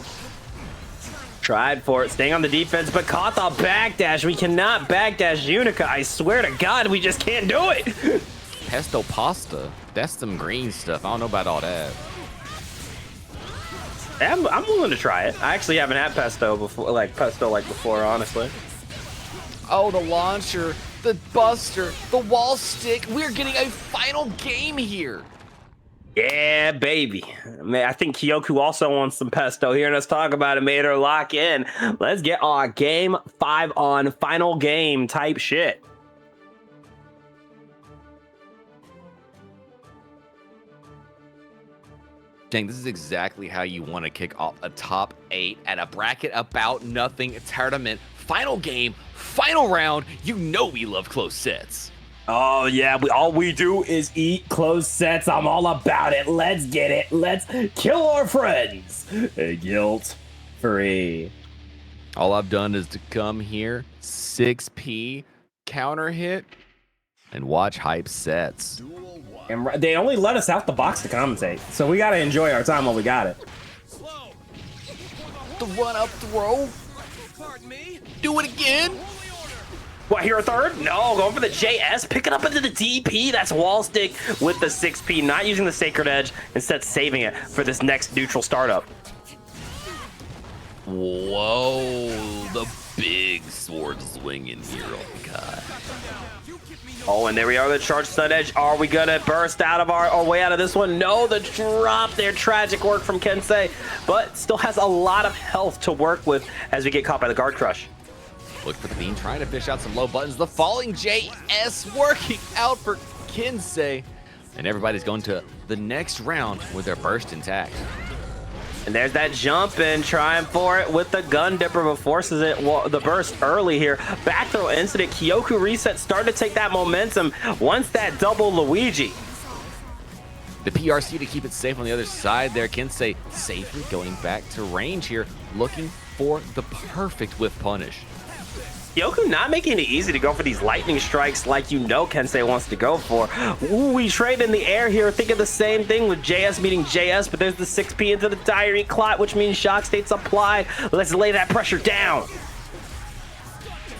Tried for it, staying on the defense, but caught the backdash. We cannot backdash Unika. I swear to God, we just can't do it. Pesto pasta. That's some green stuff. I don't know about all that. I'm willing to try it. I actually haven't had pesto before, honestly. Oh, the launcher, the buster, the wall stick. We're getting a final game here. Yeah, baby. Man, I think Kyoku also wants some pesto. Hearing us talk about it made her lock in. Let's get our game 5 on final game type shit. Dang, this is exactly how you want to kick off a top 8 at a bracket about nothing tournament. Final game, final round. You know we love close sets. Oh yeah, all we do is eat close sets. I'm all about it. Let's get it. Let's kill our friends. Guilt free. All I've done is to come here, 6P, counter hit, and watch hype sets. And they only let us out the box to commentate, so we gotta enjoy our time while we got it. The run up throw. Do it again. What, here a third? No, going for the JS, pick it up into the DP. That's wall stick with the 6P, not using the Sacred Edge, instead saving it for this next neutral startup. Whoa, the big sword swinging here. Oh my God. Oh, and there we are, the charge stun edge. Are we gonna burst out of our way out of this one? No, the drop there. Tragic work from Kensei, but still has a lot of health to work with as we get caught by the guard crush. Look for the beam, trying to fish out some low buttons. The falling JS working out for Kensei. And everybody's going to the next round with their burst intact. And there's that jump in, trying for it with the gun dipper, but forces it the burst early here. Back throw incident. KyokuReset starting to take that momentum. Once that double Luigi. The PRC to keep it safe on the other side there. Kensei safely going back to range here, looking for the perfect whiff punish. Kyoku not making it easy to go for these lightning strikes like you know Kensei wants to go for. Ooh, we trade in the air here, thinking the same thing with JS meeting JS, but there's the 6P into the diary clot, which means shock state's applied. Let's lay that pressure down.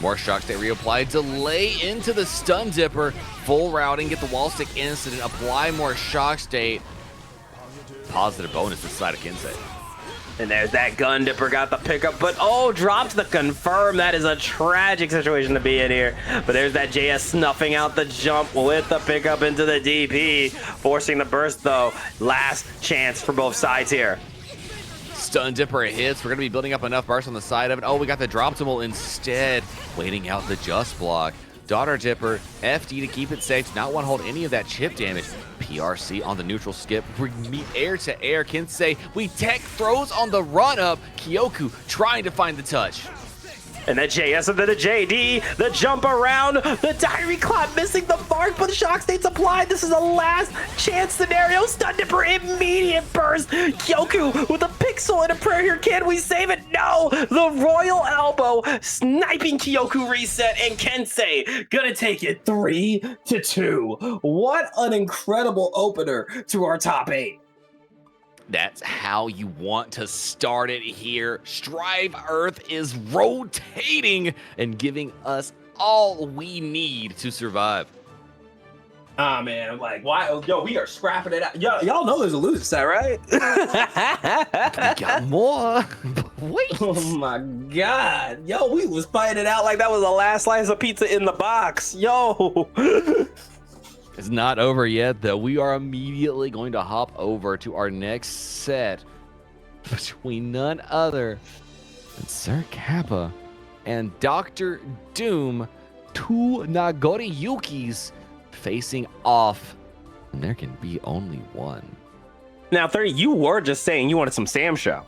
More shock state reapplied, delay into the stun dipper, full routing, get the wall stick incident, apply more shock state. Positive bonus this side of Kensei. And there's that gun dipper, got the pickup, but oh, drops the confirm. That is a tragic situation to be in here. But there's that JS snuffing out the jump with the pickup into the DP, forcing the burst though. Last chance for both sides here. Stun dipper hits. We're going to be building up enough burst on the side of it. Oh, we got the drop tumble instead, waiting out the just block. Daughter dipper, FD to keep it safe, not want to hold any of that chip damage. PRC on the neutral skip. We meet air to air. Kensei, we tech throws on the run up. Kyoku trying to find the touch. And that JS into the JD, the jump around, the diary clot missing the mark, but the shock state's applied. This is a last chance scenario. Stun dipper, immediate burst. Kyoku with a pixel and a prayer here. Can we save it? No! The royal elbow sniping KyokuReset, and Kensei gonna take it 3-2. What an incredible opener to our top 8. That's how you want to start it here. Strive Earth is rotating and giving us all we need to survive. Ah, man, I'm like, why? Yo, we are scrapping it out. Y'all know there's a loser set, right? We got more. Wait. Oh my God. Yo, we was fighting it out like that was the last slice of pizza in the box. Yo. It's not over yet, though. We are immediately going to hop over to our next set between none other than Sir Kappa and Dr. Doom, two Nagoriyukis facing off, and there can be only one. Now, 30, you were just saying you wanted some Sam show.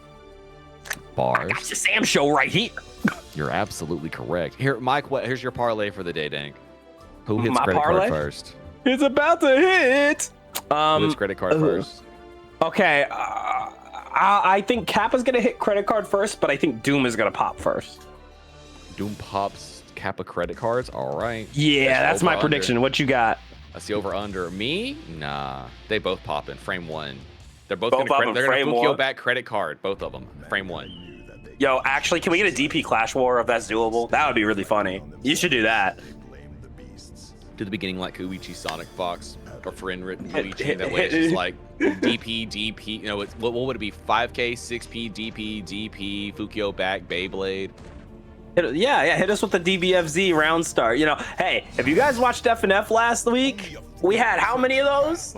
Bars. That's the Sam show right here. You're absolutely correct. Here, Mike, here's your parlay for the day, Dank. Who hits My credit parlay? card first? It's about to hit. Who hits credit card first? Okay, I think Kappa's gonna hit credit card first, but I think Doom is gonna pop first. Doom pops Kappa credit cards. All right. Yeah, that's my over, prediction. under. What you got? That's the over under. Me? Nah. They both pop in frame one. They're both Both gonna of them, they're gonna frame Fukio one. back credit card. Both of them. Frame one. Yo, actually, can we get a DP Clash War if that's doable? That would be really funny. You should do that. To the beginning, like Koichi Sonic Fox or friend written Koichi. That way it's just like DP. You know, it's, what would it be? 5K, 6P, DP, Fukio back, Beyblade. Yeah, hit us with the DBFZ round start. You know, hey, if you guys watched FNF last week, we had how many of those?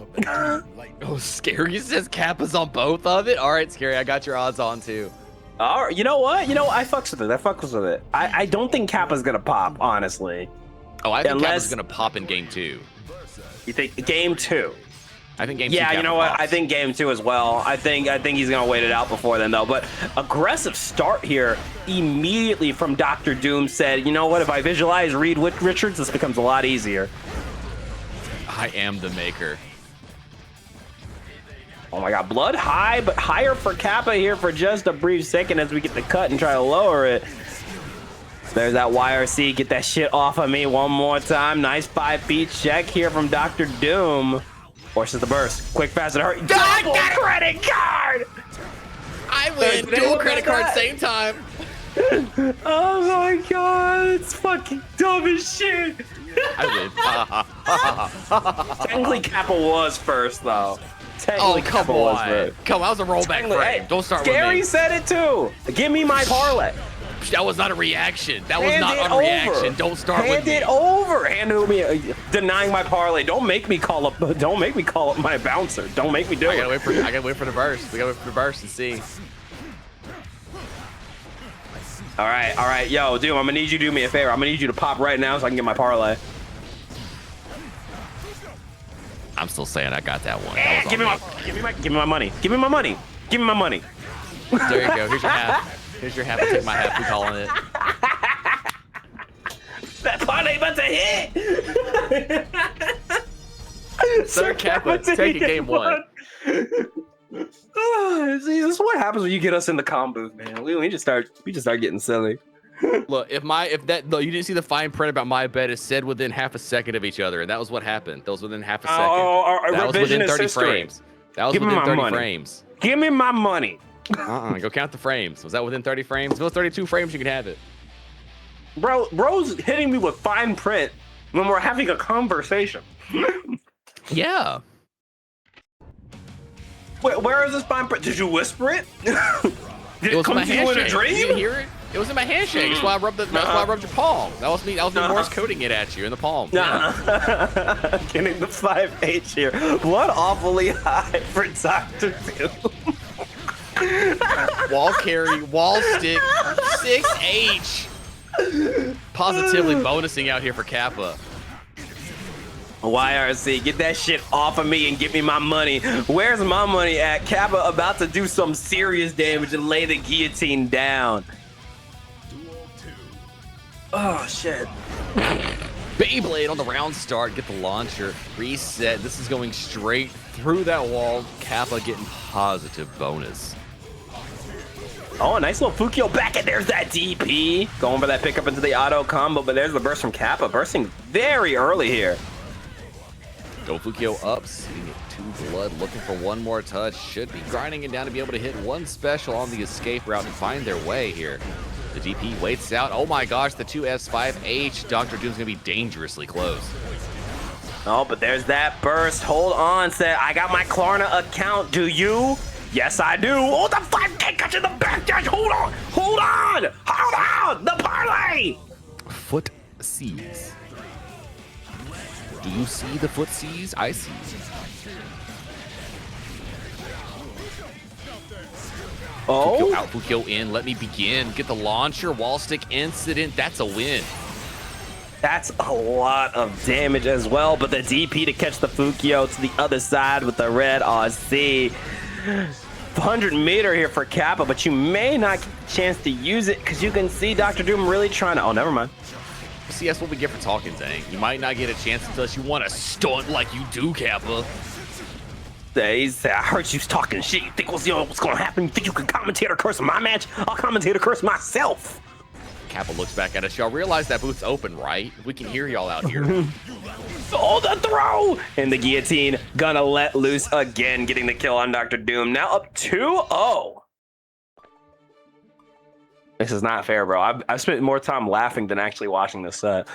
Oh, Scary says Kappa's on both of it. All right, Scary, I got your odds on too. All right, you know what? I fucks with it. I don't think Kappa's gonna pop, honestly. Oh, I think Unless- Kappa's gonna pop in game 2. You think game 2? I think game 2. Yeah, you Kappa know what? pops. I think game 2 as well. I think he's gonna wait it out before then, though. But aggressive start here immediately from Dr. Doom said, you know what? If I visualize Reed Richards, this becomes a lot easier. I am the maker. Oh my God, blood high, but higher for Kappa here for just a brief second as we get the cut and try to lower it. There's that YRC, get that shit off of me one more time. Nice 5 feet check here from Dr. Doom. Forces the burst, quick, fast, and hurry. Double credit card! I win. Did Dual anyone credit get card that? same time. Oh my God, it's fucking dumb as shit. I win. Technically, Kappa was first, though. Oh, Technically, come Kappa was on. first. Come on, that was a rollback Technically, frame. hey, Don't start Scary with me. said it too. Give me my parlay. That was not a reaction. That was Hand not it a reaction. over. Don't start Hand with me. it over. Hand it me. Denying my parlay. Don't make me call up. Don't make me call up my bouncer. Don't make me do I it. gotta wait for the burst. We gotta wait for the burst and see. All right. Yo, Doom, I'm gonna need you to do me a favor. I'm gonna need you to pop right now so I can get my parlay. I'm still saying I got that one. That was Give me on my money. Give me my money. Give me my money. There you go. Here's your half. Here's your half. I'll take my half. We calling it. That parlay about to hit. Sir Kappa, take it game 1. See, this is what happens when you get us in the comm booth, man. We just start getting silly. Look, you didn't see the fine print about my bet is said within half a second of each other, and that was what happened. That was within half a second. That was within 30 frames. That was within 30 frames. Give me my money. Go count the frames. Was that within 30 frames? If it was 32 frames, you can have it. Bro's hitting me with fine print when we're having a conversation. Yeah. Wait, where is this fine print? Did you whisper it? Did It was come in my to you in a handshake. dream? You didn't hear it? It was in my handshake. That's why I rubbed your palm. That was me Morse coding it at you in the palm. Nah. Getting the 5H here. Blood awfully high for Dr. Doom. Wall carry, wall stick, 6H. Positively bonusing out here for Kappa. YRC, get that shit off of me and give me my money. Where's my money at? Kappa about to do some serious damage and lay the guillotine down. Oh, shit. Beyblade on the round start, get the launcher, reset. This is going straight through that wall. Kappa getting positive bonus. Oh, a nice little Fukio back, and there's that DP. Going for that pickup into the auto combo, but there's the burst from Kappa, bursting very early here. Go Fukio up, seeing it 2 blood, looking for one more touch. Should be grinding it down to be able to hit one special on the escape route and find their way here. The DP waits out. Oh my gosh, the 2S5H. DrDoom's gonna be dangerously close. Oh, but there's that burst. Hold on, said I got my Klarna account. Do you? Yes, I do. Oh, the 5K got you in the back dash. Hold on. Hold on. Hold on. The parlay. Foot C's. Do you see the foot C's? I see. Oh. Fukyo out, Fukyo in. Let me begin. Get the launcher. Wall stick incident. That's a win. That's a lot of damage as well, but the DP to catch the Fukyo to the other side with the red RC. 100 meter here for Kappa, but you may not get a chance to use it because you can see DrDoom really trying to. Oh, never mind. See, that's what we get for talking, Dank. You might not get a chance unless you want to stunt like you do, Kappa. He said, I heard you was talking shit. You think what's going to happen? You think you can commentate or curse my match? I'll commentate or curse myself. Kappa looks back at us. Y'all realize that booth's open, right? We can hear y'all out here. Oh, the throw! And the guillotine gonna let loose again, getting the kill on DrDoom. Now up 2-0. This is not fair, bro. I've spent more time laughing than actually watching this set.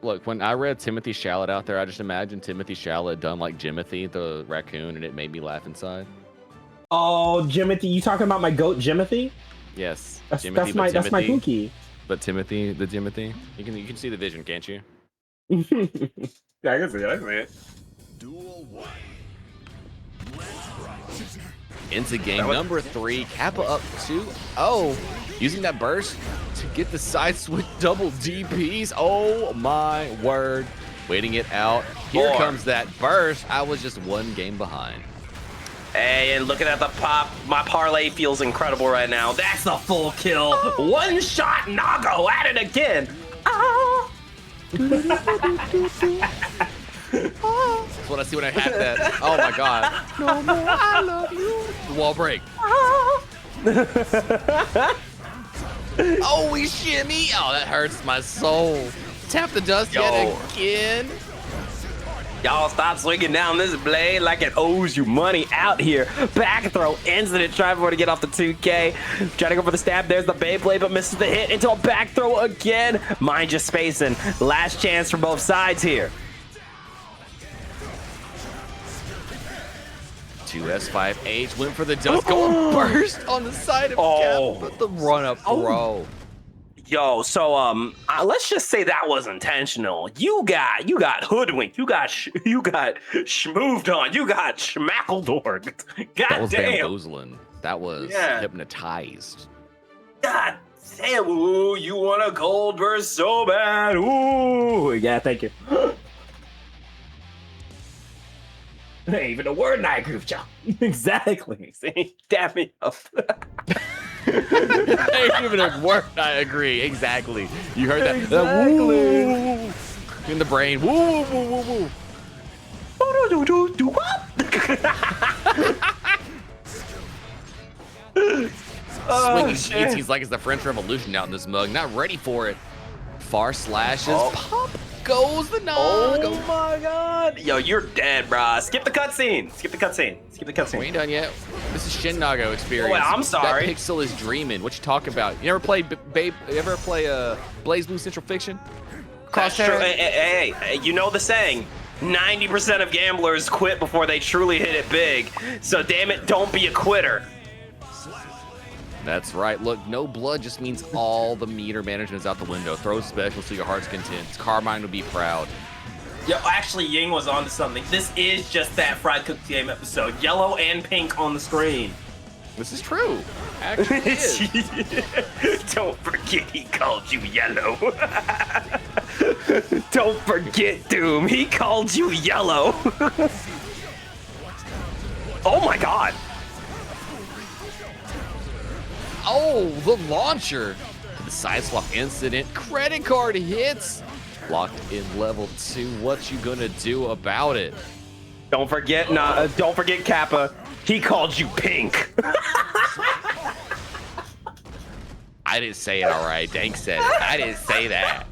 Look, when I read Timothy Shallot out there, I just imagined Timothy Shallot done like Jimothy, the raccoon, and it made me laugh inside. Oh, Jimothy, you talking about my goat Jimothy? Yes, That's Jimothy, my Timothy, cookie. But Timothy, the Jimothy, you can see the vision, can't you? Yeah, I can see it. I can see it. Duel 1. Let's rock. Into game number 3, Kappa up 2-0, using that burst to get the side switch double DPs. Oh my word. Waiting it out. Here comes that burst. I was just one game behind. Hey, and looking at the pop, my parlay feels incredible right now. That's a full kill. One shot, Nago at it again. Ah. That's what I see when I have that. Oh my god. No more, I love you. The wall break. Oh, we shimmy. Oh, that hurts my soul. Tap the dust yet again. Y'all stop swinging down this blade like it owes you money out here. Back throw incident, trying for to get off the 2K. Trying to go for the stab. There's the Beyblade, but misses the hit into a back throw again. Mind just spacing. Last chance for both sides here. 2S5H went for the dust. Going burst on the side of Kappa, but the run up throw. Yo, so let's just say that was intentional. You got hoodwinked. You got schmooved on. You got schmackledorged. God That was damn. bamboozling. That was hypnotized. God damn. Ooh, you want a gold burst so bad. Ooh. Yeah, thank you. Ain't even a word in I agree with y'all. Exactly. See, dap me up. Ain't even a word. I agree. Exactly. You heard that? Exactly. Woo. In the brain. Woo, woo, woo, woo. Swinging sheets. He's like it's the French Revolution out in this mug. Not ready for it. Far slashes. Pop goes the Nago. Oh my god. Yo, you're dead, brah. Skip the cutscene. Skip the cutscene. Skip the cutscene. We ain't done yet. This is Shin Nago experience. Oh, wait, I'm sorry. That pixel is dreaming. What you talking about? You ever play You ever play Blaze Blue Central Fiction? Crosshair. Hey, you know the saying. 90% of gamblers quit before they truly hit it big. So damn it, don't be a quitter. That's right. Look, no blood just means all the meter management is out the window. Throw special so your heart's content. Carmine would be proud. Yo, actually, Ying was onto something. This is just that Fried Cook Game episode. Yellow and pink on the screen. This is true. Actually, it is. Don't forget he called you yellow. Don't forget, Doom. He called you yellow. Oh my god. Oh, the launcher. The side swap incident. Credit card hits. Locked in level 2. What you gonna do about it? Don't forget, don't forget Kappa. He called you pink. I didn't say it, all right. Dank said it. I didn't say that.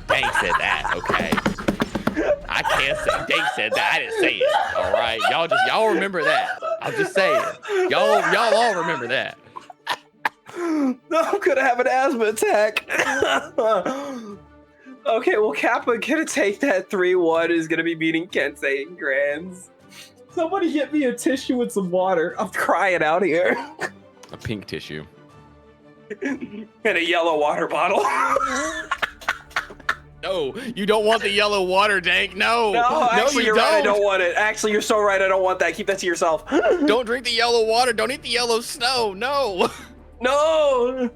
Dank said that, okay? I can't say Dink said that. I didn't say it. All right, y'all remember that. I'm just saying. Y'all all remember that. No, I'm gonna have an asthma attack. Okay, well, Kappa gonna take that 3-1. Is gonna be beating Kensei in grands. Somebody get me a tissue with some water. I'm crying out here. A pink tissue. And a yellow water bottle. No, you don't want the yellow water, Dank. No, Actually, you you're don't. right. I don't want it. Actually, you're so right. I don't want that. Keep that to yourself. Don't drink the yellow water. Don't eat the yellow snow. No. No.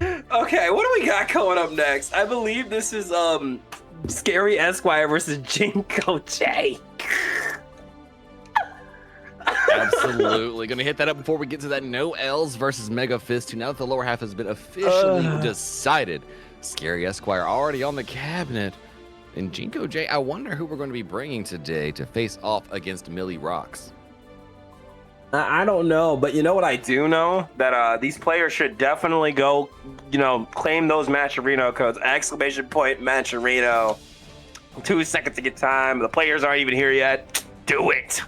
Okay, what do we got going up next? I believe this is ScaryEsquire versus Jingojay. Absolutely. Gonna hit that up before we get to that NoLs versus MEGAFISTU. Now that the lower half has been officially decided. ScaryEsquire already on the cabinet. And Jingojay, I wonder who we're going to be bringing today to face off against Millie Rocks. I don't know, but you know what I do know? That these players should definitely go, claim those Matcherino codes. ! Matcherino. 2 seconds to get time. The players aren't even here yet. Do it.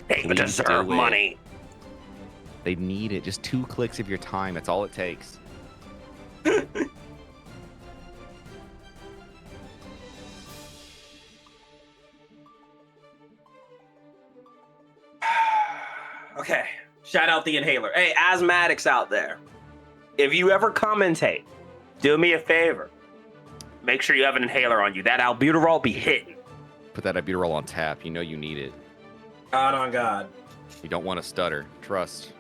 They deserve money. They need it. Just 2 clicks of your time. That's all it takes. Okay, shout out the inhaler. Hey, asthmatics out there, if you ever commentate, do me a favor. Make sure you have an inhaler on you. That albuterol be hitting. Put that albuterol on tap. You know you need it. God on God. You don't want to stutter. Trust.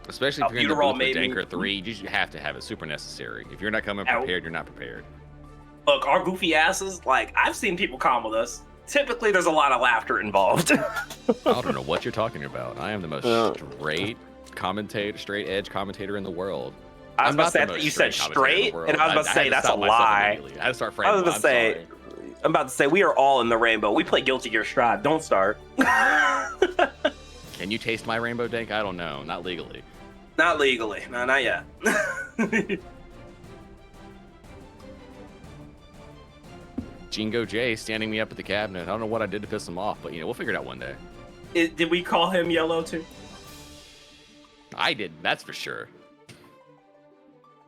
Especially if you're in the booth with Danker 3, you just have to have it. Super necessary. If you're not coming prepared, you're not prepared. Look, our goofy asses, I've seen people calm with us. Typically, there's a lot of laughter involved. I don't know what you're talking about. I am the most straight edge commentator in the world. I was about to say, I thought you said straight, and I was about to say, that's a lie. I had to start framing. I'm about to say, we are all in the rainbow. We play Guilty Gear Strive. Don't start. Can you taste my rainbow, Dank? I don't know. Not legally. Not legally. No, not yet. Jingojay standing me up at the cabinet. I don't know what I did to piss him off, but we'll figure it out one day. Did we call him yellow too? I did. That's for sure.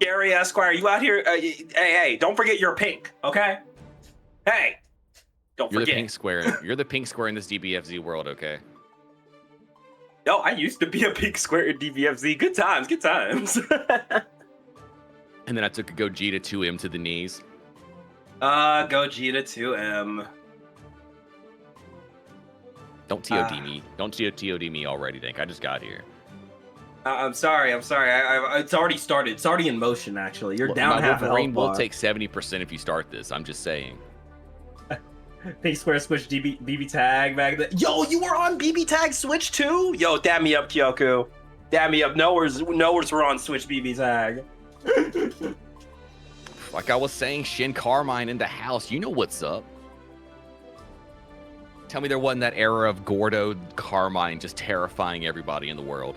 ScaryEsquire, you out here? Hey, don't forget you're pink, okay? Hey, don't forget. You're the pink square. You're the pink square in this DBFZ world, okay? Yo, I used to be a pink square in DBFZ. Good times, good times. And then I took a Gojira 2M to the knees. Gojira 2M. Don't TOD me. Don't TOD me already, Dank. I just got here. I'm sorry. It's already started. It's already in motion, actually. You're down half a Wolverine health bar. will take 70% if you start this. I'm just saying. Pink Square Switch BB Tag back then. Yo, you were on BB Tag Switch too? Yo, dab me up, Kyoku. Dab me up. Nowhere's we're on Switch BB Tag. Like I was saying, Shin Carmine in the house. You know what's up. Tell me there wasn't that era of Gordo Carmine just terrifying everybody in the world.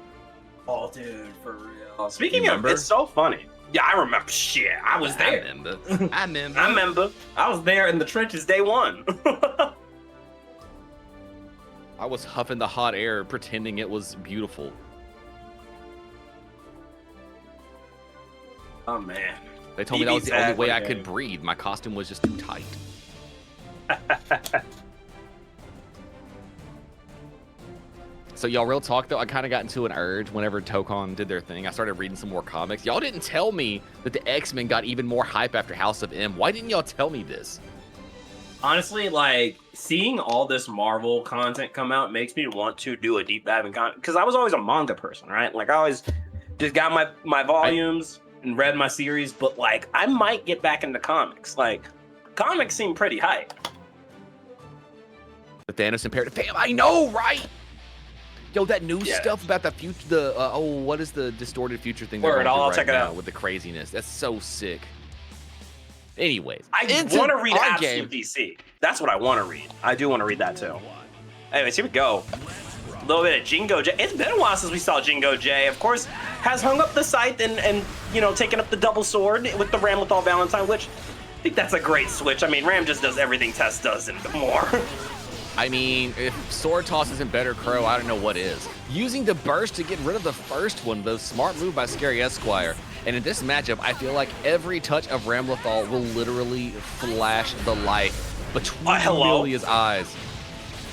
Oh, dude, for real. Speaking of, it's so funny. Yeah, I remember. Shit, I was there. I remember. I remember. I was there in the trenches day one. I was huffing the hot air, pretending it was beautiful. Oh, man. They told me that was the only way I could breathe. My costume was just too tight. So y'all, real talk though, I kind of got into an urge whenever Tokon did their thing. I started reading some more comics. Y'all didn't tell me that the X-Men got even more hype after House of M. Why didn't y'all tell me this? Honestly, like, seeing all this Marvel content come out makes me want to do a deep dive in content. Because I was always a manga person, right? Like, I always just got my volumes and read my series. But, like, I might get back into comics. Like, comics seem pretty hype. The Thanos Imperative. Fam, I know, right? Yo, that new stuff about the future, what is the distorted future thing? Word, I'll check it out. With the craziness. That's so sick. Anyways. I want to read Absolute DC. That's what I want to read. I do want to read that too. Anyways, here we go. A little bit of Jingojay. It's been a while since we saw Jingojay. Of course, has hung up the scythe and you know, taken up the double sword with the Ramlethal Valentine, which I think that's a great switch. I mean, Ram just does everything Tess does and more. I mean, if sword toss isn't better, Crow, I don't know what is. Using the burst to get rid of the first one, the smart move by ScaryEsquire. And in this matchup, I feel like every touch of Ramlethal will literally flash the light between Millia's eyes.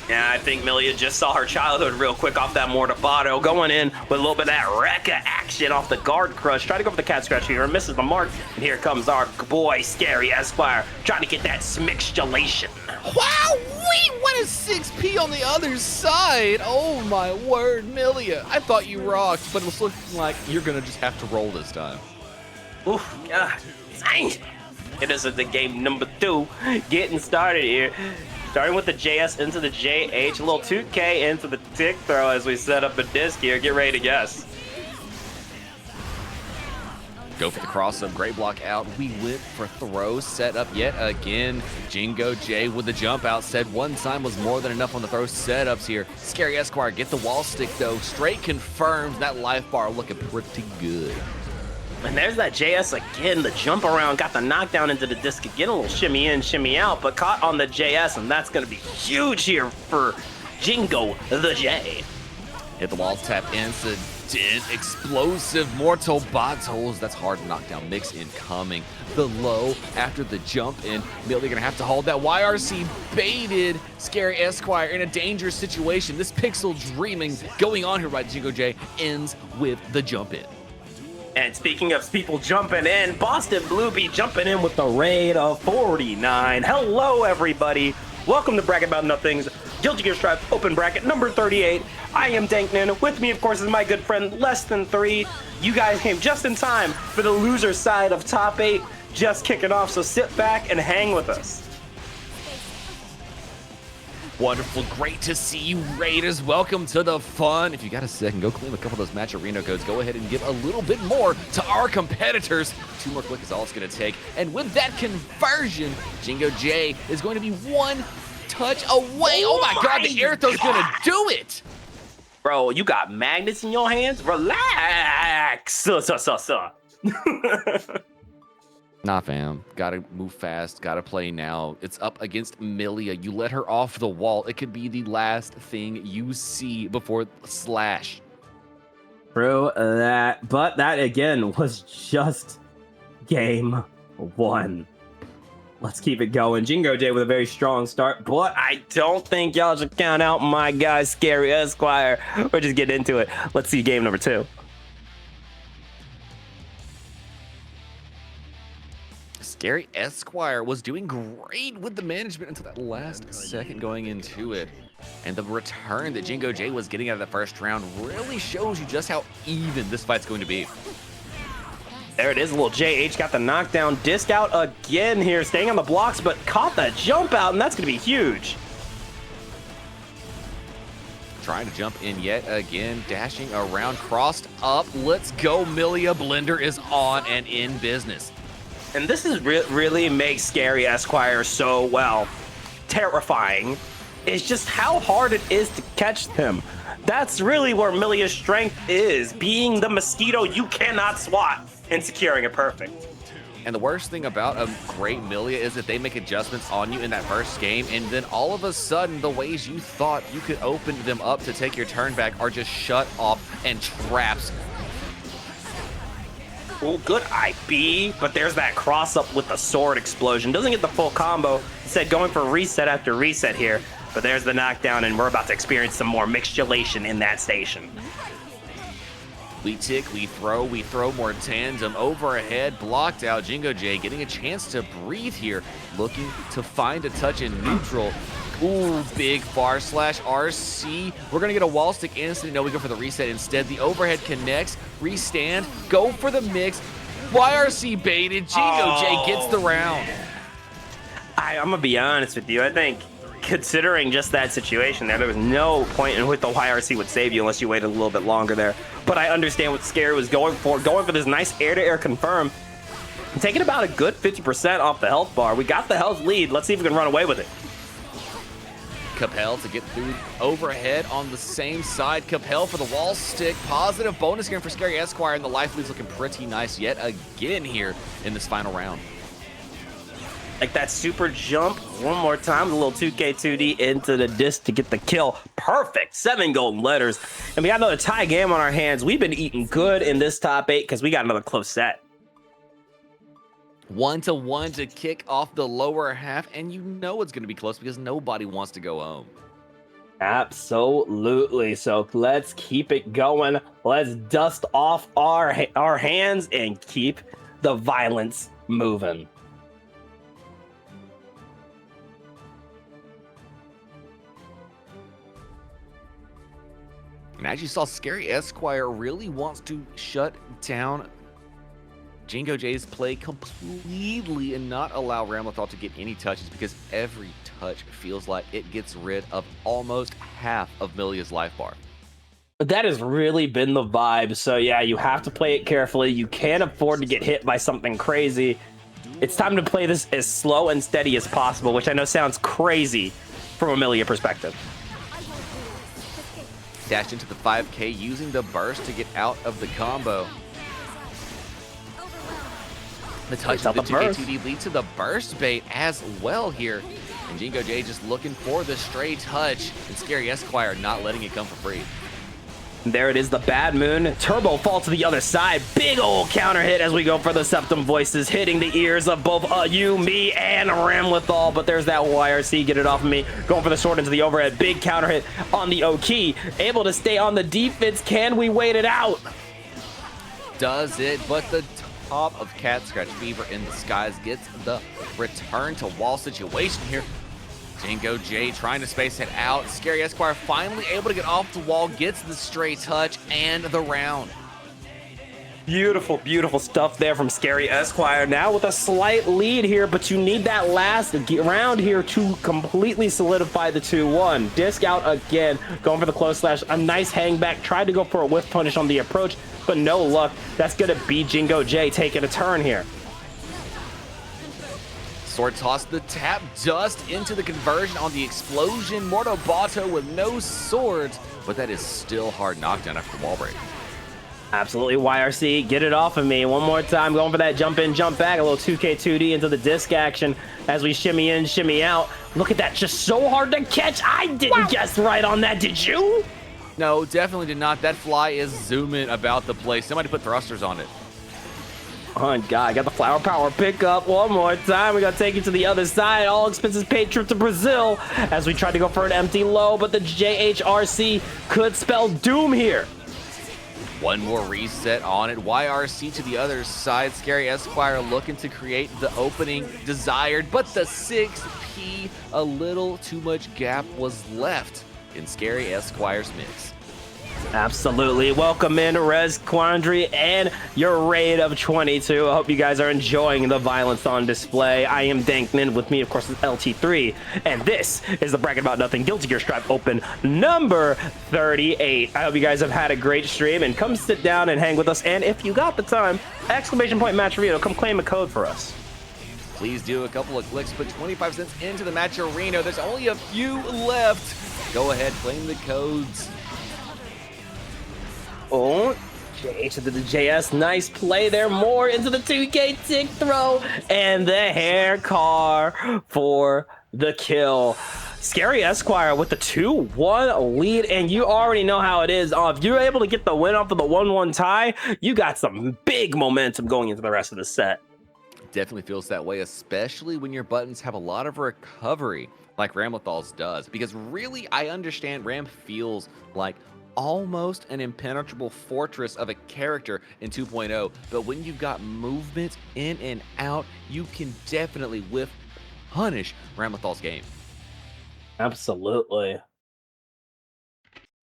Yeah, I think Millia just saw her childhood real quick off that Mortabato, going in with a little bit of that Rekka action off the guard crush. Try to go for the cat scratch here, misses the mark. And here comes our boy, ScaryEsquire, trying to get that smixtulation. Wow, wait, what a 6P on the other side. Oh my word, Millia. I thought you rocked, but it's looking like you're gonna just have to roll this time. Oof, God, dang. It is the game number 2, getting started here. Starting with the JS into the JH, a little 2K into the tick throw as we set up a disc here. Get ready to guess. Go for the cross-up, great block out. We went for throw, set up yet again. Jingojay with the jump out, said one time was more than enough on the throw setups here. ScaryEsquire get the wall stick though, straight confirms that life bar looking pretty good. And there's that JS again, the jump around, got the knockdown into the disc again, a little shimmy in, shimmy out, but caught on the JS, and that's gonna be huge here for Jingo the J. Hit the wall tap incident, explosive mortal bottles. That's hard knockdown mix incoming. The low after the jump in. Millia gonna have to hold that. YRC baited ScaryEsquire in a dangerous situation. This pixel dreaming going on here by Jingojay ends with the jump in. And speaking of people jumping in, Boston Bluebee jumping in with the raid of 49. Hello, everybody. Welcome to Bracket About Nothing's Guilty Gear Strive Open Bracket number 38. I am DankXNen. With me, of course, is my good friend, Less Than 3. You guys came just in time for the loser side of Top 8 just kicking off, so sit back and hang with us. Wonderful, great to see you, Raiders. Welcome to the fun. If you got a second, go claim a couple of those match arena codes. Go ahead and give a little bit more to our competitors. 2 more clicks is all it's going to take. And with that conversion, Jingojay is going to be one touch away. Oh my God, the air throw's going to do it. Bro, you got magnets in your hands? Relax. Nah, fam. Gotta move fast. Gotta play now. It's up against Millia. You let her off the wall. It could be the last thing you see before Slash. True that, but that again was just game 1. Let's keep it going. Jingojay with a very strong start, but I don't think y'all should count out my guy, ScaryEsquire. We're just getting into it. Let's see game number 2. ScaryEsquire was doing great with the management until that last second going into it. And the return that Jingojay was getting out of the first round really shows you just how even this fight's going to be. There it is, a little JH got the knockdown, disc out again here, staying on the blocks, but caught that jump out, and that's going to be huge. Trying to jump in yet again, dashing around, crossed up. Let's go, Millia. Blender is on and in business. And this is really makes ScaryEsquire so, well, terrifying. It's just how hard it is to catch him. That's really where Millia's strength is, being the mosquito you cannot swat and securing it perfect. And the worst thing about a great Millia is that they make adjustments on you in that first game, and then all of a sudden, the ways you thought you could open them up to take your turn back are just shut off and traps. Oh, good IB, but there's that cross-up with the sword explosion. Doesn't get the full combo. Instead, going for reset after reset here. But there's the knockdown, and we're about to experience some more mixtulation in that station. We tick, we throw more tandem overhead, blocked out. Jingojay getting a chance to breathe here, looking to find a touch in neutral. Ooh, big bar slash RC. We're gonna get a wall stick instant. No, we go for the reset instead. The overhead connects, restand, go for the mix. YRC baited, Jingojay gets the round. I'm gonna be honest with you. I think considering just that situation there was no point in which the YRC would save you unless you waited a little bit longer there. But I understand what Scary was going for this nice air-to-air confirm. Taking about a good 50% off the health bar. We got the health lead. Let's see if we can run away with it. Capel to get through overhead on the same side. Capel for the wall stick. Positive bonus here for ScaryEsquire, and the life lead's looking pretty nice yet again here in this final round. Like that super jump one more time, the little 2K2D into the disc to get the kill. Perfect. 7 golden letters. And we got another tie game on our hands. We've been eating good in this top 8 because we got another close set. 1-1 to kick off the lower half, and you know it's going to be close because nobody wants to go home. Absolutely. So let's keep it going. Let's dust off our hands and keep the violence moving. And as you saw, ScaryEsquire really wants to shut down Jingojay's play completely and not allow Ramlethal to get any touches, because every touch feels like it gets rid of almost half of Millia's life bar. That has really been the vibe. So yeah, you have to play it carefully. You can't afford to get hit by something crazy. It's time to play this as slow and steady as possible, which I know sounds crazy from a Millia perspective. Dashed into the 5K using the burst to get out of the combo. The touch of the 2K2D leads to the burst bait as well here. And Jingojay just looking for the stray touch, and ScaryEsquire not letting it come for free. There it is, the Bad Moon. Turbo fall to the other side. Big old counter hit as we go for the Septum Voices, hitting the ears of both you, me, and Ramlethal. But there's that YRC. Get it off of me. Going for the sword into the overhead. Big counter hit on the Oki. Able to stay on the defense. Can we wait it out? Does it, but the top of Cat Scratch Fever in the skies gets the return to wall situation here. Jingojay trying to space it out. ScaryEsquire finally able to get off the wall, gets the stray touch and the round. Beautiful, beautiful stuff there from ScaryEsquire. Now with a slight lead here, but you need that last round here to completely solidify the 2-1. Disc out again, going for the close slash. A nice hang back. Tried to go for a whiff punish on the approach, but no luck. That's going to be Jingojay taking a turn here. Sword toss, the tap dust into the conversion on the explosion. Mortobato with no swords, but that is still hard knockdown after the wall break. Absolutely, YRC, get it off of me. One more time, going for that jump in, jump back. A little 2K2D into the disc action as we shimmy in, shimmy out. Look at that, just so hard to catch. I didn't guess right on that, did you? No, definitely did not. That fly is zooming about the place. Somebody put thrusters on it. Oh, God, got the flower power pickup one more time. We got to take it to the other side. All expenses paid trip to Brazil as we tried to go for an empty low, but the JHRC could spell doom here. One more reset on it. YRC to the other side. ScaryEsquire looking to create the opening desired, but the 6P, a little too much gap was left in ScaryEsquire's mix. Absolutely. Welcome in, Rez Quandary, and your raid of 22. I hope you guys are enjoying the violence on display. I am DankXNen. With me, of course, is LT3, and this is the Bracket About Nothing Guilty Gear Stripe Open number 38. I hope you guys have had a great stream, and come sit down and hang with us. And if you got the time, !match arena, come claim a code for us. Please do a couple of clicks, put 25 cents into the match arena. There's only a few left. Go ahead, claim the codes. Oh, JH to the JS. Nice play there. More into the 2K tick throw. And the hair car for the kill. ScaryEsquire with the 2-1 lead. And you already know how it is. If you're able to get the win off of the 1-1 tie, you got some big momentum going into the rest of the set. Definitely feels that way, especially when your buttons have a lot of recovery like Ramlethal's does. Because really, I understand Ram feels like almost an impenetrable fortress of a character in 2.0, but when you've got movement in and out, you can definitely punish Ramlethal's game. Absolutely.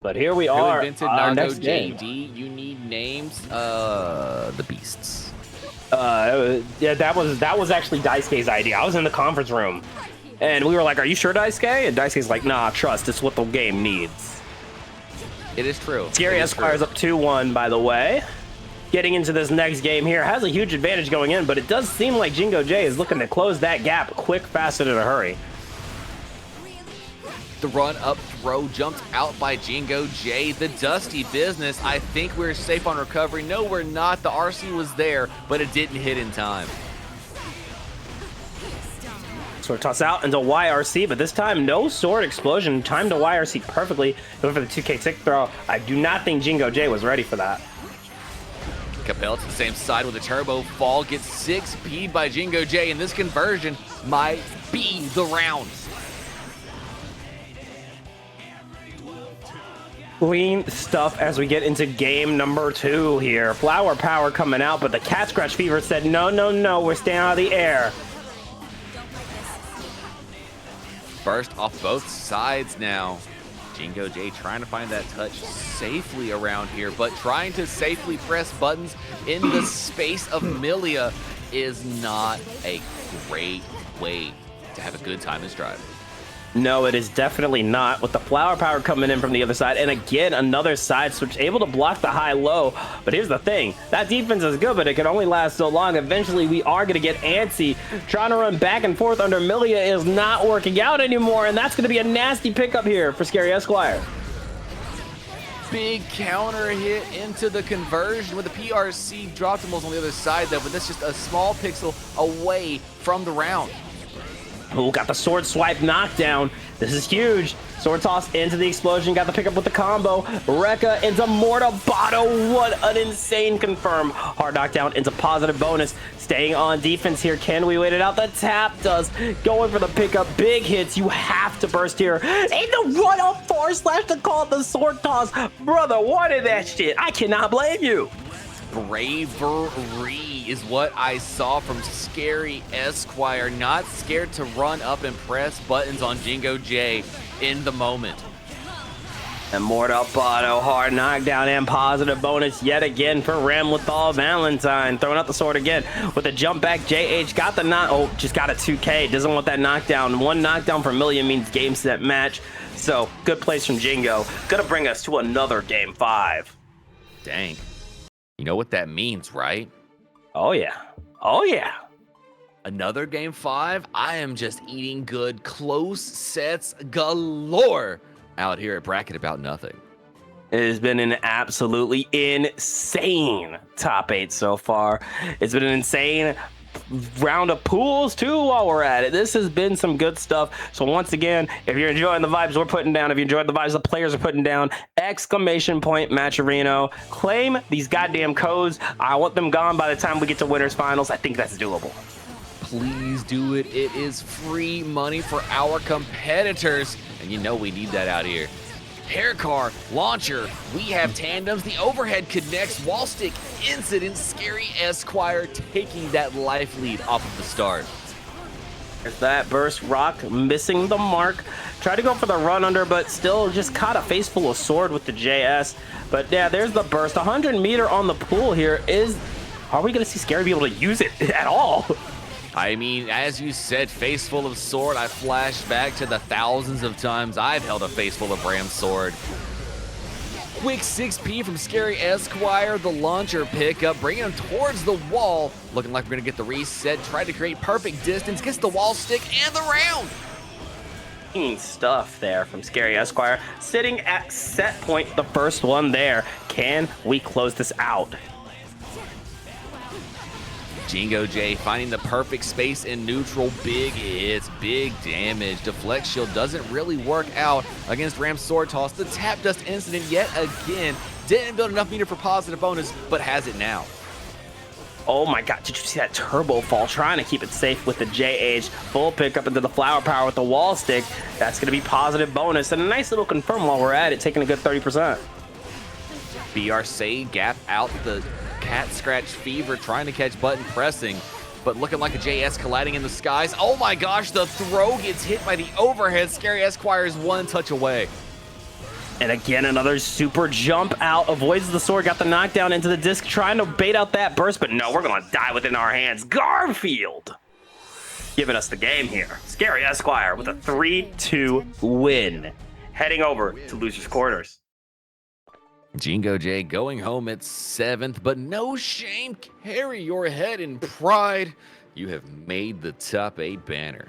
But here we are. Who invented our Nago next game. JD? You need names. The beasts. Yeah, that was actually Daisuke's idea. I was in the conference room, and we were like, "Are you sure, Daisuke?" And Daisuke's like, "Nah, trust. It's what the game needs." It is true. ScaryEsquire's up 2-1, by the way. Getting into this next game here, has a huge advantage going in, but it does seem like Jingojay is looking to close that gap quick, fast, and in a hurry. The run-up throw jumped out by Jingojay. The dusty business. I think we're safe on recovery. No, we're not. The RC was there, but it didn't hit in time. Sword toss out into YRC, but this time no sword explosion. Timed to YRC perfectly. Going for the 2K tick throw. I do not think Jingojay was ready for that. Capel to the same side with a turbo fall. Gets 6P'd by Jingojay, and this conversion might be the round. Clean stuff as we get into game number 2 here. Flower power coming out, but the cat scratch fever said, no, no, no, we're staying out of the air. Burst off both sides now. Jingojay trying to find that touch safely around here, but trying to safely press buttons in the space of Millia is not a great way to have a good time this drive. No, it is definitely not. With the flower power coming in from the other side, and again, another side switch, able to block the high-low. But here's the thing, that defense is good, but it can only last so long. Eventually, we are going to get antsy. Trying to run back and forth under Millia is not working out anymore, and that's going to be a nasty pickup here for ScaryEsquire. Big counter hit into the conversion with the PRC dropped him on the other side, though, but that's just a small pixel away from the round. Ooh, got the sword swipe knockdown. This is huge. Sword toss into the explosion. Got the pickup with the combo. Rekka into Mortabato. What an insane confirm. Hard knockdown into positive bonus. Staying on defense here. Can we wait it out? The tap does. Going for the pickup. Big hits. You have to burst here. Ain't the run up / to call it the sword toss. Brother, what is that shit? I cannot blame you. Bravery is what I saw from ScaryEsquire. Not scared to run up and press buttons on Jingojay in the moment. And Mortabato, hard knockdown and positive bonus yet again for Ramlethal Valentine. Throwing out the sword again with a jump back. JH got the knock. Oh, just got a 2K. Doesn't want that knockdown. One knockdown for Millia means game, set, match. So good plays from Jingo. Gonna bring us to another game 5. Dang. You know what that means, right? Oh, yeah. Oh, yeah. Another game 5. I am just eating good. Close sets galore out here at Bracket About Nothing. It has been an absolutely insane top 8 so far. It's been an insane round of pools too while we're at it. This has been some good stuff. So once again, if you're enjoying the vibes we're putting down, if you enjoyed the vibes the players are putting down, ! Matcherino. Claim these goddamn codes. I want them gone by the time we get to winners finals. I think that's doable. Please do it. It is free money for our competitors, and you know we need that out here. Hair car, launcher, we have tandems, the overhead connects, wall stick, incident, ScaryEsquire taking that life lead off of the start. There's that burst rock missing the mark. Tried to go for the run under, but still just caught a face full of sword with the JS. But yeah, there's the burst. 100 meter on the pool here is, are we gonna see Scary be able to use it at all? I mean, as you said, face full of sword, I flashed back to the thousands of times I've held a face full of Ram's sword. Quick 6P from ScaryEsquire, the launcher pickup, bringing him towards the wall. Looking like we're gonna get the reset, try to create perfect distance, gets the wall stick and the round. Stuff there from ScaryEsquire. Sitting at set point, the first one there. Can we close this out? Jingojay finding the perfect space in neutral. Big hits, big damage. Deflect shield doesn't really work out against Ram's sword toss. The tap dust incident yet again. Didn't build enough meter for positive bonus, but has it now. Oh my god, did you see that turbo fall? Trying to keep it safe with the JH. Full pickup into the flower power with the wall stick. That's going to be positive bonus. And a nice little confirm while we're at it, taking a good 30%. BRC gap out the cat scratch fever, trying to catch button pressing, but looking like a JS colliding in the skies. Oh my gosh, the throw gets hit by the overhead. ScaryEsquire is one touch away. And again, another super jump out, avoids the sword, got the knockdown into the disc, trying to bait out that burst, but no, we're gonna die within our hands. Garfield giving us the game here. ScaryEsquire with a 3-2 win, heading over to losers quarters. Jingojay going home at 7th, but no shame. Carry your head in pride. You have made the top 8 banner.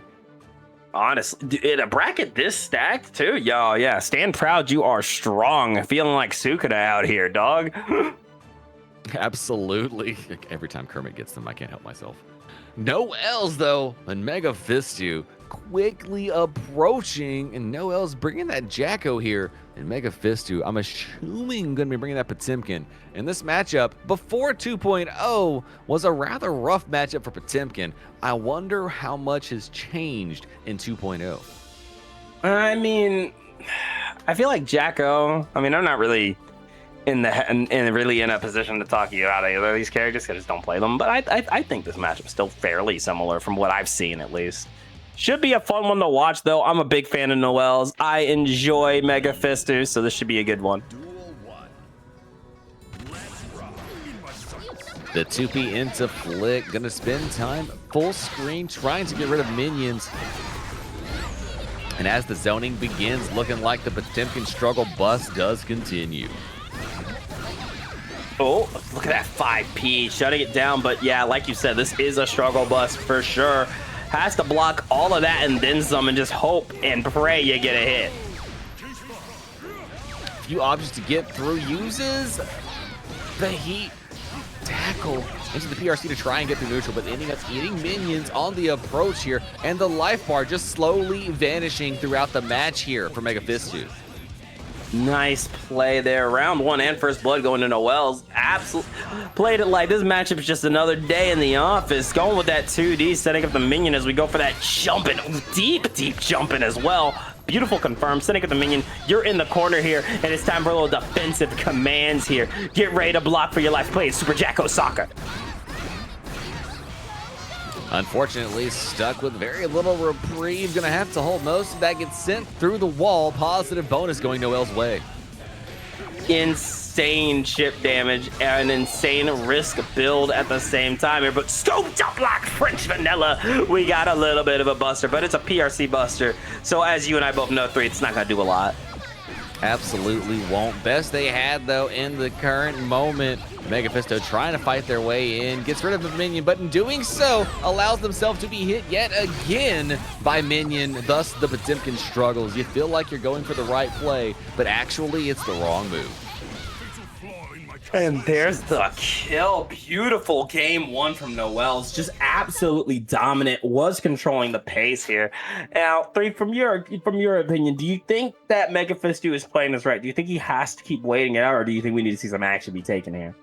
Honestly, in a bracket this stacked too, yo, yeah. Stand proud, you are strong. Feeling like Sukada out here, dog. Absolutely. Every time Kermit gets them, I can't help myself. NoLs though, and MEGAFISTU quickly approaching, and NoLs bringing that Jacko here, and MEGAFISTU, I'm assuming going to be bringing that Potemkin. And this matchup before 2.0 was a rather rough matchup for Potemkin. I wonder how much has changed in 2.0. I mean, I feel like Jacko. I mean, I'm not really in a position to talk you out of either of these characters because I just don't play them. But I think this matchup is still fairly similar from what I've seen, at least. Should be a fun one to watch, though. I'm a big fan of NoLs. I enjoy MEGAFISTU, so this should be a good one. The 2P into Flick, gonna spend time full screen trying to get rid of minions. And as the zoning begins, looking like the Potemkin struggle bus does continue. Oh, look at that 5P, shutting it down. But yeah, like you said, this is a struggle bus for sure. Has to block all of that and then some and just hope and pray you get a hit. Few options to get through, uses the heat tackle into the PRC to try and get through neutral, but ending up eating minions on the approach here, and the life bar just slowly vanishing throughout the match here for MEGAFISTU. Nice play there. Round one and first blood going to NoLs. Absolutely played it like this matchup is just another day in the office. Going with that 2D, setting up the minion as we go for that jumping, deep jumping as well. Beautiful confirm, setting up the minion. You're in the corner here, and it's time for a little defensive commands here. Get ready to block for your life. Play Super Jack Osaka. Unfortunately, stuck with very little reprieve. Gonna have to hold most of that. Gets sent through the wall. Positive bonus going NoLs' way. Insane chip damage and an insane risk build at the same time here, but scoped up like French vanilla. We got a little bit of a buster, but it's a PRC buster. So as you and I both know, 3, it's not gonna do a lot. Absolutely won't. Best they had, though, in the current moment. MEGAFISTU trying to fight their way in, gets rid of the minion, but in doing so, allows themselves to be hit yet again by minion. Thus, the Potemkin struggles. You feel like you're going for the right play, but actually, it's the wrong move. And there's the kill. Beautiful game one from NoLs. Just absolutely dominant. Was controlling the pace here. Now, 3, from your opinion, do you think that MEGAFISTU is playing this right? Do you think he has to keep waiting it out, or do you think we need to see some action be taken here?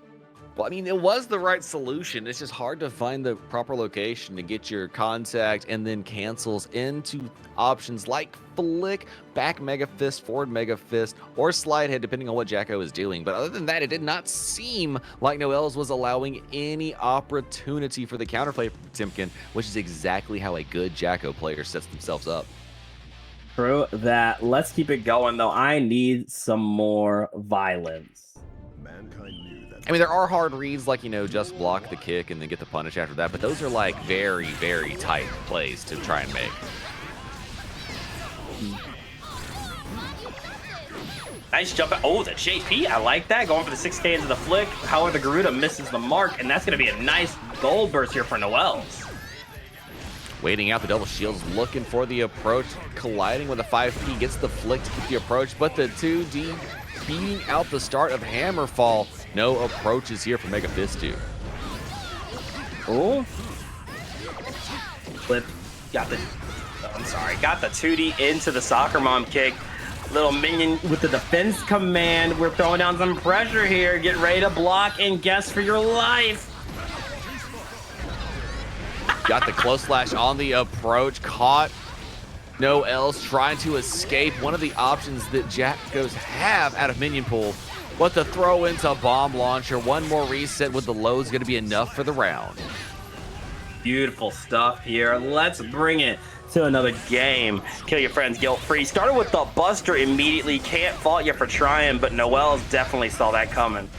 Well, I mean, it was the right solution. It's just hard to find the proper location to get your contact and then cancels into options like Flick, back Megafist, forward Megafist, or slide head, depending on what Jacko is doing. But other than that, it did not seem like NoLs was allowing any opportunity for the counterplay for Potemkin, which is exactly how a good Jacko player sets themselves up. True that. Let's keep it going, though. I need some more violence. Mankind knew that. I mean, there are hard reads like, you know, just block the kick and then get the punish after that, but those are like very, very tight plays to try and make. Nice jump. Oh, the JP. I like that. Going for the 6K into the flick. However, the Garuda misses the mark, and that's going to be a nice gold burst here for NoLs. Waiting out the double shields, looking for the approach, colliding with a 5P, gets the flick to get the approach, but the 2D beating out the start of Hammerfall. No approaches here for MEGAFISTU. Oh. Flip. Got the 2D into the soccer mom kick. Little minion with the defense command. We're throwing down some pressure here. Get ready to block and guess for your life. Got the close slash on the approach, caught. NoLs trying to escape. One of the options that Jackos have out of minion pool, but the throw into bomb launcher. One more reset with the low is going to be enough for the round. Beautiful stuff here. Let's bring it to another game. Kill your friends guilt-free. Started with the buster immediately. Can't fault you for trying, but NoLs definitely saw that coming.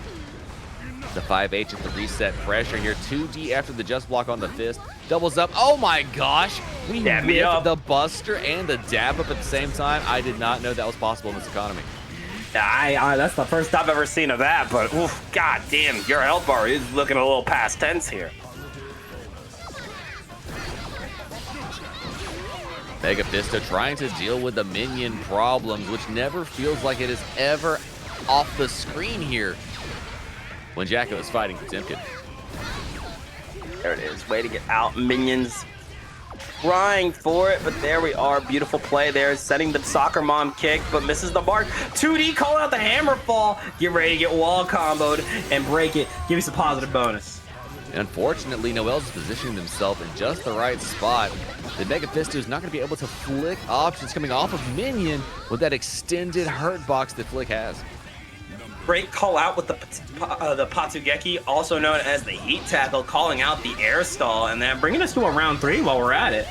The 5H at the reset pressure here. 2D after the just block on the fist. Doubles up. Oh my gosh. We whipped the buster and the dab up at the same time. I did not know that was possible in this economy. That's the first I've ever seen of that, but oof, god damn, your health bar is looking a little past tense here. MEGAFISTU trying to deal with the minion problems, which never feels like it is ever off the screen here when Jacko is fighting Potemkin. There it is. Way to get out. Minions trying for it, but there we are. Beautiful play there. Setting the soccer mom kick, but misses the mark. 2D call out the hammer fall. Get ready to get wall comboed and break it. Give me some positive bonus. Unfortunately, NoLs is positioning himself in just the right spot. The MEGAFISTU is not going to be able to flick options coming off of minion with that extended hurt box that Flick has. Great call out with the Potemkin, also known as the heat tackle, calling out the air stall, and then bringing us to a round 3 while we're at it.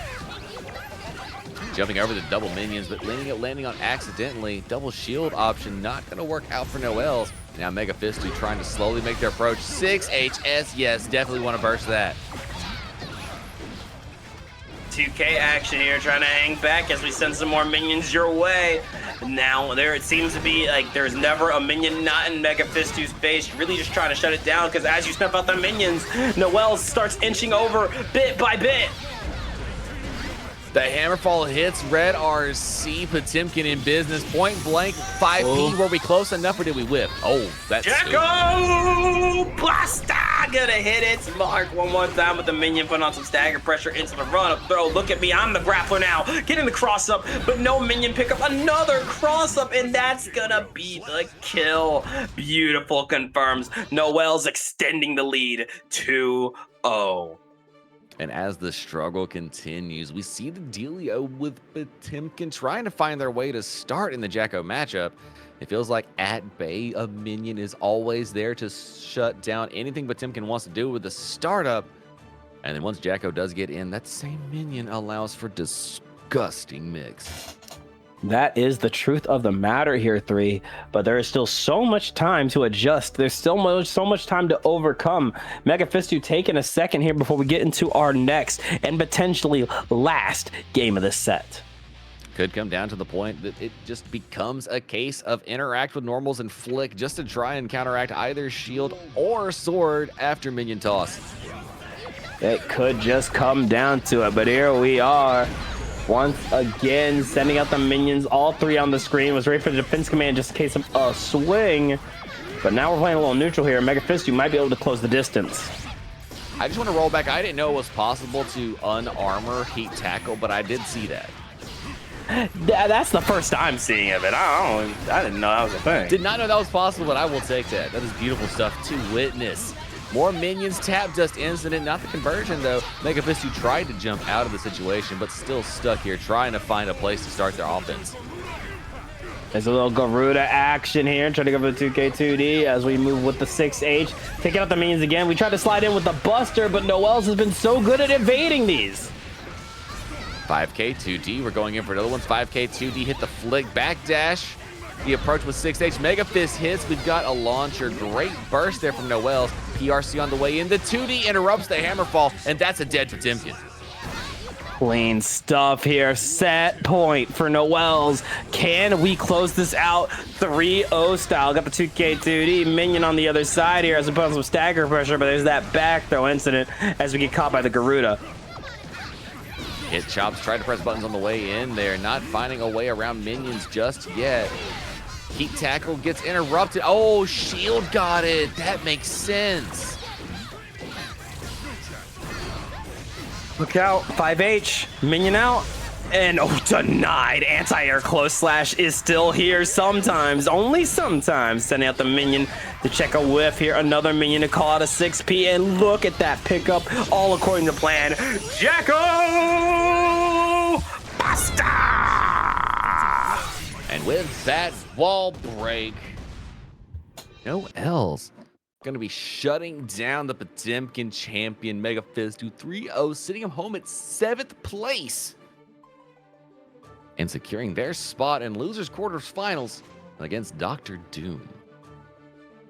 Jumping over the double minions, but landing on accidentally. Double shield option not going to work out for NoLs. Now MEGAFISTU trying to slowly make their approach. 6HS, yes, definitely want to burst that. 2K action here, trying to hang back as we send some more minions your way. Now, there it seems to be like there's never a minion not in MEGAFISTU's face. You're really just trying to shut it down, because as you snuff out the minions, NoLs starts inching over bit by bit. The hammerfall hits Red RC. Potemkin in business. Point blank, 5P. Were we close enough or did we whip? Oh, that's Jacko! Blasta! Gonna hit its mark one more time with the minion, putting on some stagger pressure into the run up throw. Look at me, I'm the grappler now. Getting the cross up, but no minion pick up. Another cross up, and that's gonna be the kill. Beautiful confirms. NoLs extending the lead 2-0. And as the struggle continues, we see the dealio with Potemkin trying to find their way to start in the Jacko matchup. It feels like at bay, a minion is always there to shut down anything Potemkin wants to do with the startup. And then once Jacko does get in, that same minion allows for disgusting mix. That is the truth of the matter here, 3. But there is still so much time to adjust. There's still so much time to overcome. MEGAFISTU taking a second here before we get into our next and potentially last game of the set. Could come down to the point that it just becomes a case of interact with normals and flick just to try and counteract either shield or sword after minion toss. It could just come down to it, but here we are. Once again, sending out the minions, all 3 on the screen. Was ready for the defense command just in case of a swing. But now we're playing a little neutral here. MEGAFISTU might be able to close the distance. I just want to roll back. I didn't know it was possible to unarmor heat tackle, but I did see that. That's the first time seeing of it. I didn't know that was a thing. Did not know that was possible, but I will take that. That is beautiful stuff to witness. More minions, tap dust incident, not the conversion though. MEGAFISTU tried to jump out of the situation, but still stuck here trying to find a place to start their offense. There's a little Garuda action here, trying to go for the 2K2D as we move with the 6H. Taking out the minions again. We tried to slide in with the Buster, but NoLs has been so good at evading these. 5K 2D, we're going in for another one. 5K 2D hit the flick, backdash. The approach with 6H. MEGAFIST hits. We've got a launcher. Great burst there from NoLs. PRC on the way in. The 2D interrupts the hammerfall, and that's a dead Potemkin. Clean stuff here. Set point for NoLs. Can we close this out 3-0 style? Got the 2K2D minion on the other side here as we put on some stagger pressure, but there's that back throw incident as we get caught by the Garuda. Hit chops, tried to press buttons on the way in there, not finding a way around minions just yet. Heat tackle gets interrupted. Oh, shield got it. That makes sense. Look out, 5H, minion out. And oh, denied. Anti-air close slash is still here sometimes, only sometimes. Sending out the minion to check a whiff here. Another minion to call out a 6P. And look at that pickup, all according to plan. Jacko! Basta! And with that wall break, NoLs going to be shutting down the Potemkin champion MEGAFISTU 3-0, sitting him home at 7th place. And securing their spot in losers quarterfinals against DrDoom.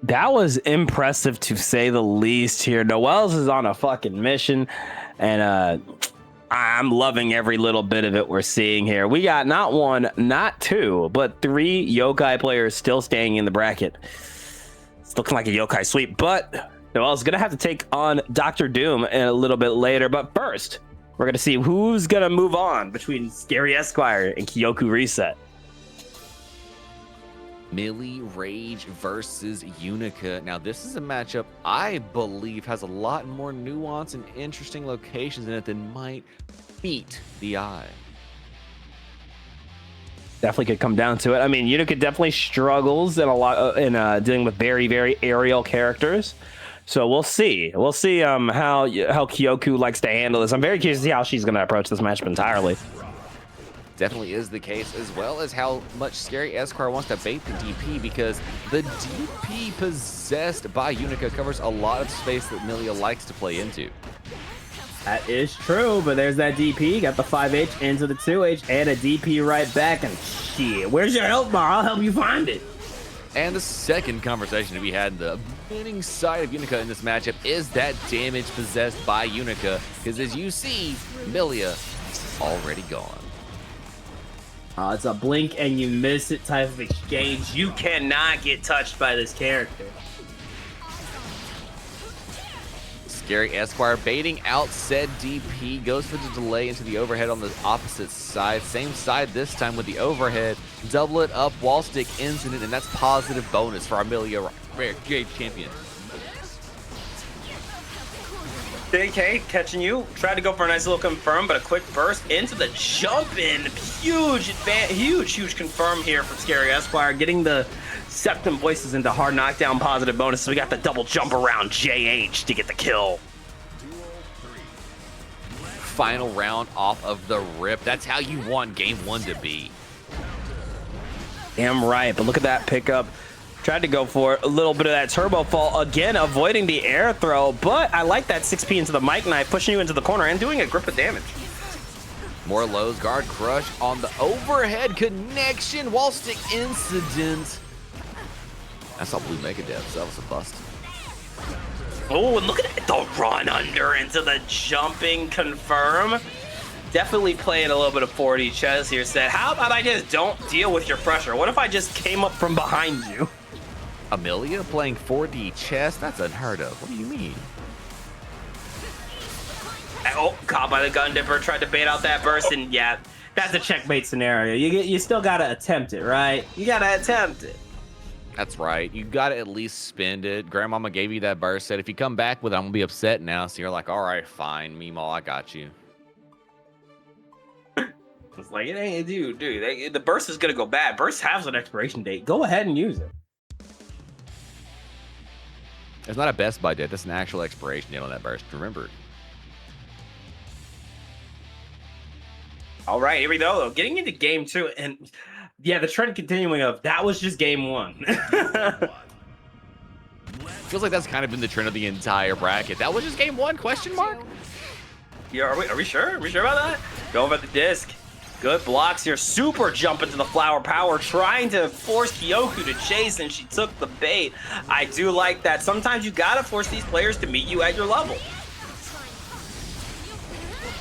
That was impressive to say the least here. NoLs is on a fucking mission, and I'm loving every little bit of it we're seeing here. We got not 1, not 2, but 3 Yokai players still staying in the bracket. It's looking like a Yokai sweep, but NoLs is gonna have to take on DrDoom a little bit later. But first, We're gonna see who's gonna move on between ScaryEsquire and KyokuReset. Millie Rage versus Unika. Now, this is a matchup I believe has a lot more nuance and interesting locations in it than might meet the eye. Definitely could come down to it. I mean, Unika definitely struggles in a lot in dealing with very, very aerial characters. So we'll see. We'll see how Kyoku likes to handle this. I'm very curious to see how she's going to approach this matchup entirely. Definitely is the case, as well as how much ScaryEsquire wants to bait the DP, because the DP possessed by Unika covers a lot of space that Millia likes to play into. That is true, but there's that DP. Got the 5H into the 2H and a DP right back. And shit, where's your help bar? I'll help you find it. And the second conversation to be had in the winning side of Unika in this matchup is that damage possessed by Unika, because as you see, Millia is already gone. It's a blink and you miss it type of exchange. You cannot get touched by this character. ScaryEsquire baiting out said DP, goes for the delay into the overhead on the opposite side. Same side this time with the overhead. Double it up, wall stick incident, and that's positive bonus for our Millia Rare champion. JK catching you. Tried to go for a nice little confirm, but a quick burst into the jump in. Huge confirm here from ScaryEsquire, getting the Septum Voices into hard knockdown positive bonus. So we got the double jump around JH to get the kill. Final round off of the rip. That's how you want game one to be. Damn right, but look at that pickup. Tried to go for a little bit of that turbo fall, again avoiding the air throw, but I like that 6P into the mic knife, pushing you into the corner and doing a grip of damage. More lows, guard crush on the overhead connection, wall stick incident. That's all blue mega deaths. That was a bust. Oh, and look at it, the run under into the jumping confirm. Definitely playing a little bit of 4D chess here. Said, how about I just don't deal with your pressure? What if I just came up from behind you? Amelia playing 4D chess? That's unheard of. What do you mean? Oh, caught by the gun dipper, tried to bait out that burst, and yeah, that's a checkmate scenario. You still gotta attempt it, right? You gotta attempt it. That's right. You gotta at least spend it. Grandmama gave you that burst, said if you come back with it, I'm gonna be upset now. So you're like, all right, fine, Meemaw, I got you. It's like, it ain't, dude, the burst is gonna go bad. Burst has an expiration date. Go ahead and use it. It's not a Best Buy date. That's an actual expiration date on that burst. Remember. All right, here we go. Getting into game two, and yeah, the trend continuing of that was just game one. Feels like that's kind of been the trend of the entire bracket. That was just game one? Question mark? Yeah, are we sure? Are we sure about that? Go over the disc. Good blocks here. Super jump into the flower power, trying to force Kyoku to chase, and she took the bait. I do like that. Sometimes you gotta force these players to meet you at your level.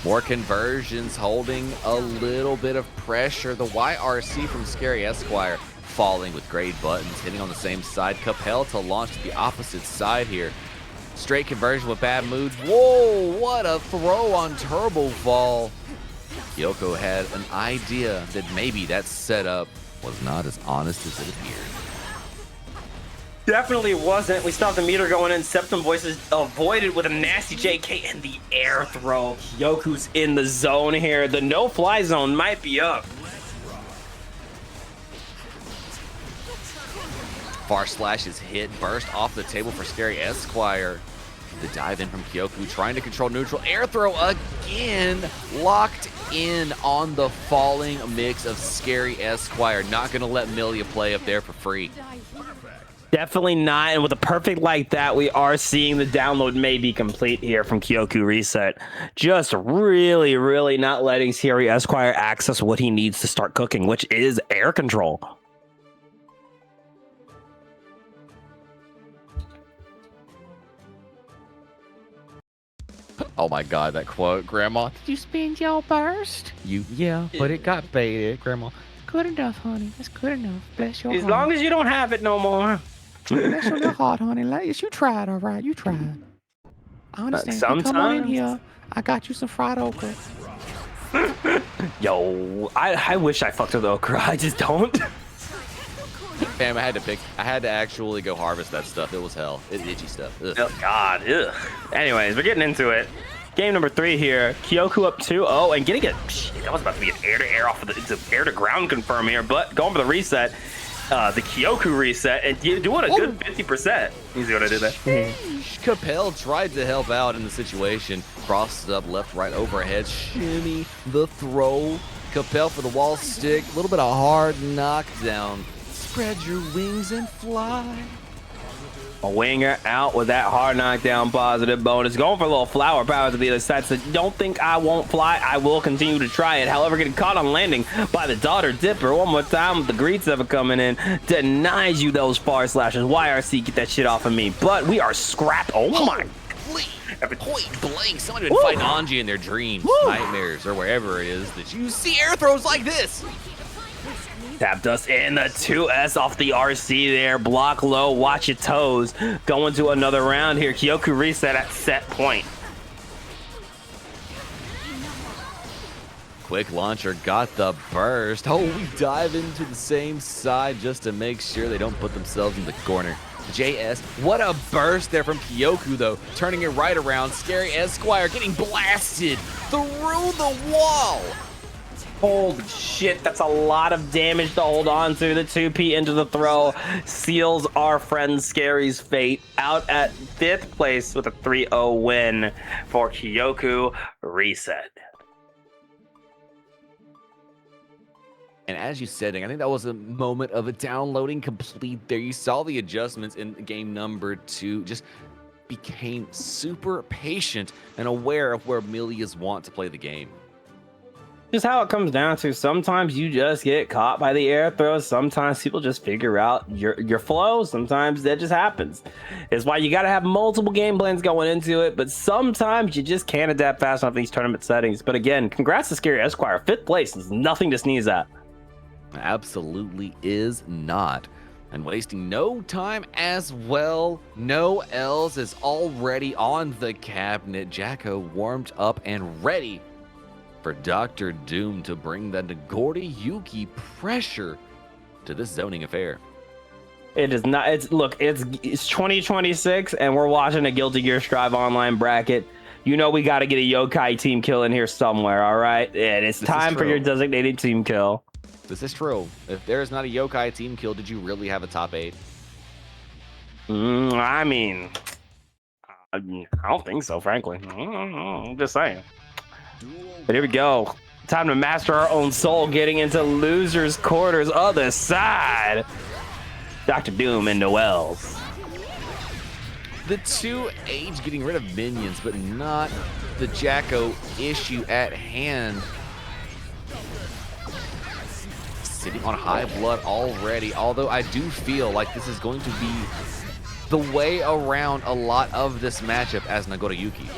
More conversions, holding a little bit of pressure. The YRC from ScaryEsquire falling with great buttons, hitting on the same side. Capel to launch to the opposite side here. Straight conversion with bad moods. Whoa, what a throw on turbo fall. Kyoko had an idea that maybe that setup was not as honest as it appeared. Definitely wasn't. We stopped the meter going in. Septum Voices avoided with a nasty JK and the air throw. Kyoku's in the zone here. The no-fly zone might be up. Far slash is hit, burst off the table for ScaryEsquire. The dive in from Kyoku, trying to control neutral. Air throw again, locked in on the falling mix of ScaryEsquire. Not going to let Millia play up there for free. Definitely not, and with a perfect like that, we are seeing the download may be complete here from KyokuReset. Just really not letting ScaryEsquire access what he needs to start cooking, which is air control. Oh my god, that quote, Grandma. Did you spend your burst? Yeah, but it got baited, Grandma. Good enough, honey. That's good enough. Bless your As heart. long as you don't have it no more. Bless your little heart, honey. Yes, you tried, all right. You tried. I understand. You come on in here. I got you some fried okra. Yo, I wish I fucked with okra. I just don't. Fam, I had to actually go harvest that stuff. It was hell. It's itchy stuff. Ugh. Oh, God. Ugh. Anyways, we're getting into it. Game number 3 here. Kyoku up 2-0 and getting it. Shit, that was about to be an air-to-air off of it's an air-to-ground confirm here, but going for the reset. The Kyoku reset and doing a good 50%. You see what I did there? Capel tried to help out in the situation. Crosses up left, right, overhead. Shimmy the throw. Capel for the wall stick. A little bit of hard knockdown. Spread your wings and fly. A winger out with that hard knockdown positive bonus. Going for a little flower power to the other side. So don't think I won't fly. I will continue to try it. However, getting caught on landing by the daughter dipper. One more time with the greets ever coming in. Denies you those far slashes. YRC, get that shit off of me. But we are scrapped. Oh my. Point blank. Somebody been fighting Anji in their dreams, nightmares, or wherever it is that you see air throws like this. Tapped us in the 2S off the RC there. Block low, watch your toes. Going to another round here. KyokuReset at set point. Quick launcher got the burst. Oh, we dive into the same side just to make sure they don't put themselves in the corner. JS, what a burst there from Kyoku though. Turning it right around. ScaryEsquire getting blasted through the wall. Holy shit, that's a lot of damage to hold on to. The 2P into the throw seals our friend Scary's fate. Out at 5th place with a 3-0 win for KyokuReset. And as you said, I think that was a moment of a downloading complete there. You saw the adjustments in game number 2. Just became super patient and aware of where Millias want to play the game. Just how it comes down to. Sometimes you just get caught by the air throws. Sometimes people just figure out your flow. Sometimes that just happens. It's why you got to have multiple game plans going into it. But sometimes you just can't adapt fast enough in these tournament settings. But again, congrats to ScaryEsquire. 5th place is nothing to sneeze at. Absolutely is not. And wasting no time as well. NoLs is already on the cabinet. Jacko warmed up and ready for DrDoom to bring the Nagoriyuki pressure to this zoning affair. It is not. It's 2026 and we're watching a Guilty Gear Strive online bracket. You know we got to get a yokai team kill in here somewhere, all right? And it's time for your designated team kill. This is true. If there is not a yokai team kill, did you really have a top 8? I mean, I don't think so, frankly. I'm just saying. But here we go. Time to master our own soul, getting into losers' quarters. Other side. DrDoom and NoLs. The 2H getting rid of minions, but not the Jacko issue at hand. Sitting on high blood already, although I do feel like this is going to be the way around a lot of this matchup as Nagoriyuki.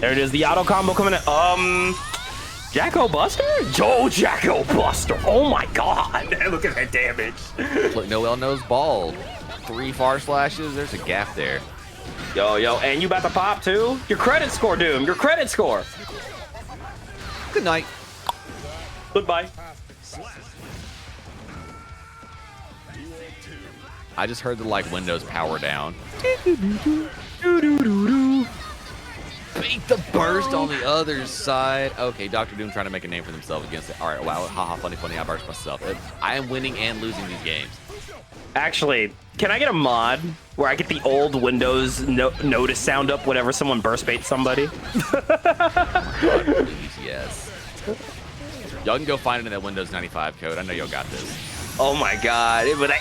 There it is, the auto combo coming in. Jacko Buster? Joe Jacko Buster. Oh my god. Look at that damage. Look, NoL knows ball. 3 far slashes. There's a gap there. Yo, and you about to pop too? Your credit score, Doom. Your credit score. Good night. Goodbye. I just heard the Windows power down. Beat the burst on the other side. Okay, DrDoom trying to make a name for themselves against it. All right, wow, haha, funny, I burst myself. I am winning and losing these games. Actually, can I get a mod where I get the old Windows notice sound up whenever someone burst baits somebody? Oh my God, please, yes. Y'all can go find it in that Windows 95 code. I know y'all got this. Oh my god, it would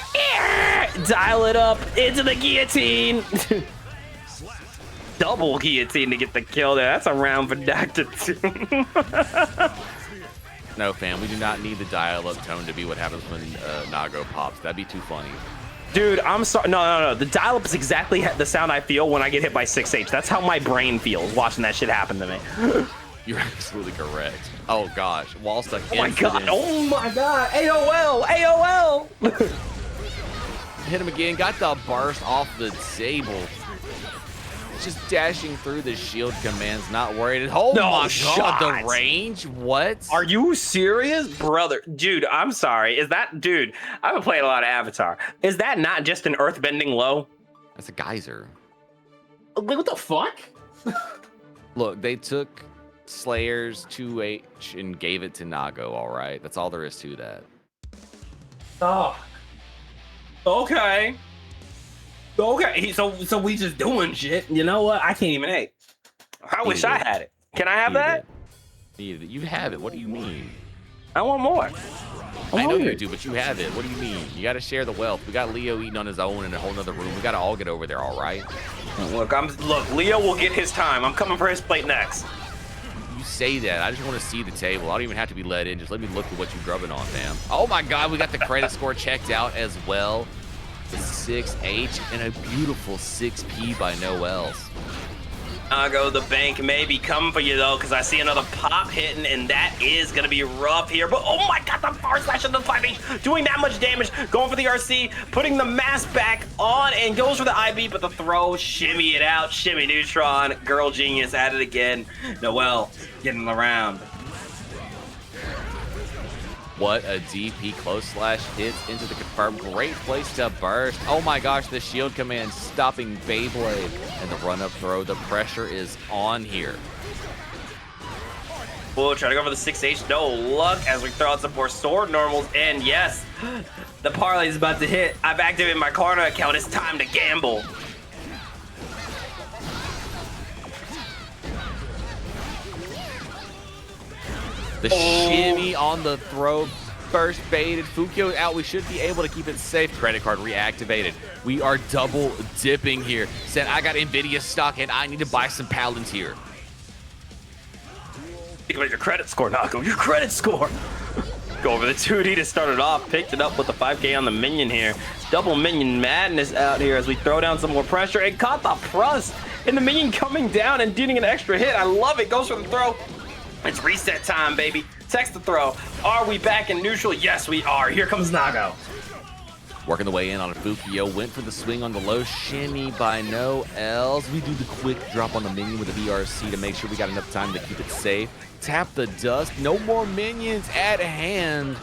dial it up into the guillotine. Double guillotine to get the kill there. That's a round for DrDoom. No, fam, we do not need the dial-up tone to be what happens when Nago pops. That'd be too funny. Dude, I'm sorry. No. The dial-up is exactly the sound I feel when I get hit by 6H. That's how my brain feels watching that shit happen to me. You're absolutely correct. Oh gosh, wall stuck. Oh my god! Oh my god! AOL! Hit him again. Got the burst off the table. just dashing through the shield commands, not worried. Oh No my shot. god, the range? What? Are you serious, brother? Dude, I'm sorry. Is that, dude? I've been playing a lot of Avatar. Is that not just an earthbending low? That's a geyser. Wait, what the fuck? Look, they took Slayer's 2H and gave it to Nago, all right? That's all there is to that. Oh. Okay. Okay. So we just doing shit. You know what? I can't even hate. I wish I had it. Can I have that? You have it. What do you mean? I want more. I know you do, but you have it. What do you mean? You got to share the wealth. We got Leo eating on his own in a whole nother room. We got to all get over there, all right? Look, Leo will get his time. I'm coming for his plate next. You say that. I just want to see the table. I don't even have to be let in. Just let me look at what you're grubbing on, fam. Oh my God, we got the credit score checked out as well. The 6H and a beautiful 6P by NoLs. Nago, the bank may be coming for you though, because I see another pop hitting, and that is gonna be rough here. But oh my God, the far slash of the 5H doing that much damage, going for the RC, putting the mask back on, and goes for the IB, but the throw, shimmy it out, shimmy neutron, girl genius at it again. Noel getting around. What a DP close slash hits into the confirm. Great place to burst. Oh my gosh, the shield command stopping Beyblade. And the run up throw, the pressure is on here. We'll try to go for the 6H, no luck as we throw out some more sword normals. And yes, the parlay is about to hit. I've activated my Klarna account. It's time to gamble. The shimmy on the throw, burst baited. Fukyo out. We should be able to keep it safe. Credit card reactivated. We are double dipping here. Said I got Nvidia stock and I need to buy some Paladins here. Think about your credit score, Nago. Your credit score. Go over the 2D to start it off. Picked it up with the 5K on the minion here. Double minion madness out here as we throw down some more pressure. And caught the thrust. And the minion coming down and dealing an extra hit. I love it. Goes for the throw. It's reset time, baby. Text the throw. Are we back in neutral? Yes, we are. Here comes Nago. Working the way in on a Fukyo. Went for the swing on the low shimmy by NoLs. We do the quick drop on the minion with the VRC to make sure we got enough time to keep it safe. Tap the dust. No more minions at hand.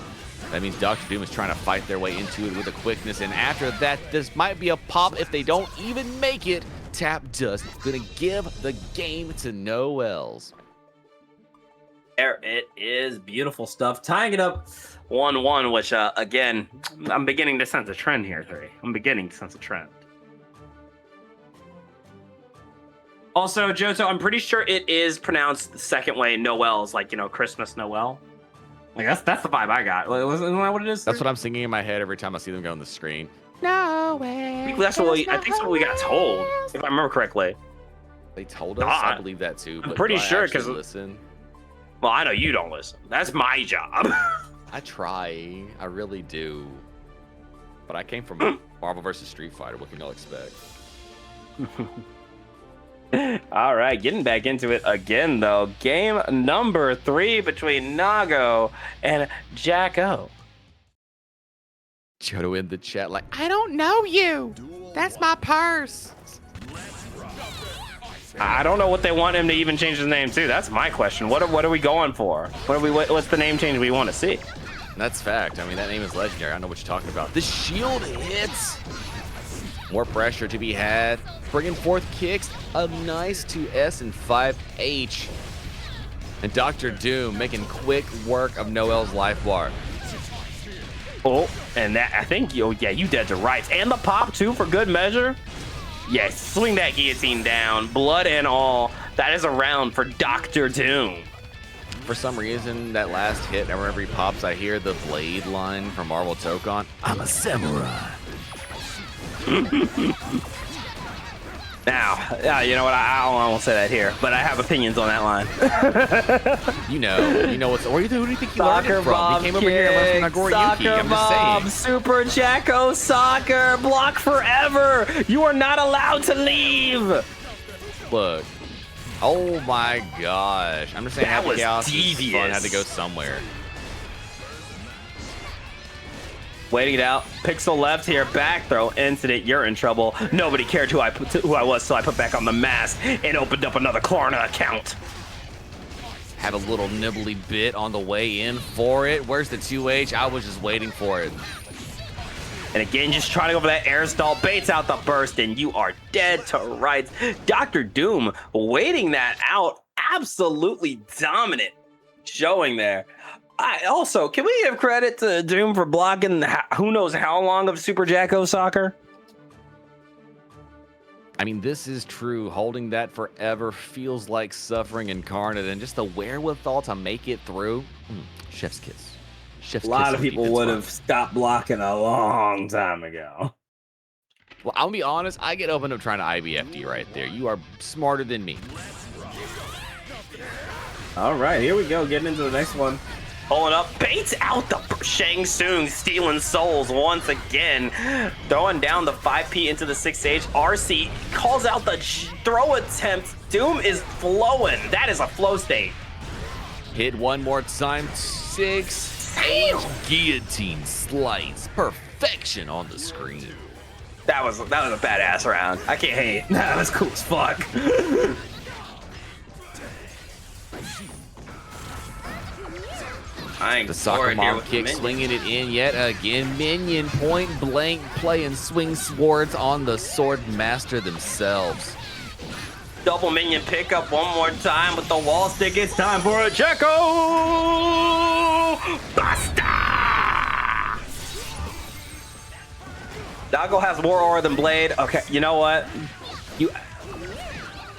That means DrDoom is trying to fight their way into it with a quickness. And after that, this might be a pop if they don't even make it. Tap dust. Gonna give the game to NoLs. There it is. Beautiful stuff. Tying it up 1-1, which, again, I'm beginning to sense a trend here, 3. I'm beginning to sense a trend. Also, Johto, I'm pretty sure it is pronounced the second way, NoLs, like, you know, Christmas Noel. Like, that's the vibe I got. Isn't that what it is? That's what I'm singing in my head every time I see them go on the screen. No way. That's what I think that's what we got told, if I remember correctly. They told us. I believe that too. I'm pretty sure because listen. Well, I know you don't listen. That's my job. I try. I really do. But I came from Marvel vs. Street Fighter. What can y'all expect? All right, getting back into it again, though. Game number 3 between Nago and Jacko. Johto in the chat like, I don't know you. That's my purse. I don't know what they want him to even change his name to. That's my question. What are we going for? What's the name change we want to see? That's fact. I mean, that name is legendary. I know what you're talking about. The shield hits. More pressure to be had. Bringing forth kicks. A nice 2S and 5H. And DrDoom making quick work of NoLs life bar. Oh, and that, I think, you dead to rights. And the pop, too, for good measure. Yes, swing that guillotine down, blood and all. That is a round for DrDoom. For some reason, that last hit, whenever he pops, I hear the blade line from Marvel Tokon. I'm a samurai. Now, you know what? I won't say that here, but I have opinions on that line. you know what's. Who do you think he learned it from? He came over here and learned from Nagoriyuki. I'm just saying. Super Jacko soccer, block forever. You are not allowed to leave. Look. Oh my gosh. I'm just saying, that Happy was Chaos devious. Fun had to go somewhere. Waiting it out. Pixel left here. Back throw. Incident. You're in trouble. Nobody cared who I was, so I put back on the mask and opened up another Klarna account. Had a little nibbly bit on the way in for it. Where's the 2H? I was just waiting for it. And again, just trying to go for that air stall. Baits out the burst, and you are dead to rights. Dr. waiting that out. Absolutely dominant showing there. Also, can we give credit to Doom for blocking who knows how long of Super Jacko soccer? I mean, this is true. Holding that forever feels like suffering incarnate, and just the wherewithal to make it through. Chef's kiss. Chef's A lot kiss of on people defense would front. have stopped blocking a long time ago. Well, I'll be honest. I get opened up trying to IBFD right there. You are smarter than me. All right, here we go. Getting into the next one. Pulling up, baits out the Shang Tsung, stealing souls once again. Throwing down the 5P into the 6H. RC calls out the throw attempt. Doom is flowing. That is a flow state. Hit one more time. 6H guillotine slice. Perfection on the screen. That was a badass round. I can't hate. That was cool as fuck. The soccer mom kick, swinging it in yet again. Minion point blank playing swing swords on the sword master themselves. Double minion pickup one more time with the wall stick. It's time for a Jacko Buster! Doggo has more aura than Blade. Okay, you know what?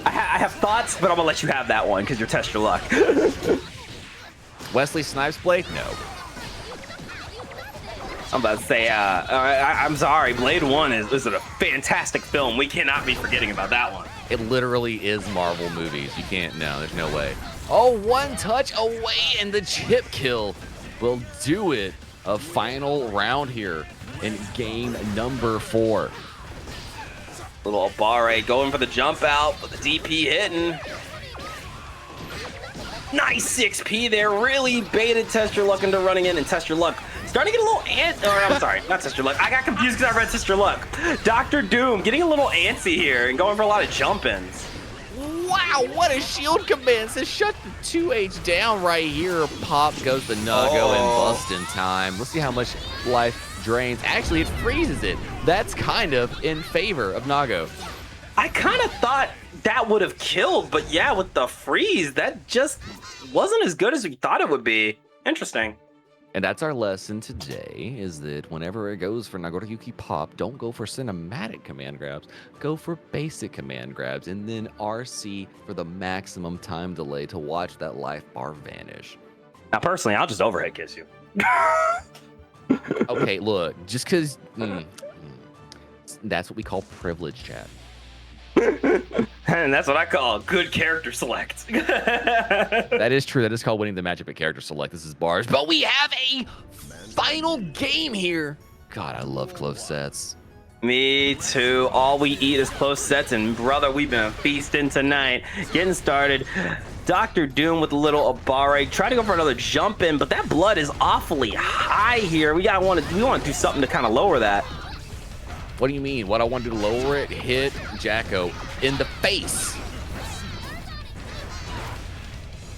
I have thoughts, but I'm gonna let you have that one because you're test your luck. Wesley Snipes Blade? No. I'm about to say, I'm sorry. Blade 1 is a fantastic film. We cannot be forgetting about that one. It literally is Marvel movies. You can't, no, there's no way. Oh, one touch away and the chip kill will do it. A final round here in game number 4. Little Abare going for the jump out, but the DP hitting. Nice 6P there. Really baited Test Your Luck into running in, and Test Your Luck starting to get a little I'm sorry, not Test Your Luck. I got confused because I read Test Your Luck. Dr. Doom getting a little antsy here and going for a lot of jump-ins. Wow, what a shield command. Says shut the 2H down right here. Pop goes the Nago and bust in time. Let's see how much life drains. Actually, it freezes it. That's kind of in favor of Nago. I kind of thought that would have killed, but yeah, with the freeze, that just wasn't as good as we thought it would be. Interesting. And that's our lesson today, is that whenever it goes for Nagoriyuki Pop, don't go for cinematic command grabs. Go for basic command grabs, and then RC for the maximum time delay to watch that life bar vanish. Now, personally, I'll just overhead kiss you. Okay, look, just because... that's what we call privilege, chat. And that's what I call good character select. That is true. That is called winning the matchup at character select. This is bars. But we have a final game here. God, I love close sets. Me too. All we eat is close sets, and brother, we've been feasting tonight. Getting started. Dr. Doom with a little Abare. Try to go for another jump in, but that blood is awfully high here. We want to do something to kind of lower that. What do you mean? What I want to do to lower it? Hit Jacko in the face.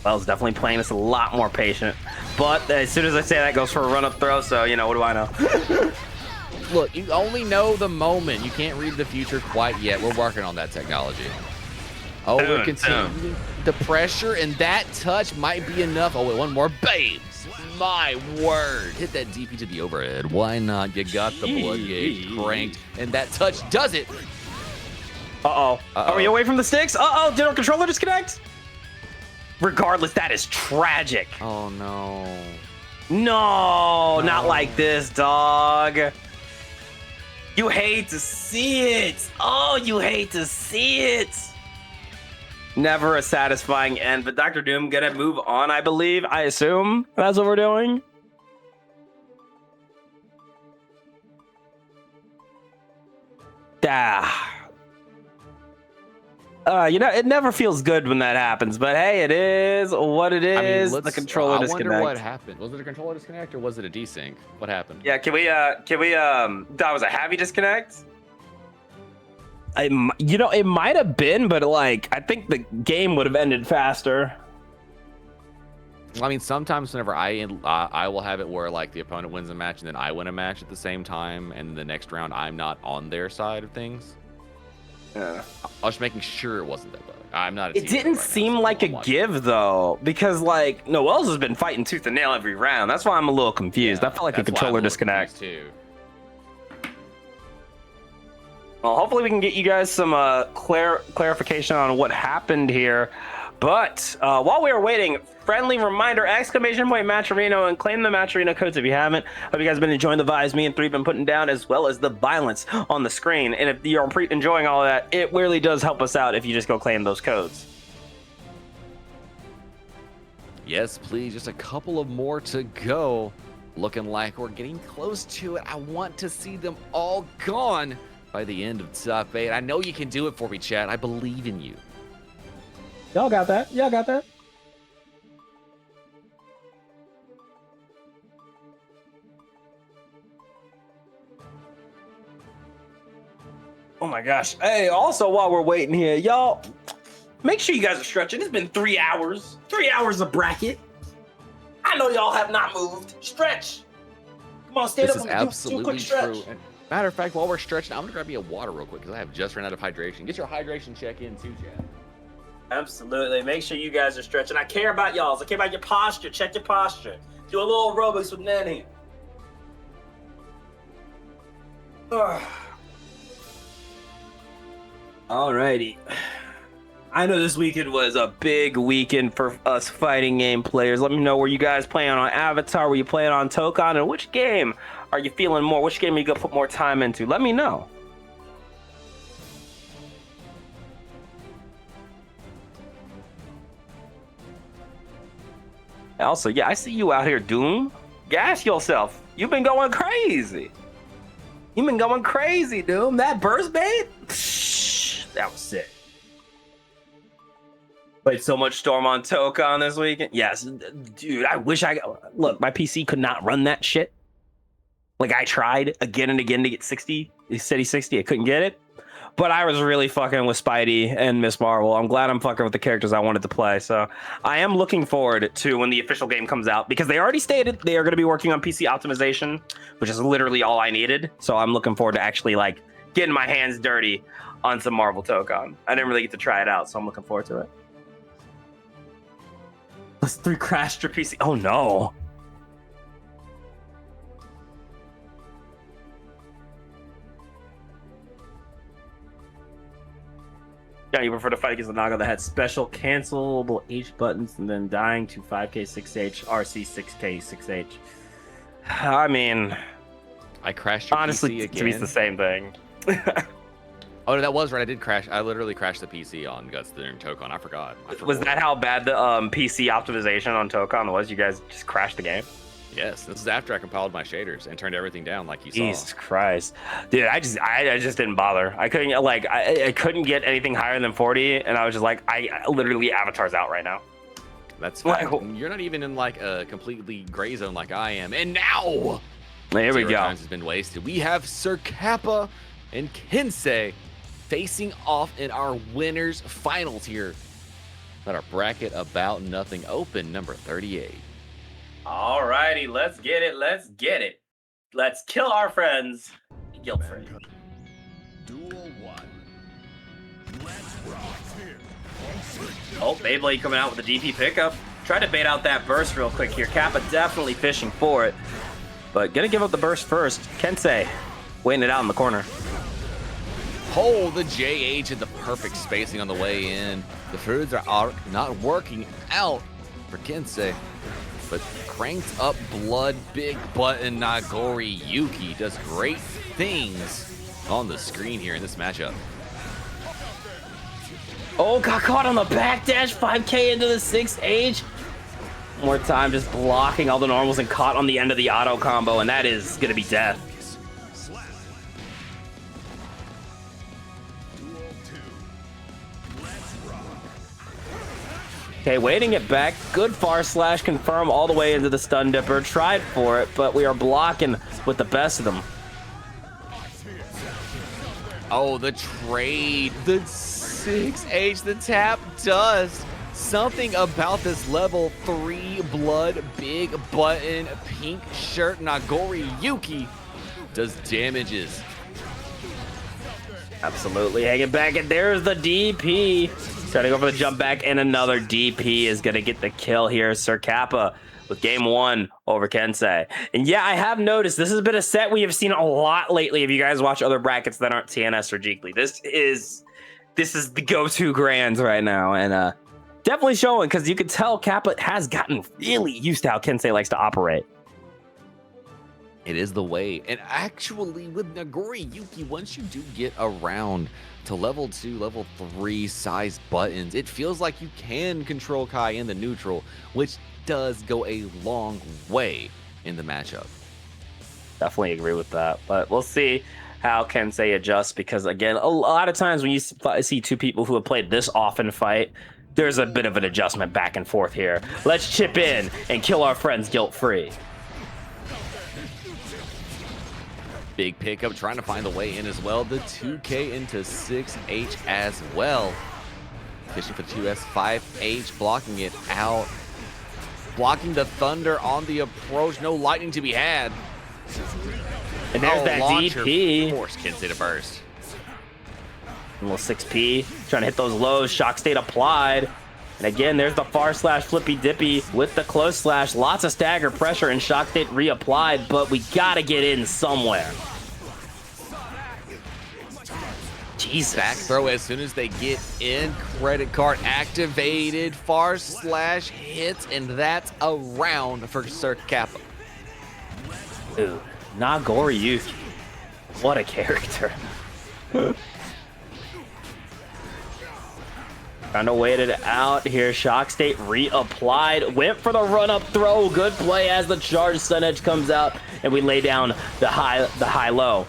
Well, it's definitely playing us a lot more patient. But as soon as I say that, goes for a run-up throw, so, you know, what do I know? Look, you only know the moment. You can't read the future quite yet. We're working on that technology. Oh, we're continuing the pressure, and that touch might be enough. Oh, wait, one more. Babes. My word. Hit that DP to the overhead. Why not? You got the blood gauge cranked, and that touch does it. Uh-oh. Are we away from the sticks? Uh-oh, did our controller disconnect? Regardless, that is tragic. Oh, no. No, not like this, dog. You hate to see it. Oh, you hate to see it. Never a satisfying end, but Dr. Doom gonna move on, I believe. I assume that's what we're doing. You know, it never feels good when that happens, but hey, it is what it is. The controller disconnect. I wonder what happened. Was it a controller disconnect or was it a desync? What happened? Yeah, can we, that was a heavy disconnect? You know, it might have been, but like, I think the game would have ended faster. I mean, sometimes whenever I will have it where like the opponent wins a match and then I win a match at the same time, and the next round I'm not on their side of things. Yeah. I was making sure it wasn't that bug. I'm not. It didn't seem like a give though, because like NoLs has been fighting tooth and nail every round. That's why I'm a little confused. Yeah, I felt like a controller disconnect too. Well, hopefully we can get you guys some clarification on what happened here. But while we were waiting, friendly reminder, !Matcherino, and claim the Matcherino codes if you haven't. Hope you guys have been enjoying the vibes me and 3 have been putting down, as well as the violence on the screen. And if you're enjoying all of that, it really does help us out if you just go claim those codes. Yes, please. Just a couple of more to go. Looking like we're getting close to it. I want to see them all gone by the end of top 8. I know you can do it for me, chat. I believe in you. Y'all got that. Y'all got that. Oh my gosh. Hey, also while we're waiting here, y'all, make sure you guys are stretching. It's been 3 hours. 3 hours of bracket. I know y'all have not moved. Stretch. Come on, stand This up is and do a absolutely quick stretch. true. And matter of fact, while we're stretching, I'm gonna grab me a water real quick because I have just run out of hydration. Get your hydration check in too, chat. Absolutely. Make sure you guys are stretching. I care about y'all. I care about your posture. Check your posture. Do a little aerobics with Nanny. Alrighty. I know this weekend was a big weekend for us fighting game players. Let me know, were you guys playing on Avatar? Were you playing on Tokon? And which game are you feeling more? Which game are you going to put more time into? Let me know. Also, yeah, I see you out here, Doom. Gas yourself. You've been going crazy. You've been going crazy, Doom. That burst bait? Psh, that was sick. Played so much Storm on Tokon this weekend. Yes, dude, I wish look, my PC could not run that shit. Like, I tried again and again to get 60, steady 60. I couldn't get it. But I was really fucking with Spidey and Miss Marvel. I'm glad I'm fucking with the characters I wanted to play. So I am looking forward to when the official game comes out, because they already stated they are going to be working on PC optimization, which is literally all I needed. So I'm looking forward to actually like getting my hands dirty on some Marvel Tokon. I didn't really get to try it out, so I'm looking forward to it. +3 crashed your PC. Oh no. Yeah, you prefer to fight against the Naga that had special cancelable H buttons and then dying to 5k 6h, RC 6k 6h. I mean, I crashed your honestly, PC again. to me it's the same thing. Oh, that was right. I did crash. I literally crashed the PC on Guts during Tokon. I forgot. Was that how bad the PC optimization on Tokon was? You guys just crashed the game? Yes, this is after I compiled my shaders and turned everything down like you saw. Jesus Christ, dude! I just didn't bother. I couldn't I couldn't get anything higher than 40, and I was just like, I literally Avatar's out right now. That's fine. You're not even in like a completely gray zone like I am. And now, there we go. Times has been wasted. We have Sir Kappa and Kensei facing off in our winners finals here. Let our bracket about nothing open, number 38. Alrighty, let's get it. Let's get it. Let's kill our friends. Guildford. Duel 1. Let's rock. Oh, Beyblade coming out with the DP pickup. Tried to bait out that burst real quick here. Kappa definitely fishing for it, but gonna give up the burst first. Kensei waiting it out in the corner. Oh, the JH and the perfect spacing on the way in. The foods are not working out for Kensei, but cranked up blood, big button Nagoriyuki does great things on the screen here in this matchup. Oh, got caught on the backdash, 5k into the 6H. More time just blocking all the normals and caught on the end of the auto combo, and that is gonna be death. Duel 2. Let's Okay, waiting it back. Good far slash confirm all the way into the stun dipper. Tried for it, but we are blocking with the best of them. Oh, the trade, the 6H, the tap does something about this level 3 blood, big button, pink shirt, Nagoriyuki does damages. Absolutely, hanging back, and there's the DP. Trying to go for the jump back, and another DP is going to get the kill here. Sir Kappa with game 1 over Kensei. And yeah, I have noticed this has been a set we have seen a lot lately. If you guys watch other brackets that aren't TNS or Geekly, this is the go-to grands right now, and definitely showing, because you can tell Kappa has gotten really used to how Kensei likes to operate. It is the way. And actually, with Nagoriyuki, once you do get around to level 2, level 3 size buttons, it feels like you can control Kai in the neutral, which does go a long way in the matchup. Definitely agree with that, but we'll see how Kensei adjusts, because again, a lot of times when you see two people who have played this often fight, there's a bit of an adjustment back and forth here. Let's chip in and kill our friends guilt-free. Big pickup, trying to find the way in as well. The 2K into 6H as well. Fishing for 2S, 5H, blocking it out. Blocking the thunder on the approach. No lightning to be had. And there's that launcher DP. Force Kensei to burst. A little 6P, trying to hit those lows. Shock state applied. And again, there's the far slash flippy dippy with the close slash. Lots of stagger pressure and shock state reapplied, but we gotta get in somewhere. Jesus. Back throw as soon as they get in. Credit card activated. Far slash hits, and that's a round for Sir Kappa. Dude, Nagoriyuki. What a character. Trying to wait it out here. Shock state reapplied. Went for the run-up throw. Good play as the charge sun edge comes out, and we lay down the high-low.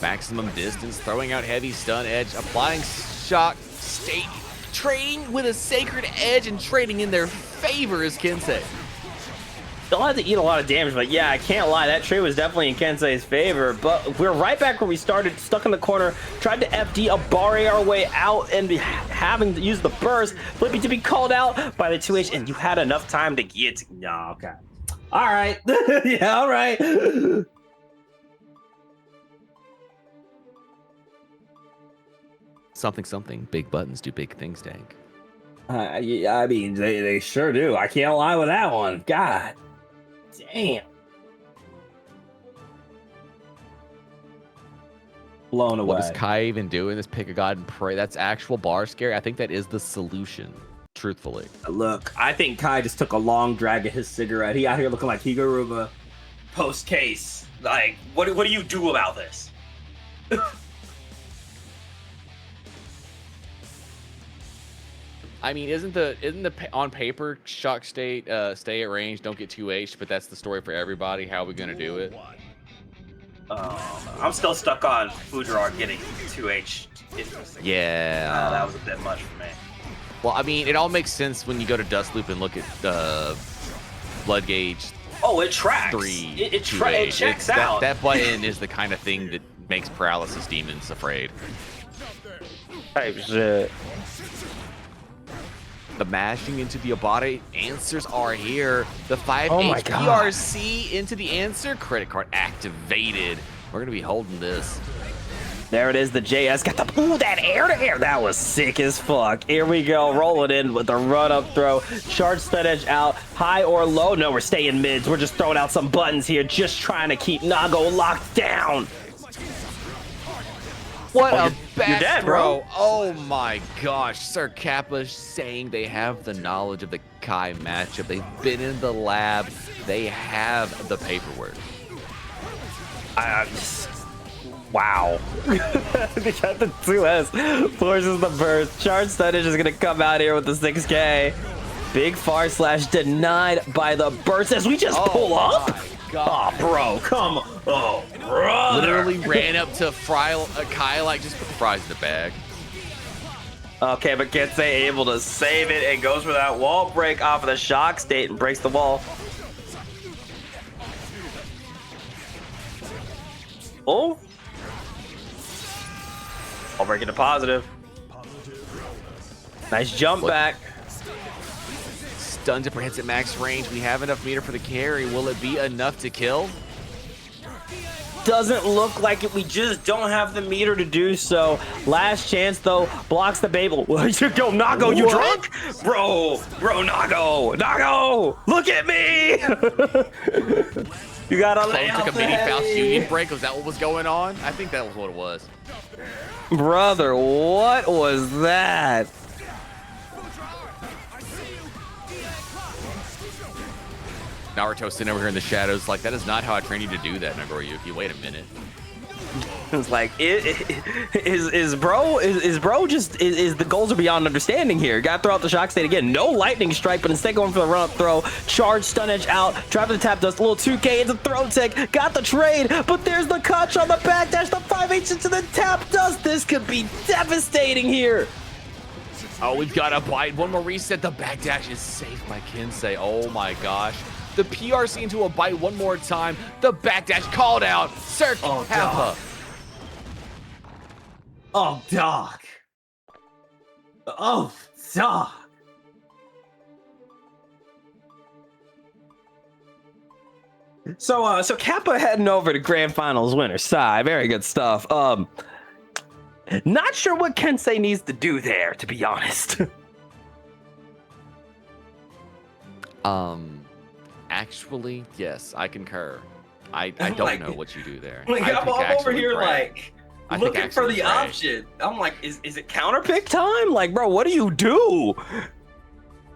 Maximum distance, throwing out heavy stun edge, applying shock state, trading with a sacred edge and trading in their favor is Kensei. They'll have to eat a lot of damage, but yeah, I can't lie. That trade was definitely in Kensei's favor, but we're right back where we started, stuck in the corner, tried to FD, Abare our way out, and having to use the burst. Flippy to be called out by the 2H, and you had enough time to get... No, okay. All right. Yeah, all right. Something, big buttons do big things, Dank. I mean, they sure do. I can't lie with that one. God damn. Blown away. What is Kai even doing? This pick a god and pray. That's actual bar scary. I think that is the solution, truthfully. Look, I think Kai just took a long drag of his cigarette. He out here looking like Higuruma post case. Like, what do you do about this? I mean, isn't the on paper shock state stay at range, don't get 2H, but that's the story for everybody. How are we gonna do it? I'm still stuck on Fujiwara getting 2H. Yeah, that was a bit much for me. Well, I mean, it all makes sense when you go to Dust Loop and look at Blood Gauge. Oh, it tracks. 3, it 2H. checks out. That button is the kind of thing that makes paralysis demons afraid. Type shit. The mashing into the Abare answers are here. The 5H Oh my God. PRC into the answer. Credit card activated. We're gonna be holding this. There it is, the JS got the, ooh, that air-to-air, that was sick as fuck. Here we go, roll it in with the run-up throw, charge stun edge out, high or low. No, we're staying mids. We're just throwing out some buttons here, just trying to keep Nago locked down. What a you're best dead, throw. bro. Oh my gosh. Sir Kappa saying they have the knowledge of the Kai matchup. They've been in the lab. They have the paperwork. Wow. They got the 2S, forces the burst. Charge stun edge is going to come out here with the 6K. Big far slash denied by the burst as we just pull up. god. Oh, bro, come on. Oh, brother. Literally ran up to Kai, like, just put the fries in the bag. Okay, but Kensei able to save it and goes for that wall break off of the shock state and breaks the wall. Oh. Wall break into positive. Nice jump back. Stun Dipper hits at max range. We have enough meter for the carry. Will it be enough to kill? Doesn't look like it. We just don't have the meter to do so. Last chance though, blocks the Babel. Yo, Nago, you drunk? Bro, Nago, look at me. You gotta lay Clone out took a the mini Faust heavy. Union break. Was that what was going on? I think that was what it was. Brother, what was that? Naruto sitting over here in the shadows, like, that is not how I trained you to do that, Nagoriyuki. Wait a minute. It's like, is the goals are beyond understanding here. Got to throw out the shock state again. No lightning strike, but instead going for the run up throw. Charge, stun edge out. Drive to the tap dust. A little 2K into throw tick. Got the trade, but there's the catch on the backdash. The 5H into the tap dust. This could be devastating here. Oh, we've got a bite. One more reset. The backdash is safe by Kensei. Oh my gosh. The PRC into a bite one more time. The backdash called out. Sir Kappa. Oh, dog. Oh, dog. So Kappa heading over to Grand Finals winner. Scyyie, very good stuff. Not sure what Kensei needs to do there, to be honest. Actually, yes, I concur. I don't like, know what you do there. Like, I I'm think over actually here pray. like I think looking for actually the pray. option. I'm like, is it counter pick time? Like, bro, what do you do?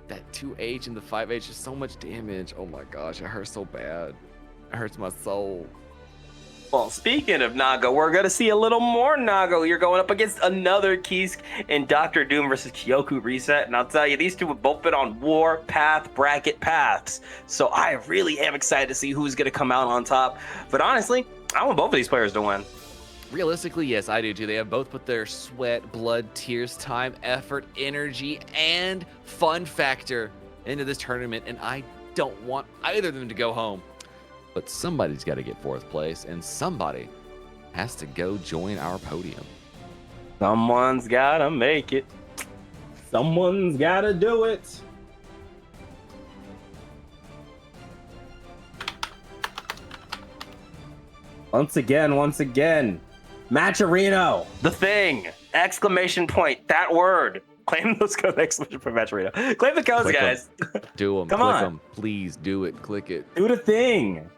That 2H and the 5H is so much damage. Oh my gosh, it hurts so bad. It hurts my soul. Well, speaking of Nago, we're going to see a little more Nago. You're going up against another Kisk in DrDoom versus KyokuReset. And I'll tell you, these two have both been on war path bracket paths. So I really am excited to see who's going to come out on top. But honestly, I want both of these players to win. Realistically, yes, I do too. They have both put their sweat, blood, tears, time, effort, energy, and fun factor into this tournament. And I don't want either of them to go home. But somebody's got to get fourth place, and somebody has to go join our podium. Someone's got to make it. Someone's got to do it. Once again. Matcherino, the thing. Exclamation point. That word. Claim those codes. Exclamation point. Matcherino. Claim the codes, Click 'em. guys. Do them. Come Click on. them. Please do it. Click it. Do the thing.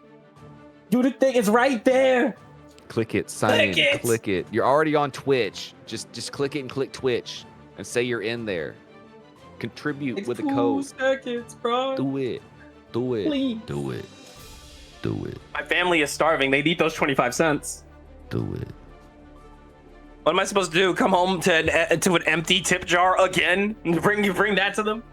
Do the thing. It's right there. Click it. Sign Click in. it. Click it. You're already on Twitch. Just click it and click Twitch and say you're in there. Contribute It's with a 2 code. seconds, bro. Do it. Do it. Please. Do it. Do it. My family is starving. They need those 25 cents. Do it. What am I supposed to do? Come home to an empty tip jar again? Bring that to them?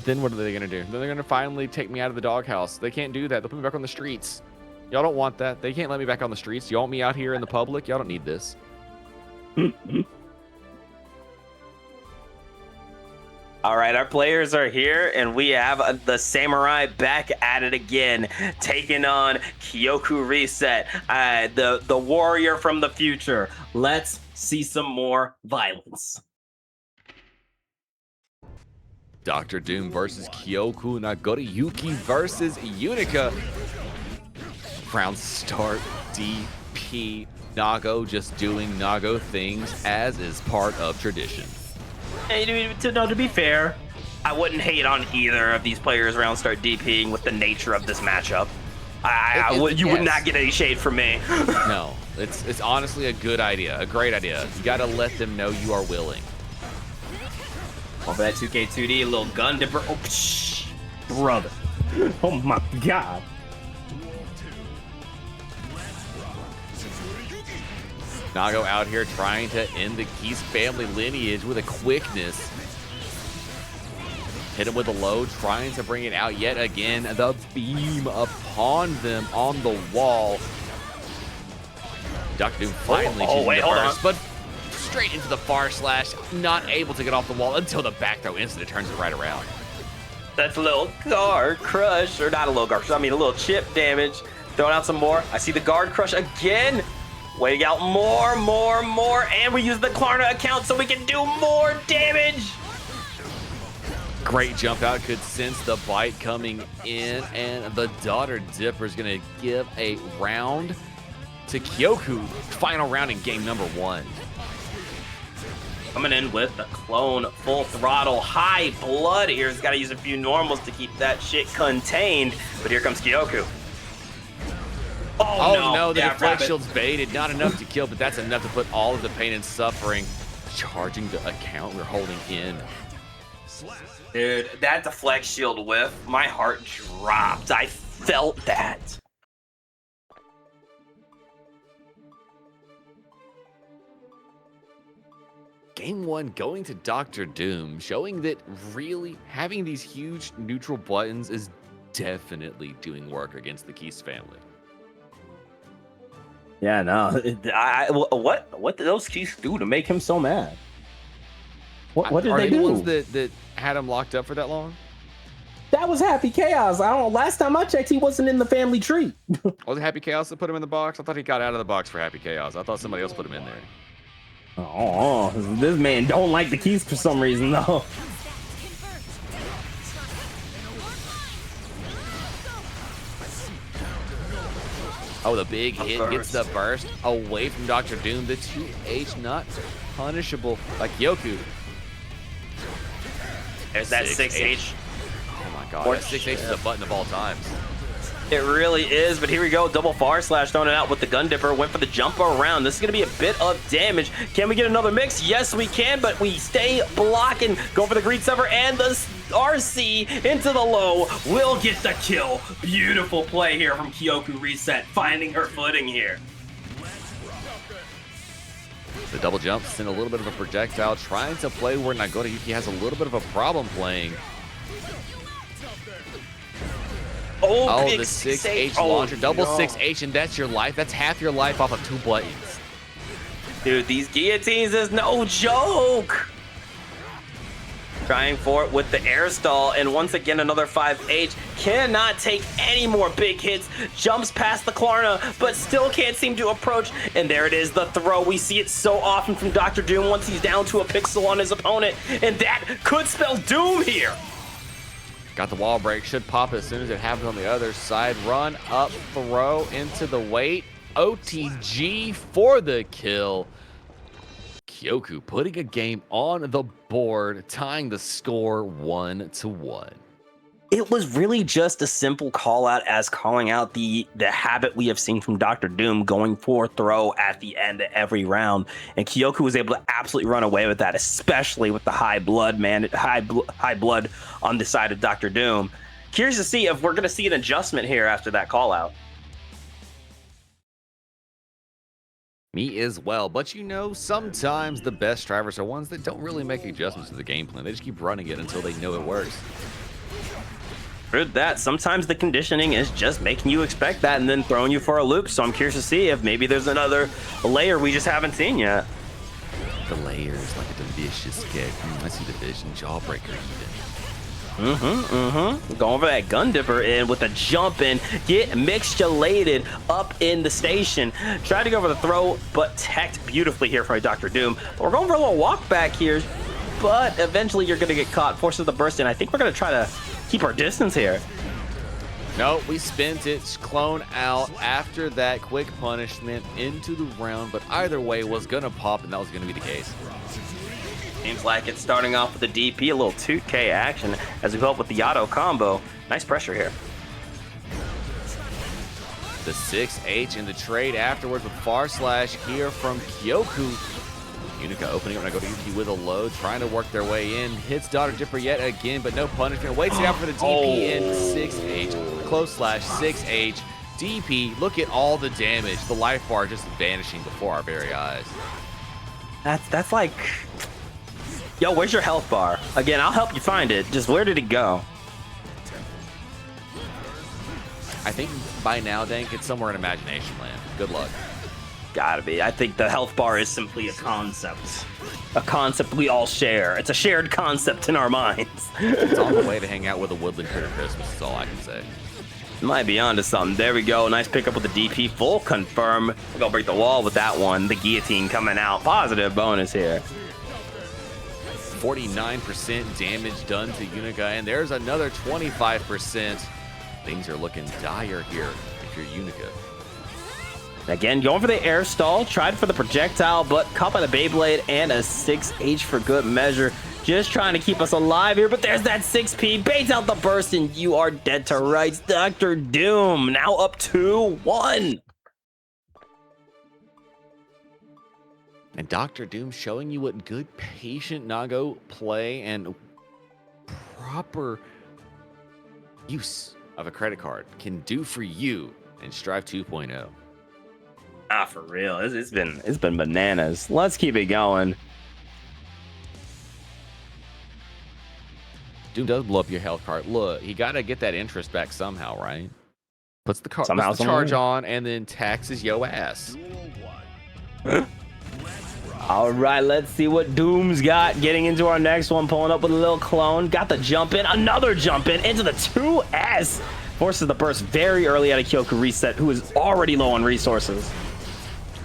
Then what are they gonna do? Then they're gonna finally take me out of the doghouse. They can't do that. They'll put me back on the streets. Y'all don't want that. They can't let me back on the streets. You want me out here in the public? Y'all don't need this. All right, our players are here, and we have the Samurai back at it again, taking on KyokuReset, the warrior from the future. Let's see some more violence. DrDoom versus Kyoku, Nagoriyuki versus Unika. Round start, DP, Nago just doing Nago things as is part of tradition. Hey, to be fair, I wouldn't hate on either of these players round start DPing with the nature of this matchup. You would not get any shade from me. No, it's honestly a good idea, a great idea. You gotta let them know you are willing. Over that 2K2D, a little gun dipper. Oh, psh, brother. Oh my god. Nago out here trying to end the Keys family lineage with a quickness. Hit him with a low, trying to bring it out yet again. The beam upon them on the wall. DrDoom finally choosing the burst, but straight into the far slash. Not able to get off the wall until the back throw instant turns it right around. That's a little guard crush, or not a little guard crush, I mean a little chip damage. Throwing out some more. I see the guard crush again. Waiting out more, and we use the Klarna account so we can do more damage. Great jump out, could sense the bite coming in, and the Daughter Dipper is going to give a round to Kyoku. Final round in game number 1. Coming in with the clone full throttle, high blood here. He's got to use a few normals to keep that shit contained, but here comes Kyoku. Oh no, the deflect shield's baited. Not enough to kill, but that's enough to put all of the pain and suffering. Charging the account we're holding in. Dude, that deflect shield whiff, my heart dropped. I felt that. Game 1 going to DrDoom, showing that really having these huge neutral buttons is definitely doing work against the Keys family. Yeah, no. What did those Keys do to make him so mad? What did they do? Are the ones that had him locked up for that long? That was Happy Chaos. I don't know. Last time I checked, he wasn't in the family tree. Was it Happy Chaos that put him in the box? I thought he got out of the box for Happy Chaos. I thought somebody else put him in there. Oh, this man don't like the Keys for some reason, though. Oh, the big hit gets the burst away from DrDoom. The 2H not punishable like Kyoku. There's that 6H. Oh my god, that 6H is a button of all times. It really is, but here we go. Double far slash thrown it out with the gun dipper. Went for the jump around. This is going to be a bit of damage. Can we get another mix? Yes, we can, but we stay blocking. Go for the greed sever and the RC into the low. Will get the kill. Beautiful play here from KyokuReset, finding her footing here. The double jump sent a little bit of a projectile, trying to play where Nagoriyuki has a little bit of a problem playing. Oh, the 6H launcher, double 6H, and that's your life. That's half your life off of 2 buttons. Dude, these guillotines is no joke. Trying for it with the air stall, and once again another 5H. Cannot take any more big hits. Jumps past the Klarna, but still can't seem to approach. And there it is, the throw. We see it so often from DrDoom once he's down to a pixel on his opponent, and that could spell doom here. Got the wall break, should pop as soon as it happens on the other side. Run up, throw into the weight. OTG for the kill. Kyoku putting a game on the board, tying the score 1-1. It was really just a simple call out, as calling out the habit we have seen from DrDoom, going for throw at the end of every round, and Kyoku was able to absolutely run away with that, especially with the high blood on the side of DrDoom. Curious to see if we're going to see an adjustment here after that call out. Me as well, but you know, sometimes the best drivers are ones that don't really make adjustments to the game plan. They just keep running it until they know it works. Heard that. Sometimes the conditioning is just making you expect that and then throwing you for a loop. So I'm curious to see if maybe there's another layer we just haven't seen yet. The layers, like a delicious cake. I see the vision. Jawbreaker even. Going for that gun dipper in with a jump in. Get mixtulated up in the station. Tried to go for the throw, but teched beautifully here from DrDoom. We're going for a little walk back here, but eventually you're going to get caught. Forces the burst in. I think we're going to try to keep our distance here. No, we spent it, clone out after that quick punishment into the round, but either way was gonna pop, and that was gonna be the case. Seems like it's starting off with the DP, a little 2K action as we go up with the auto combo. Nice pressure here. The 6H in the trade afterwards with far slash here from Kyoku. Unika opening up Nagoriyuki with a load, trying to work their way in. Hits Daughter Dipper yet again, but no punishment. Waits it out for the DP and 6H. Close slash 6H. DP, look at all the damage. The life bar just vanishing before our very eyes. That's like... Yo, where's your health bar? Again, I'll help you find it. Just where did it go? I think by now, Dank, it's somewhere in Imagination Land. Good luck. Gotta be. I think the health bar is simply a concept. A concept we all share. It's a shared concept in our minds. It's on the way to hang out with a woodland critter Christmas, is all I can say. Might be onto something. There we go. Nice pickup with the DP. Full confirm. We're gonna break the wall with that one. The guillotine coming out. Positive bonus here. 49% damage done to Unika, and there's another 25%. Things are looking dire here if you're Unika. Again, going for the air stall. Tried for the projectile, but caught by the Beyblade and a 6H for good measure. Just trying to keep us alive here, but there's that 6P. Baits out the burst, and you are dead to rights. DrDoom now up 2-1. And DrDoom showing you what good, patient Nago play and proper use of a credit card can do for you in Strive 2.0. Ah, for real. It's been bananas. Let's keep it going. Doom does blow up your health card. Look, he got to get that interest back somehow, right? Puts the charge on and then taxes yo ass. All right, let's see what Doom's got. Getting into our next one, pulling up with a little clone. Got the jump in, another jump in into the 2S. Forces the burst very early out of KyokuReset, who is already low on resources.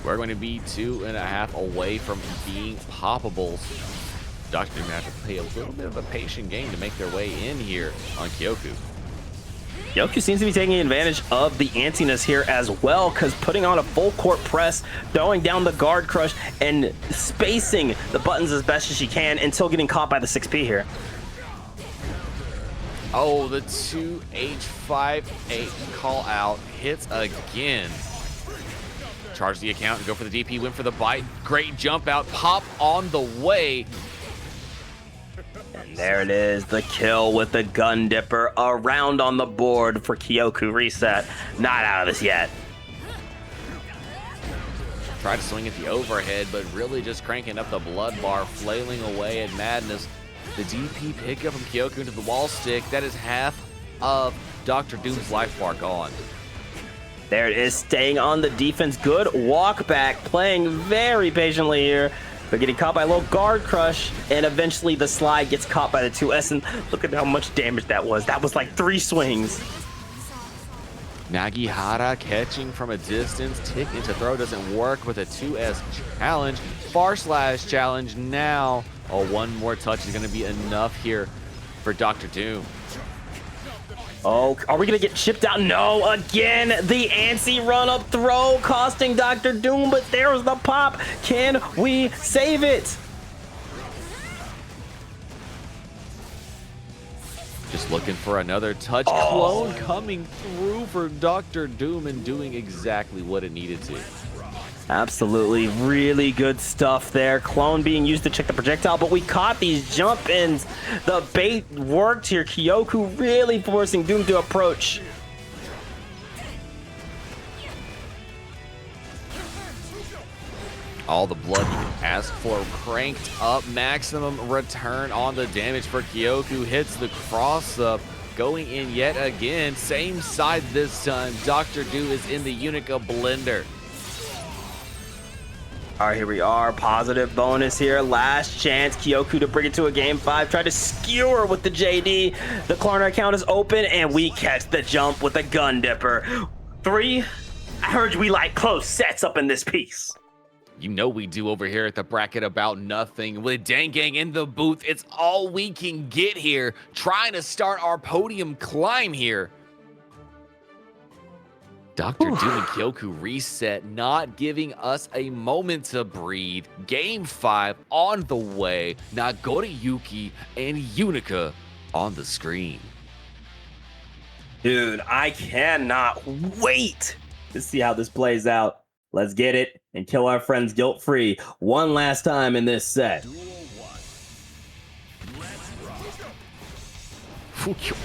We're going to be 2.5 away from being poppables. DrDoom going to have to play a little bit of a patient game to make their way in here on Kyoku. Kyoku seems to be taking advantage of the antsiness here as well, because putting on a full court press, throwing down the guard crush, and spacing the buttons as best as she can until getting caught by the 6P here. Oh, the 2H58 call out hits again. Charge the account and go for the DP, went for the bite. Great jump out, pop on the way. And there it is, the kill with the gun dipper. A round on the board for KyokuReset. Not out of this yet. Tried to swing at the overhead, but really just cranking up the blood bar, flailing away at madness. The DP pickup from Kyoku into the wall stick. That is half of DrDoom's life bar gone. There it is, staying on the defense. Good walk back, playing very patiently here. But getting caught by a little guard crush, and eventually the slide gets caught by the 2S, and look at how much damage that was. That was like 3 swings. Nagihara catching from a distance. Tick into throw doesn't work with a 2S challenge. Far slash challenge now. Oh, one more touch is going to be enough here for DrDoom. Oh, are we going to get chipped out? No, again, the antsy run-up throw costing DrDoom, but there's the pop. Can we save it? Just looking for another touch. Clone coming through for DrDoom and doing exactly what it needed to. Absolutely, really good stuff there. Clone being used to check the projectile, but we caught these jump ins. The bait worked here. Kyoku really forcing Doom to approach. All the blood you can ask for, cranked up, maximum return on the damage for Kyoku. Hits the cross up, going in yet again. Same side this time. DrDoom is in the Unika blender. All right, here we are. Positive bonus here. Last chance. Kyoku to bring it to a game 5. Try to skewer with the JD. The corner account is open, and we catch the jump with a gun dipper. 3. I heard we like close sets up in this piece. You know we do over here at the Bracket About Nothing. With DankXNen in the booth, it's all we can get here. Trying to start our podium climb here. DrDoom and KyokuReset not giving us a moment to breathe. Game 5 on the way. Nagoriyuki and Unika on the screen. Dude, I cannot wait to see how this plays out. Let's get it and kill our friends guilt-free one last time in this set.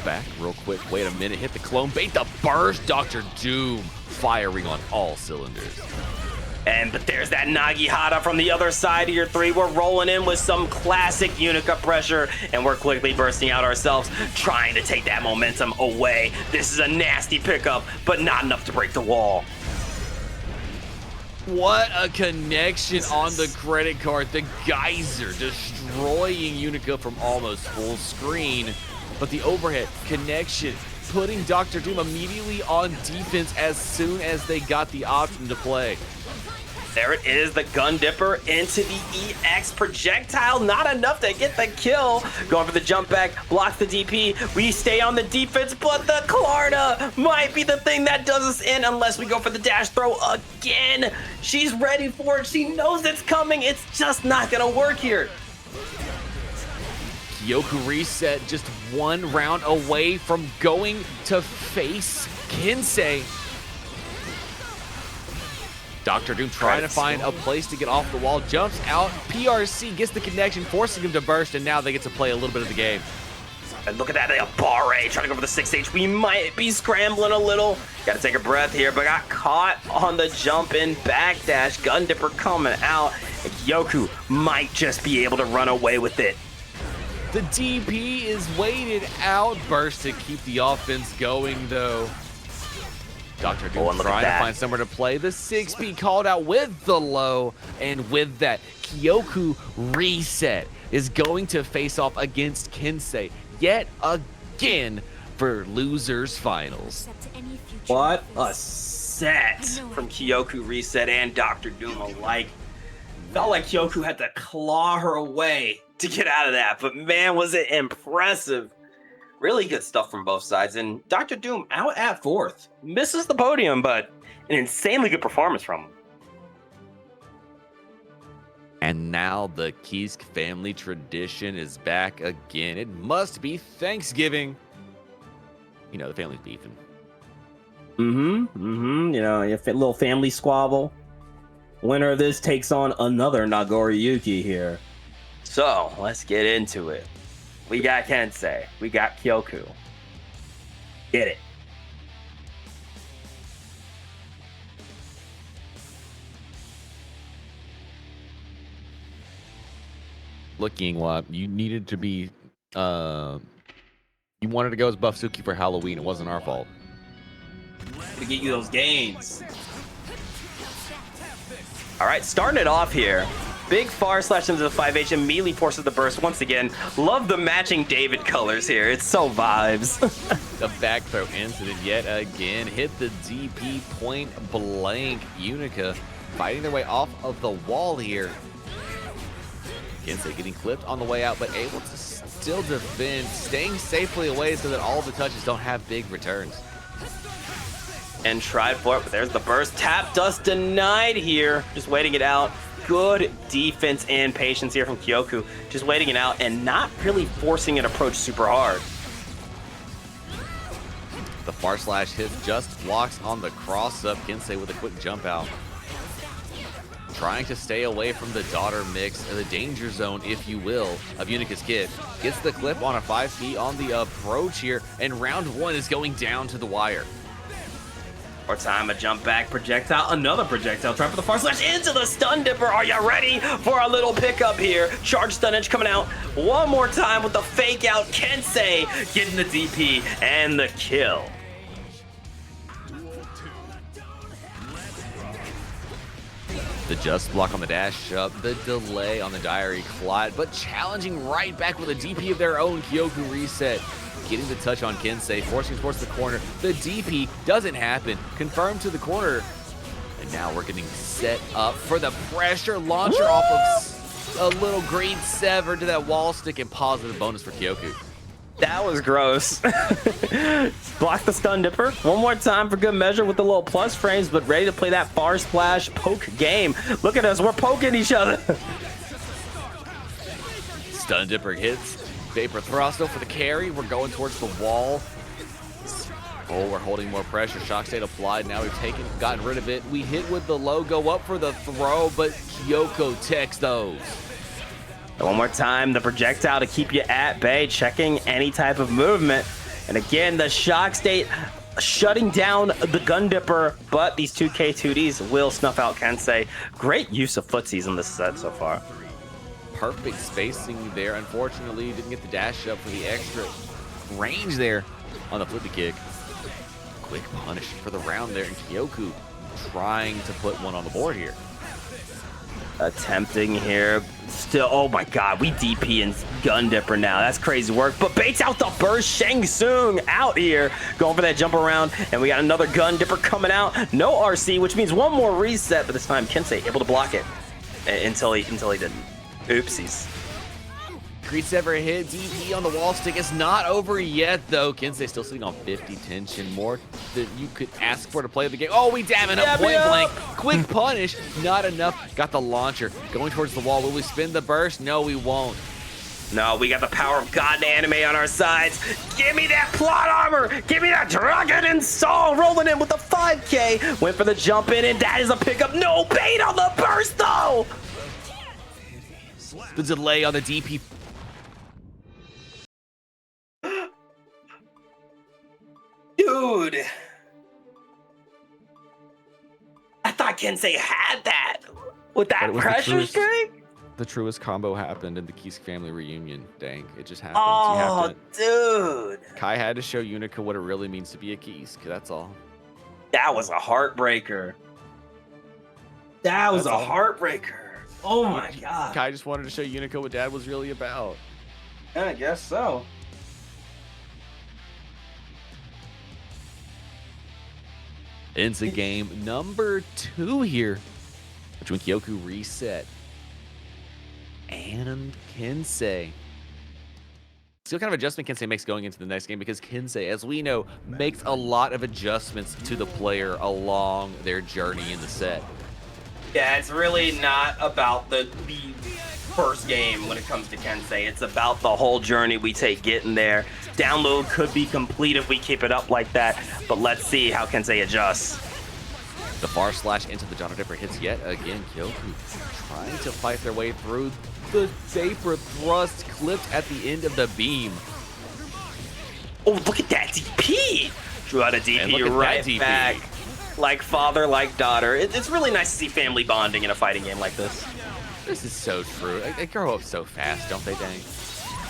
Back real quick. Wait a minute. Hit the clone. Bait the burst. DrDoom firing on all cylinders. But there's that Nagihara from the other side of your three. We're rolling in with some classic Unika pressure, and we're quickly bursting out ourselves, trying to take that momentum away. This is a nasty pickup, but not enough to break the wall. What a connection on the credit card. The geyser destroying Unika from almost full screen. But the overhead connection, putting DrDoom immediately on defense as soon as they got the option to play. There it is, the Gun Dipper into the EX projectile. Not enough to get the kill. Going for the jump back, blocks the DP. We stay on the defense, but the Klarna might be the thing that does us in unless we go for the dash throw again. She's ready for it. She knows it's coming. It's just not gonna work here. KyokuReset just one round away from going to face Kensei. DrDoom trying to find a place to get off the wall, jumps out, PRC gets the connection, forcing him to burst, and now they get to play a little bit of the game. And look at that, Barre trying to go for the 6H. We might be scrambling a little. Got to take a breath here, but got caught on the jump in backdash. Gun Dipper coming out, and Kyoku might just be able to run away with it. The DP is waited out, burst to keep the offense going though. DrDoom trying to find somewhere to play. The 6P called out with the low, and with that, KyokuReset is going to face off against Kensei yet again for losers finals. What a set from KyokuReset and DrDoom alike. Felt like Kyoku had to claw her away to get out of that, but man, was it impressive. Really good stuff from both sides, and DrDoom out at 4th. Misses the podium, but an insanely good performance from him. And now the Kisk family tradition is back again. It must be Thanksgiving. You know, the family's beefing. You know, a little family squabble. Winner of this takes on another Nagoriyuki here. So, let's get into it. We got Kensei. We got Kyoku. Get it. Looking what you needed to be, you wanted to go as Buff Suki for Halloween. It wasn't our fault. To get you those gains. All right, starting it off here. Big far slash into the 5H, immediately forces the burst once again. Love the matching David colors here. It's so vibes. The back throw incident yet again. Hit the DP point blank. Unika fighting their way off of the wall here. Kensei getting clipped on the way out, but able to still defend, staying safely away so that all the touches don't have big returns. And tried for it, but there's the burst. Tap dust denied here. Just waiting it out. Good defense and patience here from Kyoku. Just waiting it out and not really forcing an approach super hard. The far slash hit just blocks on the cross up. Kensei with a quick jump out. Trying to stay away from the daughter mix, the danger zone, if you will, of Unika's kid. Gets the clip on a 5P on the approach here, and round 1 is going down to the wire. More time, a jump back projectile, another projectile. Try for the far slash into the stun dipper. Are you ready for a little pickup here? Charge stun edge coming out one more time with the fake out. Kensei getting the DP and the kill. The just block on the dash up, the delay on the diary clot, but challenging right back with a DP of their own. KyokuReset getting the touch on Kensei, forcing towards the corner. The DP doesn't happen. Confirmed to the corner. And now we're getting set up for the pressure launcher off of a little green sever to that wall stick, and positive bonus for Kyoku. That was gross. Block the stun dipper one more time for good measure with the little plus frames, but ready to play that far splash poke game. Look at us, we're poking each other. Stun dipper hits. Vapor Thrusto for the carry. We're going towards the wall. Oh, we're holding more pressure. Shock state applied. Now we've gotten rid of it. We hit with the low, go up for the throw, but Kyoko techs those. And one more time, the projectile to keep you at bay, checking any type of movement. And again, the shock state shutting down the Gun Dipper, but these two K2Ds will snuff out Kensei. Great use of footsies in this set so far. Perfect spacing there. Unfortunately, didn't get the dash up for the extra range there on the flippy kick. Quick punish for the round there, and Kyoku trying to put one on the board here. Attempting here. Still, oh my god, we DP in Gun Dipper now. That's crazy work, but baits out the burst. Shang Tsung out here going for that jump around, and we got another Gun Dipper coming out. No RC, which means one more reset, but this time Kensei able to block it until he didn't. Oopsies. Greets ever hit. DP on the wall stick. It's not over yet, though. Kensei still sitting on 50 tension. More than you could ask for to play the game. Oh, we dabbing up point blank. Quick punish. Not enough. Got the launcher. Going towards the wall. Will we spin the burst? No, we won't. No, we got the power of God and anime on our sides. Give me that plot armor. Give me that Dragon and Soul rolling in with the 5K. Went for the jump in, and that is a pickup. No bait on the burst, though. The delay on the DP. Dude. I thought Kensei had that. With that pressure string? The truest combo happened in the Kisk family reunion. Dang, it just happened. Oh, dude. Kai had to show Unika what it really means to be a Kisk. That's all. That was a heartbreaker. That was a heartbreaker. Oh my god. Kai just wanted to show Unika what Dad was really about. I guess so. Into game number 2 here between KyokuReset and Kensei. See what kind of adjustment Kensei makes going into the next game, because Kensei, as we know, makes a lot of adjustments to the player along their journey in the set. Yeah, it's really not about the first game when it comes to Kensei. It's about the whole journey we take getting there. Download could be complete if we keep it up like that, but let's see how Kensei adjusts. The far slash into the Donner Dipper hits yet again. Kyoku trying to fight their way through. The Vapor Thrust clipped at the end of the beam. Oh, look at that DP! Drew out a DP right back. Like father, like daughter. It's really nice to see family bonding in a fighting game like this. This is so true. They grow up so fast, don't they, Dang?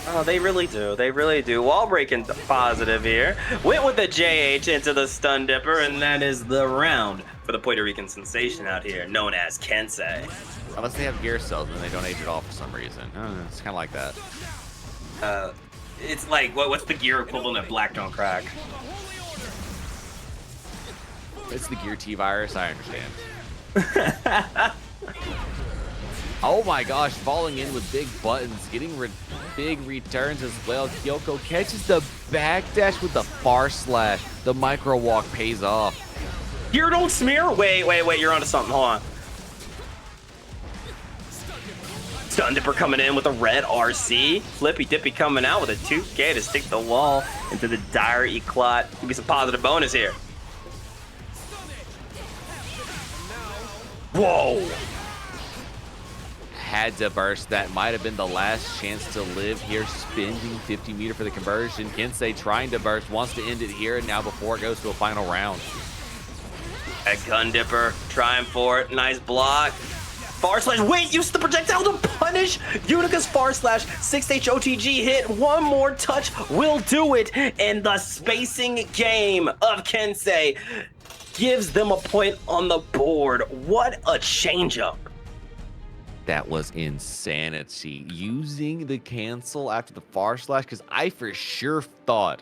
Oh, they really do. They really do. Wall breaking positive here. Went with the JH into the Stun Dipper, and that is the round for the Puerto Rican sensation out here, known as Kensei. Unless they have gear cells and they don't age at all for some reason. It's kind of like that. It's like, what's the gear equivalent of Black Don't Crack? It's the Gear T virus, I understand. Oh my gosh, falling in with big buttons, getting big returns as well. Kyoko catches the backdash with the far slash. The micro walk pays off. Gear don't smear? Wait, you're onto something, hold on. Stun Dipper coming in with a red RC. Flippy Dippy coming out with a 2K to stick the wall into the dire Eclot. Give me some positive bonus here. Whoa! Had to burst. That might have been the last chance to live here. Spending 50 meter for the conversion. Kensei trying to burst. Wants to end it here now before it goes to a final round. That Gun Dipper trying for it. Nice block. Far slash. Wait, use the projectile to punish Unika's far slash. 6H OTG hit. One more touch will do it. And the spacing game of Kensei gives them a point on the board. What a changeup. That was insanity. Using the cancel after the far slash, because I for sure thought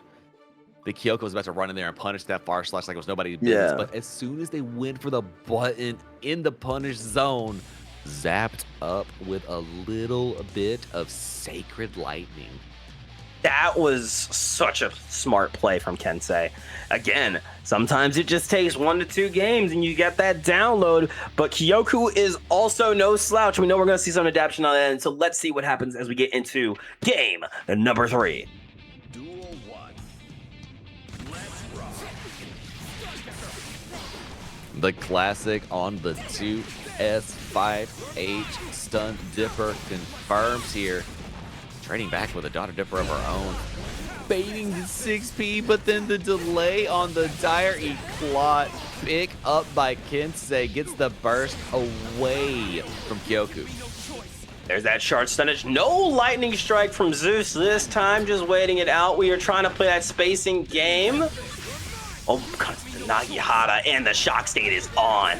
the Kyoko was about to run in there and punish that far slash like it was nobody's business. Yeah. But as soon as they went for the button in the punish zone, zapped up with a little bit of sacred lightning. That was such a smart play from Kensei. Again, sometimes it just takes 1 to 2 games and you get that download, but Kyoku is also no slouch. We know we're going to see some adaptation on that end, so let's see what happens as we get into game number 3. Duel 1. Let's rock. The classic on the 2S5H Stun Dipper confirms here. Trading back with a Daughter Dipper of our own. baiting the 6P, but then the delay on the dire eclot pick up by Kensei gets the burst away from Kyoku. There's that short stunnage. No lightning strike from Zeus this time, just waiting it out. We are trying to play that spacing game. Oh, God, the Nagihara and the shock state is on.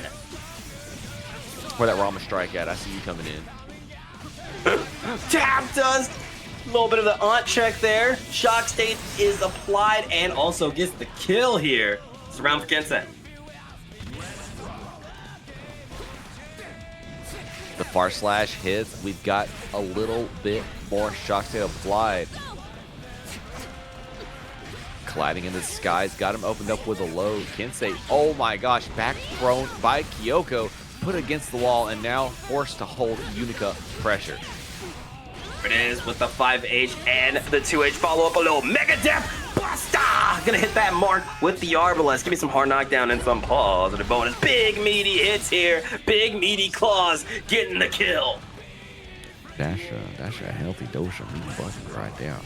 Where that Rama strike at? I see you coming in. Tap dust. A little bit of the aunt check there. Shock state is applied and also gets the kill here. It's around for Kensei. The far slash hits. We've got a little bit more shock state applied. Colliding in the skies, got him opened up with a low. Kensei, oh my gosh, back thrown by Kyoko, put against the wall, and now forced to hold Unika pressure. It is with the 5H and the 2H follow-up, a little Mega Death Buster! Gonna hit that mark with the Arbalest. Give me some hard knockdown and some positive bonus. Big meaty hits here. Big meaty claws getting the kill. That's a healthy dose of meat bucket right there.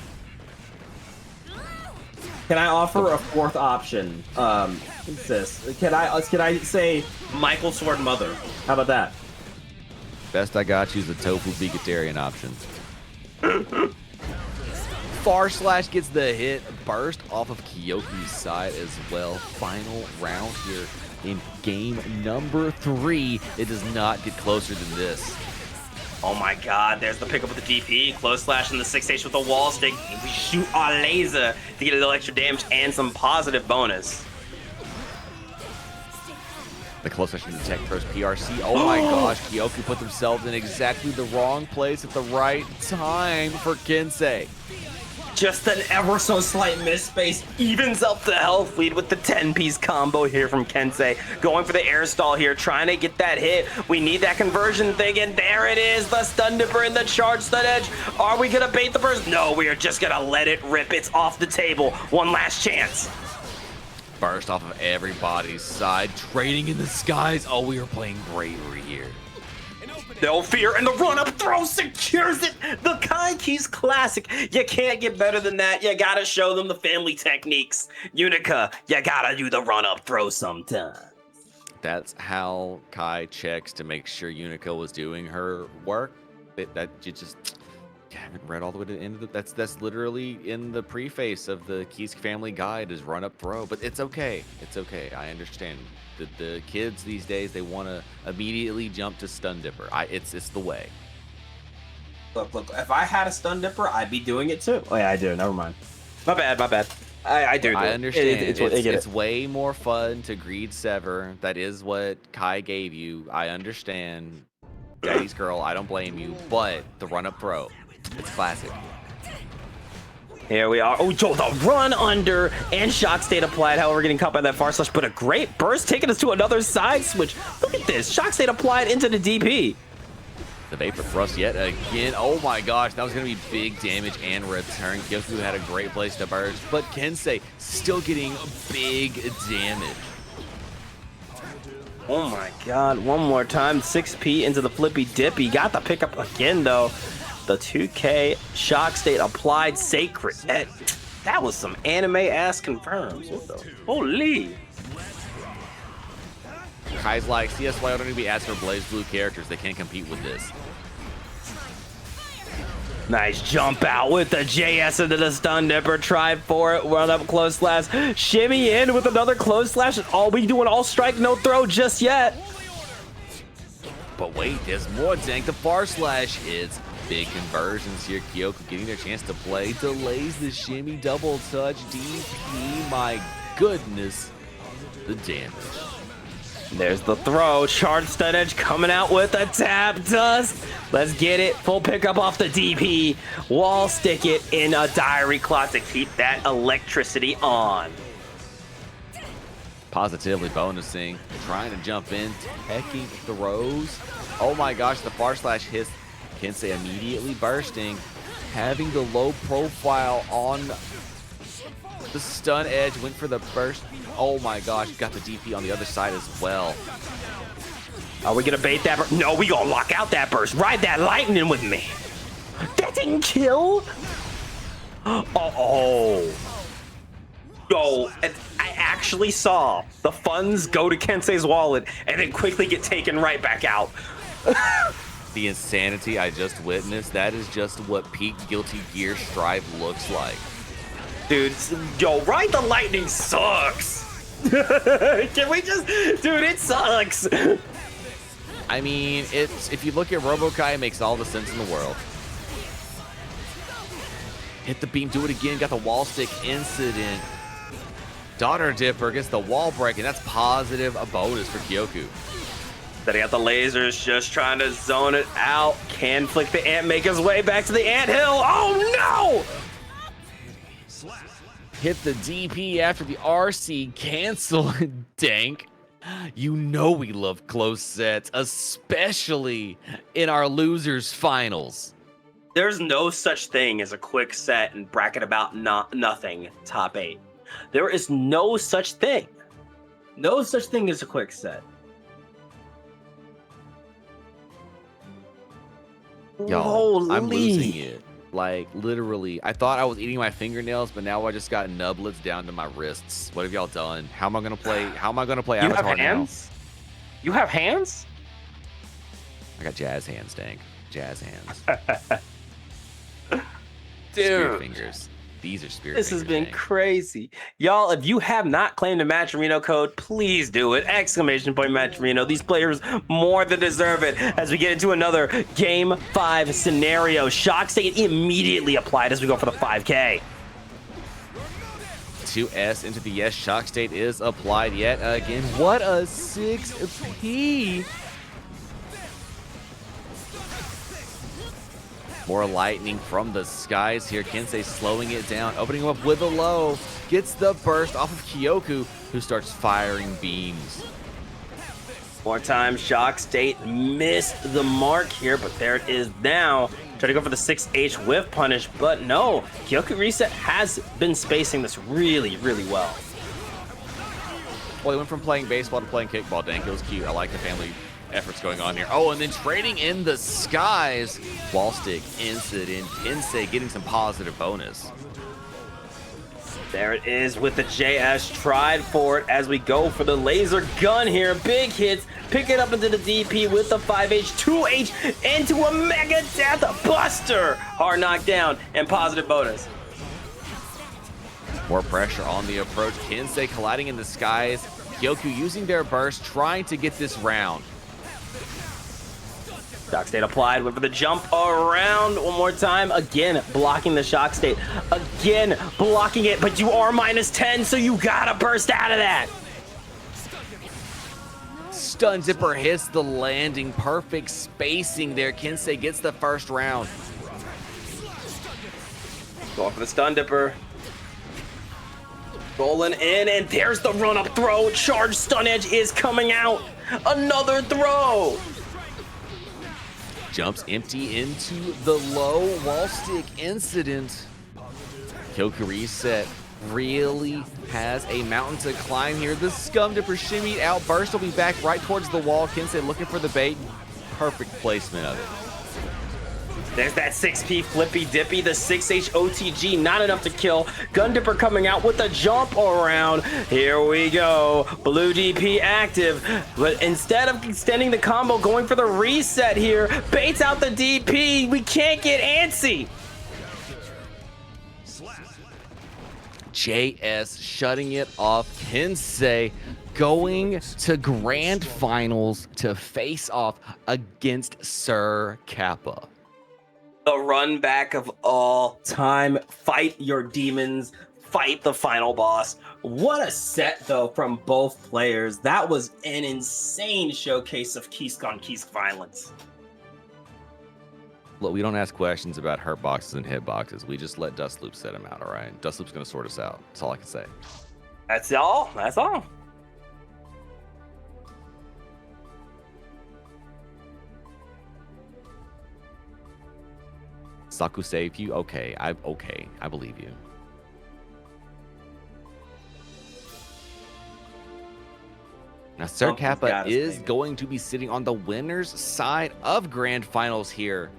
Can I offer a fourth option? What's this? Can I say Michael Sword Mother? How about that? Best I got you is the tofu vegetarian option. Far slash gets the hit, burst off of Kyoku's side as well. Final round here in game number 3. It does not get closer than this. Oh my God, there's the pickup with the DP. Close slash in the 6H with the wall stick. We shoot our laser to get a little extra damage and some positive bonus. The close slash into tech throws PRC. Oh my gosh, Kyoku put themselves in exactly the wrong place at the right time for Kensei. Just an ever so slight misspace evens up the health lead with the 10-piece combo here from Kensei. Going for the air stall here, trying to get that hit. We need that conversion thing, and there it is, the stun dipper in the charge stun edge. Are we gonna bait the burst? No, we are just gonna let it rip. It's off the table. One last chance. Burst off of everybody's side, trading in the skies. Oh, we are playing bravery here. No fear, and the run-up throw secures it. The Kai Keys classic. You can't get better than that. You gotta show them the family techniques. Unika, you gotta do the run-up throw sometimes. That's how Kai checks to make sure Unika was doing her work. That you just haven't read all the way to the end of the. That's literally in the preface of the Keys family guide is run up throw. But it's okay. It's okay. I understand. The kids these days, they want to immediately jump to stun dipper. It's the way. Look, if I had a stun dipper, I'd be doing it too. Oh yeah, I do. Never mind. My bad. I do. I understand. It's It's way more fun to greed sever. That is what Kai gave you. I understand. Daddy's girl, I don't blame you. But the run up throw, it's classic. Here we are. Oh, Joe, the run under and shock state applied. However, getting caught by that far slash, but a great burst taking us to another side switch. Look at this. Shock state applied into the DP. The Vapor Thrust yet again. Oh my gosh, that was going to be big damage and return. Kyoku had a great place to burst, but Kensei still getting big damage. Oh my God. One more time. 6P into the flippy dippy. Got the pickup again, though. The 2K shock state applied sacred. That was some anime-ass confirms. What the? Holy. Kai's like, see, that's why I don't need to be asking for Blaze Blue characters. They can't compete with this. Nice jump out with the JS into the stun dipper. Tried for it. Run up close slash. Shimmy in with another close slash. All we doing all strike, no throw just yet. But wait, there's more dank. The far slash hits. Big conversions here. Kyoku getting their chance to play. Delays the shimmy double touch. DP, my goodness. The damage. There's the throw. Charge stun edge coming out with a tap dust. Let's get it. Full pickup off the DP. Wall stick it in a diary clock to keep that electricity on. Positively bonusing. Trying to jump in. Teching throws. Oh my gosh, the far slash hits. Kensei immediately bursting. Having the low profile on the stun edge. Went for the burst. Oh my gosh, got the DP on the other side as well. Are we gonna bait that burst? No, we gonna lock out that burst. Ride that lightning with me. That didn't kill. Oh. Yo, and I actually saw the funds go to Kensei's wallet and then quickly get taken right back out. The insanity I just witnessed, that is just what peak Guilty Gear Strive looks like. Dude, yo, Ride the Lightning sucks. Can we just, dude, it sucks. I mean, it's if you look at Robo-Ky, it makes all the sense in the world. Hit the beam, do it again, got the wall stick incident. Daughter Dipper gets the wall break, and that's positive, a bonus for Kyoku. Then he got the lasers just trying to zone it out. Can flick the ant, make his way back to the anthill. Oh no! Hit the DP after the RC cancel. Dank. You know we love close sets, especially in our losers finals. There's no such thing as a quick set in bracket about nothing top 8. There is no such thing. No such thing as a quick set. Y'all, I'm Holy. losing it. Like, literally. I thought I was eating my fingernails, but now I just got nublets down to my wrists. What have y'all done? How am I gonna play? How am I gonna play You have Avatar hands? You have hands? now? I got jazz hands, Dank. Jazz hands. Dude. Spirit fingers. These are spirit This fingers. has been Dank. crazy. Y'all, if you have not claimed a Matcherino code, please do it. ! Matcherino. These players more than deserve it as we get into another Game 5 scenario. Shock State immediately applied as we go for the 5K. 2S into the yes. Shock state is applied yet again. What a 6P. More lightning from the skies here. Kensei slowing it down, opening up with a low. Gets the burst off of Kyoku, who starts firing beams. More time, Shock State missed the mark here, but there it is now. Try to go for the 6H whiff punish, but no. KyokuReset has been spacing this really, really well. Well, he went from playing baseball to playing kickball, Dank. It was cute. I like the family efforts going on here. Oh, and then trading in the skies. Wall stick incident. Kensei getting some positive bonus. There it is with the JS. Tried for it as we go for the laser gun here. Big hits. Pick it up into the DP with the 5H, 2H into a Mega Death Buster. Hard knockdown and positive bonus. More pressure on the approach. Kensei colliding in the skies. Kyoku using their burst, trying to get this round. Shock State applied, went for the jump around one more time. Again, blocking the Shock State. Again, blocking it, but you are -10, so you gotta burst out of that. Stun Dipper hits the landing. Perfect spacing there. Kensei gets the first round. Going for the Stun Dipper. Rolling in, and there's the run-up throw. Charge Stun Edge is coming out. Another throw. Jumps empty into the low wall stick incident. KyokuReset really has a mountain to climb here. The Scum Dipper shimmied out. Burst will be back right towards the wall. Kensei looking for the bait. Perfect placement of it. There's that 6P Flippy Dippy, the 6H OTG, not enough to kill. Gun Dipper coming out with a jump around. Here we go. Blue DP active, but instead of extending the combo, going for the reset here, baits out the DP. We can't get antsy. JS shutting it off. Kensei going to grand finals to face off against Sir Kappa. The run back of all time. Fight your demons. Fight the final boss. What a set, though, from both players. That was an insane showcase of Kisk on Kisk violence. Look, we don't ask questions about hurt boxes and hit boxes. We just let Dustloop set him out, all right? Dustloop's going to sort us out. That's all I can say. That's all. That's all. Saku saved you? Okay, I believe you. Now, Sir Something's Kappa got us, is baby. going to be sitting on the winner's side of grand finals here.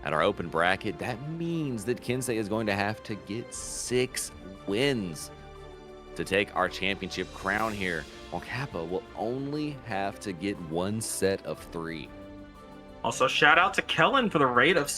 At our open bracket, that means that Kensei is going to have to get 6 wins to take our championship crown here, while Kappa will only have to get 1 set of 3. Also, shout out to Kellen for the rate of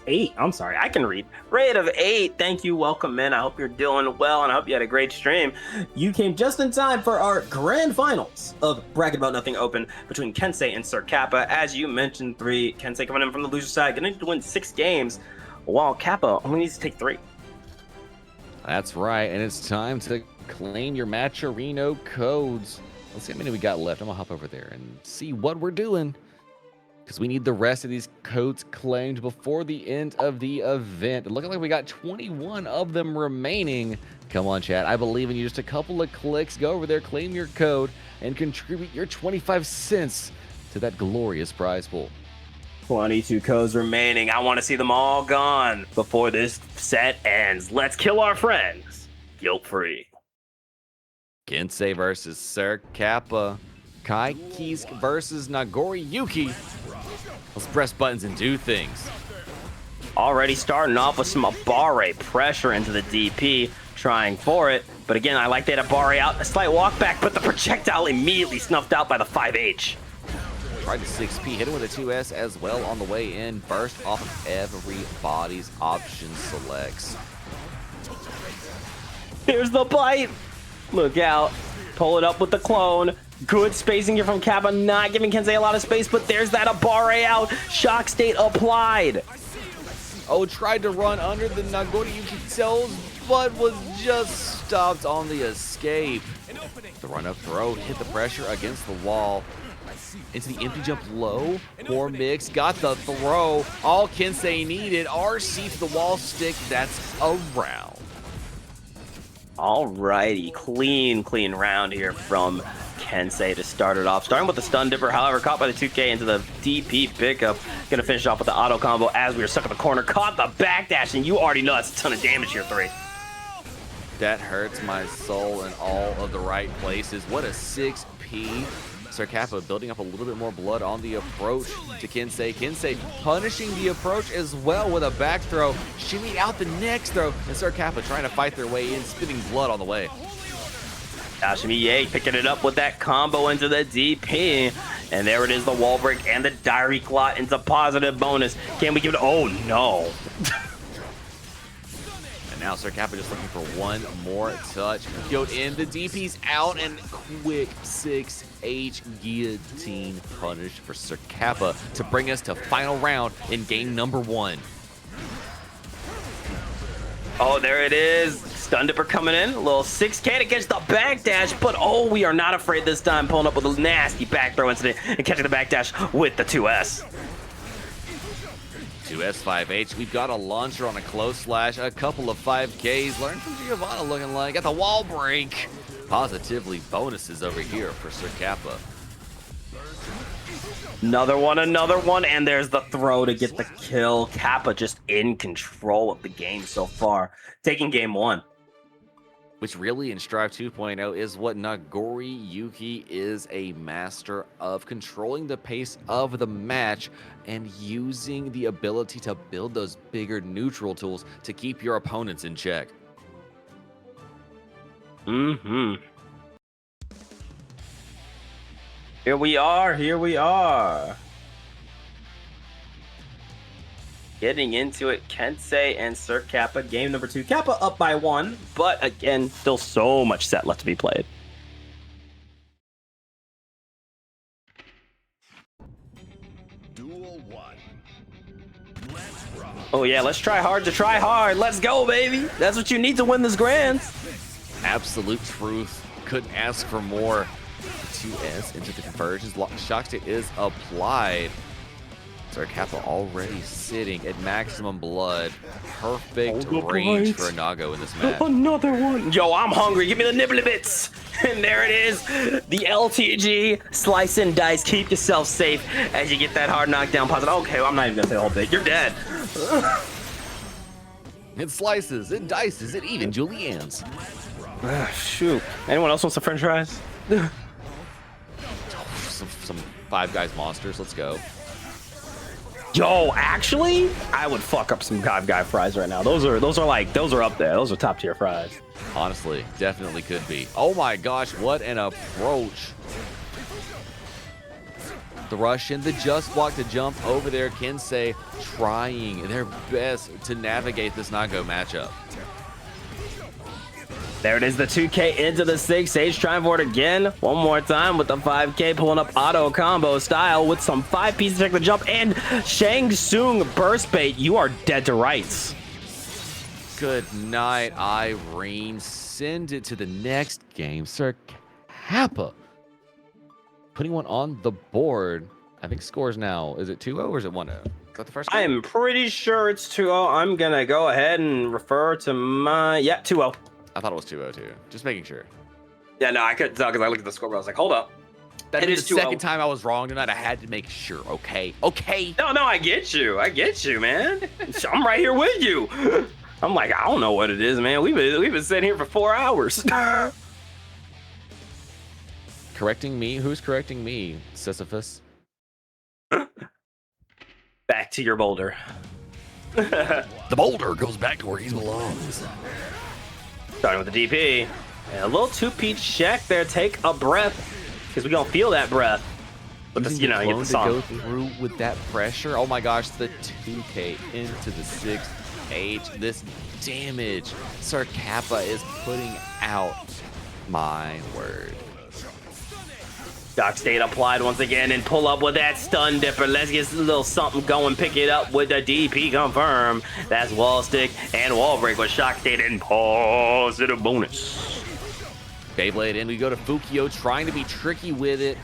8. I'm sorry, I can read. Rate of 8. Thank you. Welcome in. I hope you're doing well, and I hope you had a great stream. You came just in time for our grand finals of Bracket About Nothing Open between Kensei and Sir Kappa. As you mentioned, 3. Kensei coming in from the loser side, gonna need to win 6 games, while Kappa only needs to take 3. That's right, and it's time to claim your Matcherino codes. Let's see how many we got left. I'm gonna hop over there and see what we're doing, because we need the rest of these codes claimed before the end of the event. Looking like we got 21 of them remaining. Come on, chat. I believe in you. Just a couple of clicks. Go over there, claim your code, and contribute your 25 cents to that glorious prize pool. 22 codes remaining. I want to see them all gone before this set ends. Let's kill our friends guilt-free. Kensei versus Sir Kappa. Kai Kisk versus Nagoriyuki. Let's press buttons and do things. Already starting off with some Abare pressure into the DP, trying for it. But again, I like that Abare out, a slight walk back, but the projectile immediately snuffed out by the 5H. Tried the 6P, hit him with a 2S as well on the way in. Burst off of everybody's option selects. Here's the bite. Look out. Pull it up with the clone. Good spacing here from Kappa, not giving Kensei a lot of space, but there's that Abare out. Shock state applied. Oh, tried to run under the Nagoriyuki toes, but was just stopped on the escape. The run-up throw hit the pressure against the wall. Into the empty jump low. Poor Mix got the throw. All Kensei needed. RC to the wall stick. That's a round. Alrighty, clean round here from Kensei to start it off. Starting with the stun dipper, however, caught by the 2K into the DP pickup. Gonna finish off with the auto combo as we were stuck in the corner. Caught the backdash, and you already know that's a ton of damage here, 3. That hurts my soul in all of the right places. What a 6P. Sir Kappa building up a little bit more blood on the approach to Kensei. Kensei punishing the approach as well with a back throw. Shimmy out the next throw. And Sir Kappa trying to fight their way in, spitting blood on the way. Shikomizue picking it up with that combo into the DP. And there it is, the wall break and the diary clot into positive bonus. Can we give it? Oh, no. Now Sir Kappa just looking for one more touch. Go in, the DP's out, and quick 6H guillotine punish for Sir Kappa to bring us to final round in game number 1. Oh, there it is. Stun dipper coming in. A little 6K to catch the backdash, but oh, we are not afraid this time. Pulling up with a nasty back throw incident and catching the backdash with the 2S. 2S5H, we've got a launcher on a close slash, a couple of 5Ks. Learn from Giovanna looking like. Got the wall break. Positively bonuses over here for Sir Kappa. Another one, and there's the throw to get the kill. Kappa just in control of the game so far, taking game 1. Which really in Strive 2.0 is what Nagoriyuki is a master of, controlling the pace of the match and using the ability to build those bigger neutral tools to keep your opponents in check. Here we are. Getting into it, Kensei and Sir Kappa, game number 2. Kappa up by 1, but again, still so much set left to be played. Duel 1. Let's rock. Oh yeah, let's try hard to try hard. Let's go, baby. That's what you need to win this Grands. Absolute truth. Couldn't ask for more. 2S into the conversions. Shock state is applied. Sir Kappa already sitting at maximum blood. Perfect range for a Nago in this match. Another one. Yo, I'm hungry. Give me the nibbly bits. And there it is. The LTG. Slice and dice. Keep yourself safe as you get that hard knockdown positive. Okay, well, I'm not even going to say the whole thing. You're dead. It slices, it dices, it even juliennes. Shoot. Anyone else wants some french fries? Some Five Guys monsters, let's go. Yo, actually, I would fuck up some Five Guy fries right now. Those are up there. Those are top tier fries. Honestly, definitely could be. Oh my gosh, what an approach. The rush in, the just block to jump over there. Kensei trying their best to navigate this Nago matchup. There it is, the 2K into the 6H, trying for it again. One more time with the 5K, pulling up auto combo style with some 5 pieces to check the jump. And Shang Tsung burst bait, you are dead to rights. Good night, Irene. Send it to the next game. Sir Kappa putting one on the board. I think scores now. Is it 2-0 or is it 1-0? Is that the first game? I am pretty sure it's 2-0. I'm going to go ahead and refer to my... Yeah, 2-0. I thought it was 2-0 too. Just making sure. Yeah, no, I couldn't tell because I looked at the scoreboard. I was like, hold up. That It is is the 2-0. second time I was wrong tonight. I had to make sure. Okay. Okay. No, I get you. I get you, man. I'm right here with you. I'm like, I don't know what it is, man. We've been sitting here for 4 hours. Correcting me? Who's correcting me, Sisyphus? Back to your boulder. The boulder goes back to where he belongs. Starting with the DP. And a little 2P check there. Take a breath. Because we're going to feel that breath. But this, you know, you get the to song. go through with that pressure. Oh my gosh, the 2K into the 6H. This damage Sir Kappa is putting out. My word. Doc State applied once again and pull up with that stun dipper. Let's get a little something going. Pick it up with the DP confirm. That's wall stick and wall break with Shock State and positive bonus. Beyblade in. We go to Fukio trying to be tricky with it.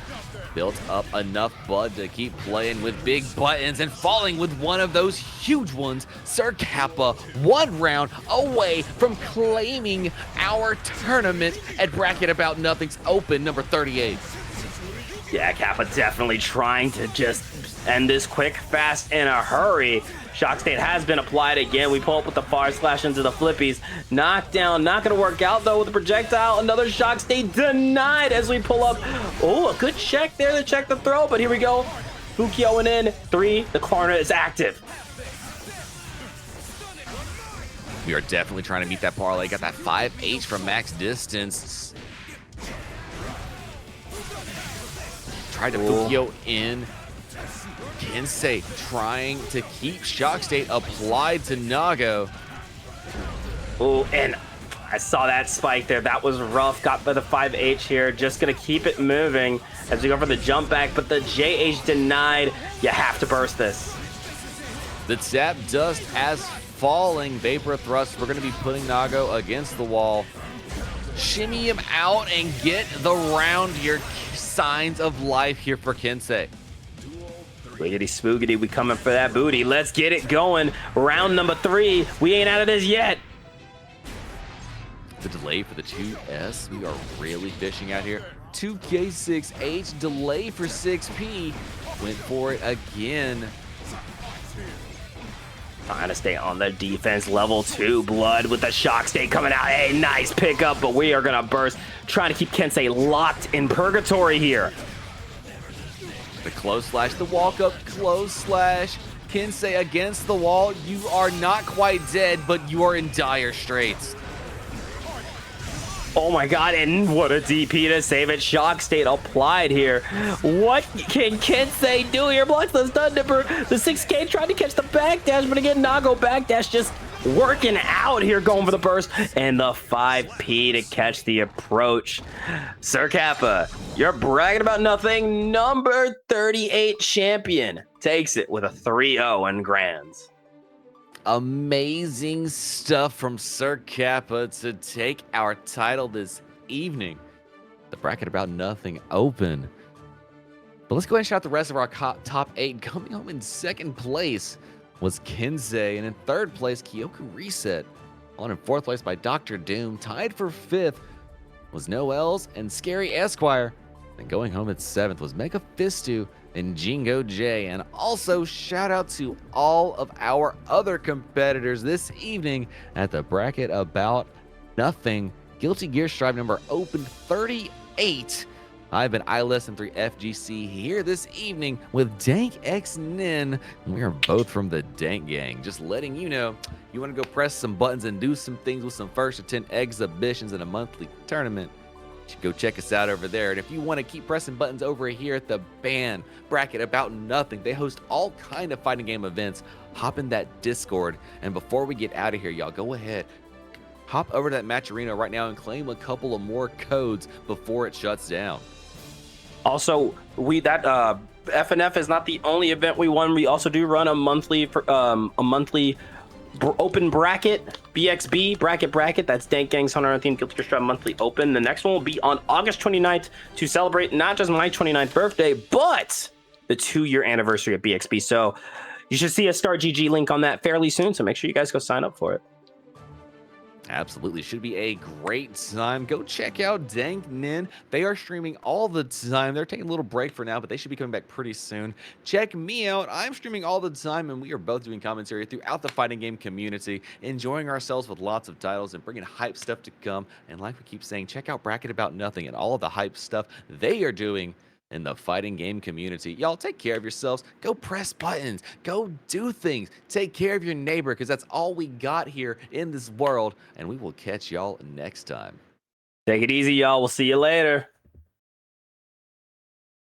Built up enough bud to keep playing with big buttons and falling with one of those huge ones. Sir Kappa 1 round away from claiming our tournament at Bracket About Nothing's Open number 38. Yeah, Kappa definitely trying to just end this quick, fast, in a hurry. Shock State has been applied again. We pull up with the far slash into the flippies. Knockdown, not going to work out though with the projectile. Another Shock State denied as we pull up. Oh, a good check there to check the throw, but here we go. Fukio in 3, the corner is active. We are definitely trying to meet that parlay. Got that 5H from max distance. Tried to Fukio in. Kensei trying to keep Shock State applied to Nago. Oh, and I saw that spike there. That was rough. Got by the 5H here. Just going to keep it moving as we go for the jump back, but the JH denied. You have to burst this. The tap dust as falling. Vapor thrust. We're going to be putting Nago against the wall. Shimmy him out and get the round here. Signs of life here for Kensei. Wiggity spoogity, we coming for that booty. Let's get it going. Round number 3. We ain't out of this yet. The delay for the 2S. We are really fishing out here. 2K6H delay for 6P. Went for it again. Trying to stay on the defense. Level 2 blood with the Shock State coming out. Hey, nice pickup, but we are going to burst. Trying to keep Kensei locked in purgatory here. The close slash, the walk up, close slash. Kensei against the wall. You are not quite dead, but you are in dire straits. Oh my god, and what a DP to save it. Shock State applied here. What can Kensei do here? Blocks the stun dipper. The 6K trying to catch the backdash, but again, Nago backdash just working out here, going for the burst. And the 5P to catch the approach. Sir Kappa, you're bragging about nothing. Number 38 champion takes it with a 3-0 in grands. Amazing stuff from Sir Kappa to take our title this evening. The Bracket About Nothing Open. But let's go ahead and shout out the rest of our top 8. Coming home in 2nd place was Kensei, and in 3rd place, KyokuReset. On in 4th place by DrDoom. Tied for 5th was NoLs and ScaryEsquire. And going home at 7th was MEGAFISTU and Jingojay. And also shout out to all of our other competitors this evening at the Bracket About Nothing Guilty Gear Strive number Open 38. I've been iLesson3FGC here this evening with DankXNen, and we are both from the Dank Gang. Just letting you know, you want to go press some buttons and do some things with some first to 10 exhibitions in a monthly tournament, you should go check us out over there. And if you want to keep pressing buttons over here at the band bracket about nothing, they host all kind of fighting game events. Hop in that Discord, and before we get out of here, y'all, go ahead, hop over to that match arena right now and claim a couple of more codes before it shuts down. Also, FNF is not the only event we run. We also do run a monthly open bracket, BXB bracket. That's Dank Gang's 100 Team Guilty Gear Strive monthly open. The next one will be on August 29th to celebrate not just my 29th birthday, but the 2-year anniversary of BXB. So you should see a Star GG link on that fairly soon. So make sure you guys go sign up for it. Absolutely. Should be a great time. Go check out DankXNen. They are streaming all the time. They're taking a little break for now, but they should be coming back pretty soon. Check me out. I'm streaming all the time, and we are both doing commentary throughout the fighting game community, enjoying ourselves with lots of titles and bringing hype stuff to come. And like we keep saying, check out Bracket About Nothing and all of the hype stuff they are doing in the fighting game community. Y'all take care of yourselves. Go press buttons. Go do things. Take care of your neighbor, because that's all we got here in this world. And we will catch y'all next time. Take it easy, y'all. We'll see you later.